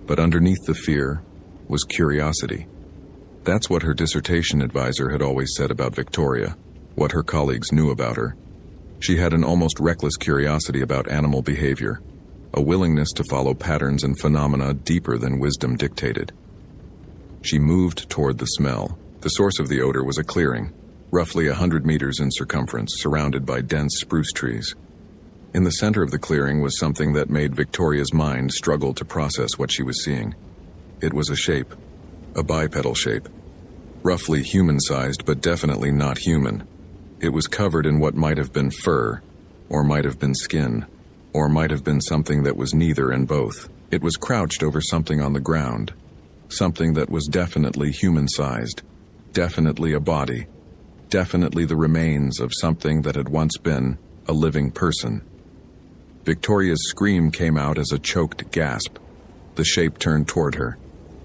But underneath the fear was curiosity. That's what her dissertation advisor had always said about Victoria, what her colleagues knew about her. She had an almost reckless curiosity about animal behavior, a willingness to follow patterns and phenomena deeper than wisdom dictated. She moved toward the smell. The source of the odor was a clearing, roughly 100 meters in circumference, surrounded by dense spruce trees. In the center of the clearing was something that made Victoria's mind struggle to process what she was seeing. It was a shape, a bipedal shape, roughly human-sized but definitely not human. It was covered in what might have been fur, or might have been skin, or might have been something that was neither and both. It was crouched over something on the ground, something that was definitely human-sized, definitely a body, definitely the remains of something that had once been a living person. Victoria's scream came out as a choked gasp. The shape turned toward her.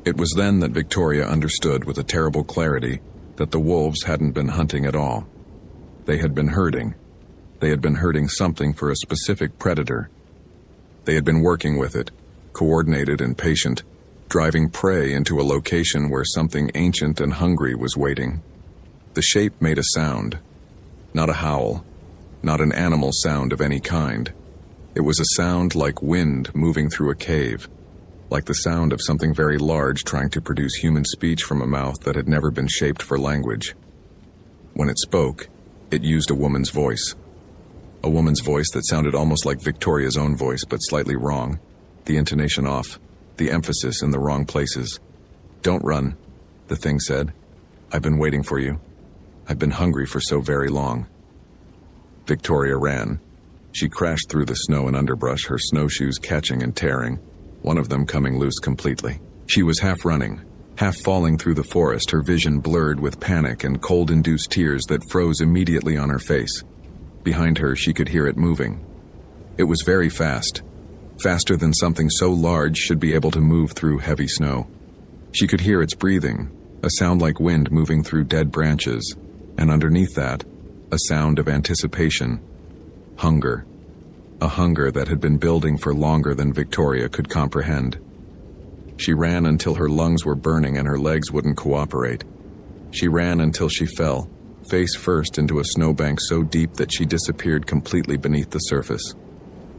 It was then that Victoria understood with a terrible clarity that the wolves hadn't been hunting at all. They had been herding. They had been herding something for a specific predator. They had been working with it, coordinated and patient, driving prey into a location where something ancient and hungry was waiting. The shape made a sound, not a howl, not an animal sound of any kind. It was a sound like wind moving through a cave, like the sound of something very large trying to produce human speech from a mouth that had never been shaped for language. When it spoke, it used a woman's voice. A woman's voice that sounded almost like Victoria's own voice, but slightly wrong, the intonation off, the emphasis in the wrong places. "Don't run," the thing said. "I've been waiting for you. I've been hungry for so very long." Victoria ran. She crashed through the snow and underbrush, her snowshoes catching and tearing, one of them coming loose completely. She was half running, half falling through the forest, her vision blurred with panic and cold-induced tears that froze immediately on her face. Behind her, she could hear it moving. It was very fast, faster than something so large should be able to move through heavy snow. She could hear its breathing, a sound like wind moving through dead branches, and underneath that, a sound of anticipation, hunger, a hunger that had been building for longer than Victoria could comprehend. She ran until her lungs were burning and her legs wouldn't cooperate. She ran until she fell, face first into a snowbank so deep that she disappeared completely beneath the surface.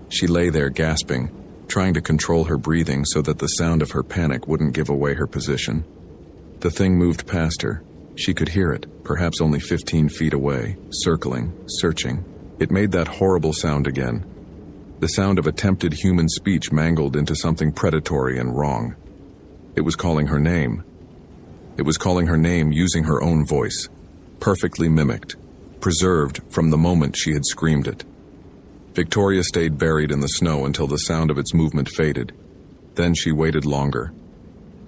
She lay there gasping, trying to control her breathing so that the sound of her panic wouldn't give away her position. The thing moved past her. She could hear it, perhaps only 15 feet away, circling, searching. It made that horrible sound again. The sound of attempted human speech mangled into something predatory and wrong. It was calling her name. It was calling her name using her own voice, perfectly mimicked, preserved from the moment she had screamed it. Victoria stayed buried in the snow until the sound of its movement faded. Then she waited longer.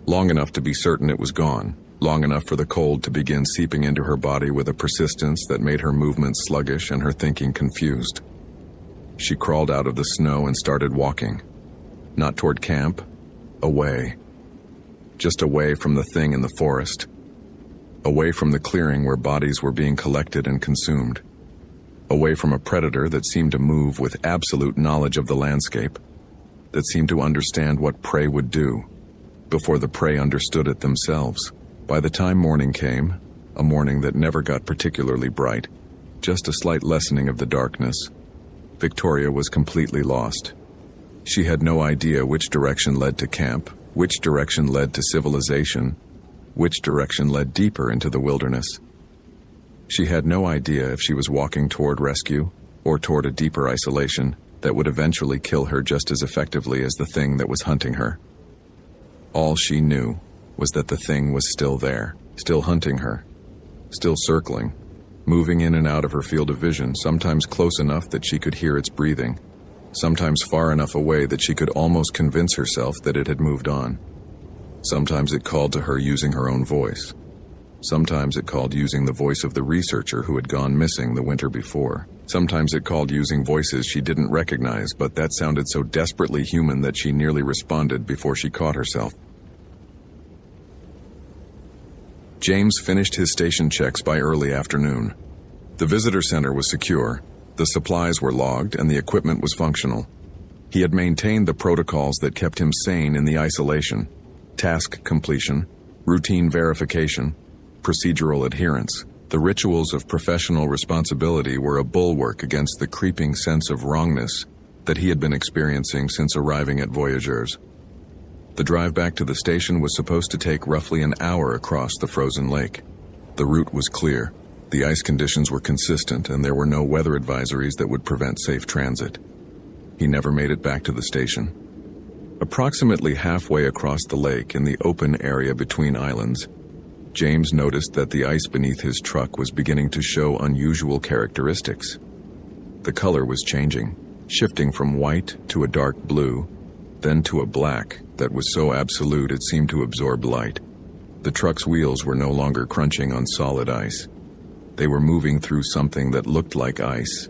Long enough to be certain it was gone, long enough for the cold to begin seeping into her body with a persistence that made her movements sluggish and her thinking confused. She crawled out of the snow and started walking. Not toward camp, away. Just away from the thing in the forest. Away from the clearing where bodies were being collected and consumed. away from a predator that seemed to move with absolute knowledge of the landscape, that seemed to understand what prey would do, before the prey understood it themselves. By the time morning came, a morning that never got particularly bright, just a slight lessening of the darkness, Victoria was completely lost. She had no idea which direction led to camp, which direction led to civilization, which direction led deeper into the wilderness. She had no idea if she was walking toward rescue or toward a deeper isolation that would eventually kill her just as effectively as the thing that was hunting her. All she knew was that the thing was still there, still hunting her, still circling, moving in and out of her field of vision, sometimes close enough that she could hear its breathing, sometimes far enough away that she could almost convince herself that it had moved on. Sometimes it called to her using her own voice. Sometimes it called using the voice of the researcher who had gone missing the winter before. Sometimes it called using voices she didn't recognize, but that sounded so desperately human that she nearly responded before she caught herself. James finished his station checks by early afternoon. The visitor center was secure, the supplies were logged, and the equipment was functional. He had maintained the protocols that kept him sane in the isolation: task completion, routine verification, procedural adherence. The rituals of professional responsibility were a bulwark against the creeping sense of wrongness that he had been experiencing since arriving at Voyageurs. The drive back to the station was supposed to take roughly an hour across the frozen lake. The route was clear, the ice conditions were consistent, and there were no weather advisories that would prevent safe transit. He never made it back to the station. Approximately halfway across the lake, in the open area between islands, James noticed that the ice beneath his truck was beginning to show unusual characteristics. The color was changing, shifting from white to a dark blue, then to a black that was so absolute it seemed to absorb light. The truck's wheels were no longer crunching on solid ice. They were moving through something that looked like ice,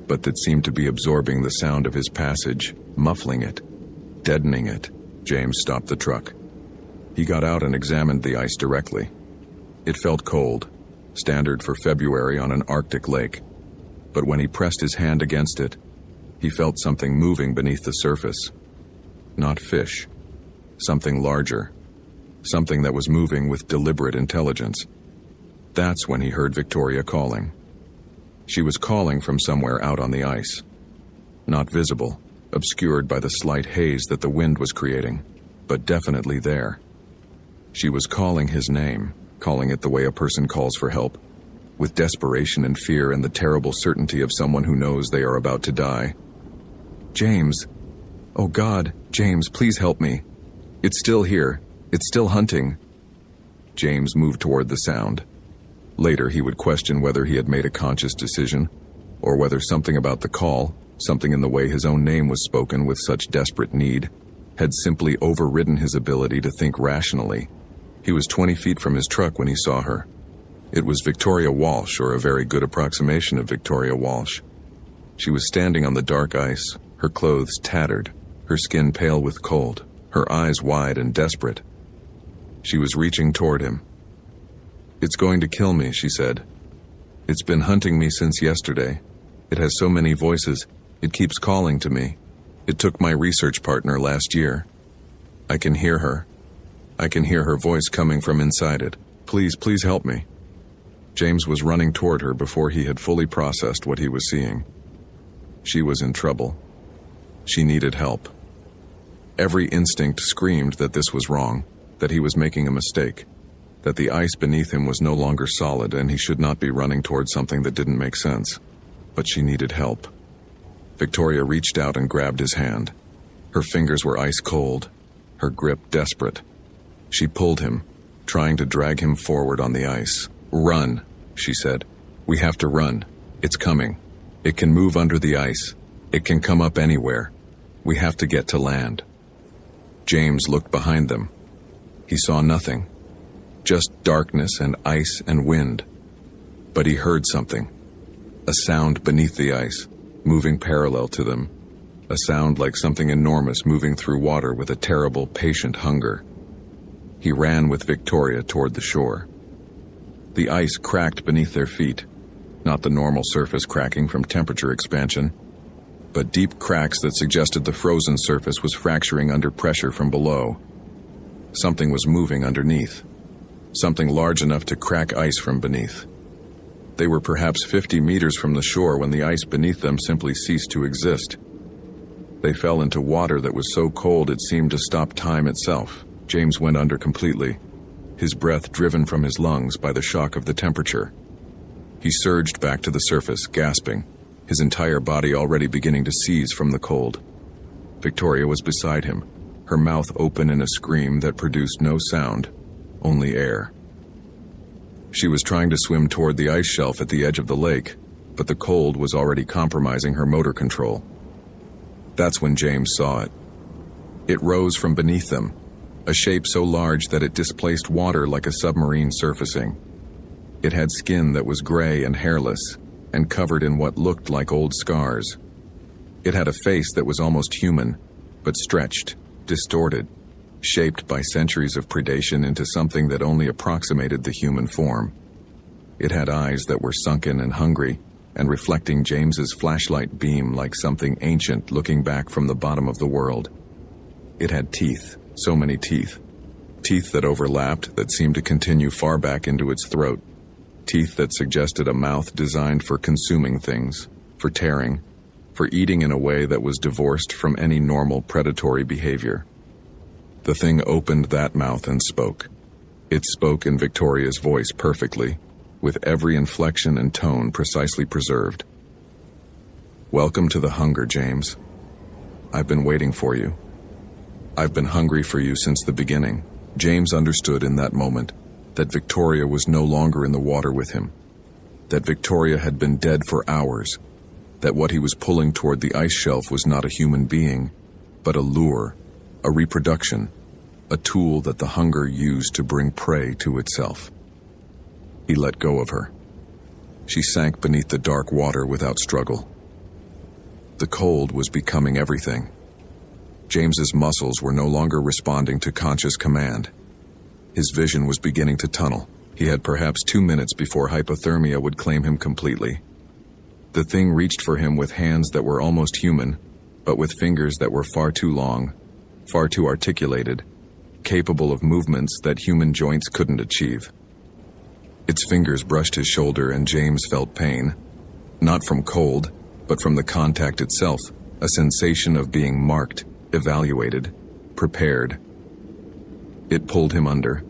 but that seemed to be absorbing the sound of his passage, muffling it, deadening it. James stopped the truck. He got out and examined the ice directly. It felt cold, standard for February on an Arctic lake, but when he pressed his hand against it, he felt something moving beneath the surface. Not fish. Something larger. Something that was moving with deliberate intelligence. That's when he heard Victoria calling. She was calling from somewhere out on the ice. Not visible, obscured by the slight haze that the wind was creating, but definitely there. She was calling his name, calling it the way a person calls for help, with desperation and fear and the terrible certainty of someone who knows they are about to die. James! Oh God, James, please help me. It's still here. It's still hunting. James moved toward the sound. Later he would question whether he had made a conscious decision, or whether something about the call, something in the way his own name was spoken with such desperate need, had simply overridden his ability to think rationally. He was 20 feet from his truck when he saw her. It was Victoria Walsh, or a very good approximation of Victoria Walsh. She was standing on the dark ice, her clothes tattered, her skin pale with cold, her eyes wide and desperate. She was reaching toward him. "It's going to kill me," she said. "It's been hunting me since yesterday. It has so many voices. It keeps calling to me. It took my research partner last year. I can hear her. I can hear her voice coming from inside it. Please, please help me." James was running toward her before he had fully processed what he was seeing. She was in trouble. She needed help. Every instinct screamed that this was wrong, that he was making a mistake, that the ice beneath him was no longer solid and he should not be running toward something that didn't make sense. But she needed help. Victoria reached out and grabbed his hand. Her fingers were ice cold, her grip desperate. She pulled him, trying to drag him forward on the ice. "Run," she said. "We have to run. It's coming. It can move under the ice. It can come up anywhere. We have to get to land." James looked behind them. He saw nothing. Just darkness and ice and wind. But he heard something. A sound beneath the ice, moving parallel to them. A sound like something enormous moving through water with a terrible, patient hunger. He ran with Victoria toward the shore. The ice cracked beneath their feet. not the normal surface cracking from temperature expansion, but deep cracks that suggested the frozen surface was fracturing under pressure from below. Something was moving underneath, something large enough to crack ice from beneath. They were perhaps 50 meters from the shore when the ice beneath them simply ceased to exist. They fell into water that was so cold it seemed to stop time itself. James went under completely, his breath driven from his lungs by the shock of the temperature. He surged back to the surface, gasping, his entire body already beginning to seize from the cold. Victoria was beside him, her mouth open in a scream that produced no sound, only air. She was trying to swim toward the ice shelf at the edge of the lake, but the cold was already compromising her motor control. That's when James saw it. It rose from beneath them, a shape so large that it displaced water like a submarine surfacing. It had skin that was gray and hairless, and covered in what looked like old scars. It had a face that was almost human, but stretched, distorted, shaped by centuries of predation into something that only approximated the human form. It had eyes that were sunken and hungry, and reflecting James's flashlight beam like something ancient looking back from the bottom of the world. It had teeth, so many teeth. Teeth that overlapped, that seemed to continue far back into its throat. Teeth that suggested a mouth designed for consuming things, for tearing, for eating in a way that was divorced from any normal predatory behavior. The thing opened that mouth and spoke. It spoke in Victoria's voice perfectly, with every inflection and tone precisely preserved. "Welcome to the hunger, James. I've been waiting for you. I've been hungry for you since the beginning." James understood in that moment that Victoria was no longer in the water with him, that Victoria had been dead for hours, that what he was pulling toward the ice shelf was not a human being, but a lure, a reproduction, a tool that the hunger used to bring prey to itself. He let go of her. She sank beneath the dark water without struggle. The cold was becoming everything. James's muscles were no longer responding to conscious command. His vision was beginning to tunnel. He had perhaps 2 minutes before hypothermia would claim him completely. The thing reached for him with hands that were almost human, but with fingers that were far too long, far too articulated, capable of movements that human joints couldn't achieve. Its fingers brushed his shoulder and James felt pain, not from cold, but from the contact itself, a sensation of being marked, evaluated, prepared. It pulled him under.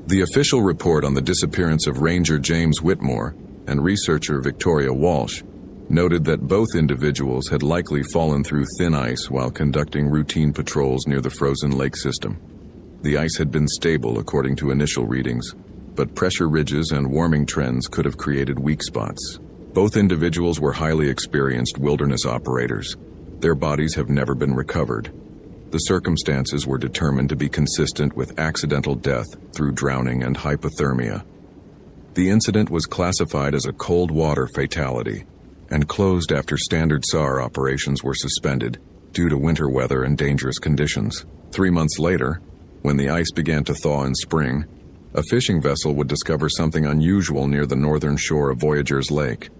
The official report on the disappearance of Ranger James Whitmore and researcher Victoria Walsh noted that both individuals had likely fallen through thin ice while conducting routine patrols near the frozen lake system. The ice had been stable according to initial readings, but pressure ridges and warming trends could have created weak spots. Both individuals were highly experienced wilderness operators. Their bodies have never been recovered. The circumstances were determined to be consistent with accidental death through drowning and hypothermia. The incident was classified as a cold water fatality and closed after standard SAR operations were suspended due to winter weather and dangerous conditions. 3 months later, when the ice began to thaw in spring, a fishing vessel would discover something unusual near the northern shore of Voyageurs Lake.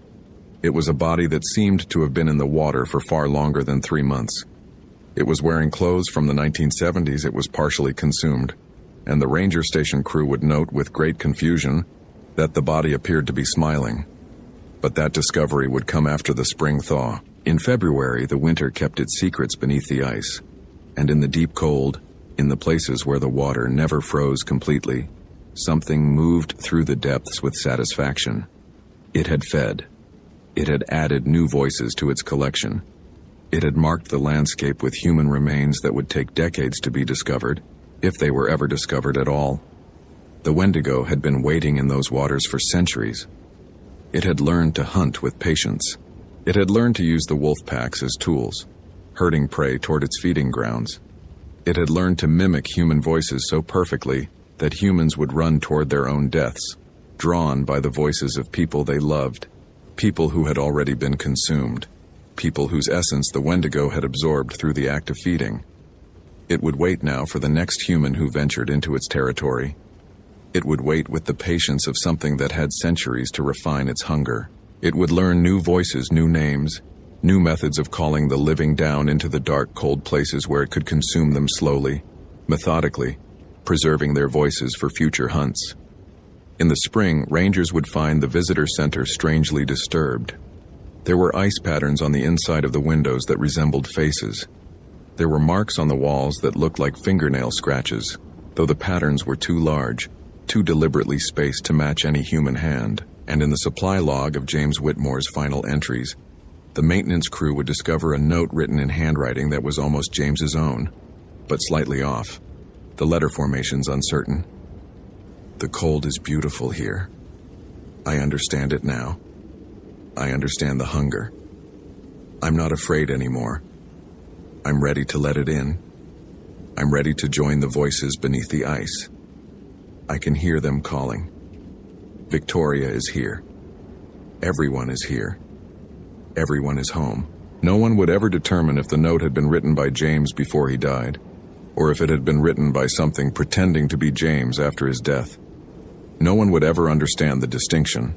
It was a body that seemed to have been in the water for far longer than 3 months. It was wearing clothes from the 1970s. It was partially consumed, and the ranger station crew would note with great confusion that the body appeared to be smiling. But that discovery would come after the spring thaw. In February, the winter kept its secrets beneath the ice, and in the deep cold, in the places where the water never froze completely, something moved through the depths with satisfaction. It had fed. It had added new voices to its collection. It had marked the landscape with human remains that would take decades to be discovered, if they were ever discovered at all. The Wendigo had been waiting in those waters for centuries. It had learned to hunt with patience. It had learned to use the wolf packs as tools, herding prey toward its feeding grounds. It had learned to mimic human voices so perfectly that humans would run toward their own deaths, drawn by the voices of people they loved, people who had already been consumed, people whose essence the Wendigo had absorbed through the act of feeding. It would wait now for the next human who ventured into its territory. It would wait with the patience of something that had centuries to refine its hunger. It would learn new voices, new names, new methods of calling the living down into the dark, cold places where it could consume them slowly, methodically, preserving their voices for future hunts. In the spring, rangers would find the visitor center strangely disturbed. There were ice patterns on the inside of the windows that resembled faces. There were marks on the walls that looked like fingernail scratches, though the patterns were too large, too deliberately spaced to match any human hand. And in the supply log of James Whitmore's final entries, the maintenance crew would discover a note written in handwriting that was almost James's own, but slightly off, the letter formations uncertain. The cold is beautiful here. I understand it now. I understand the hunger. I'm not afraid anymore. I'm ready to let it in. I'm ready to join the voices beneath the ice. I can hear them calling. Victoria is here. Everyone is here. Everyone is home. No one would ever determine if the note had been written by James before he died, or if it had been written by something pretending to be James after his death. No one would ever understand the distinction.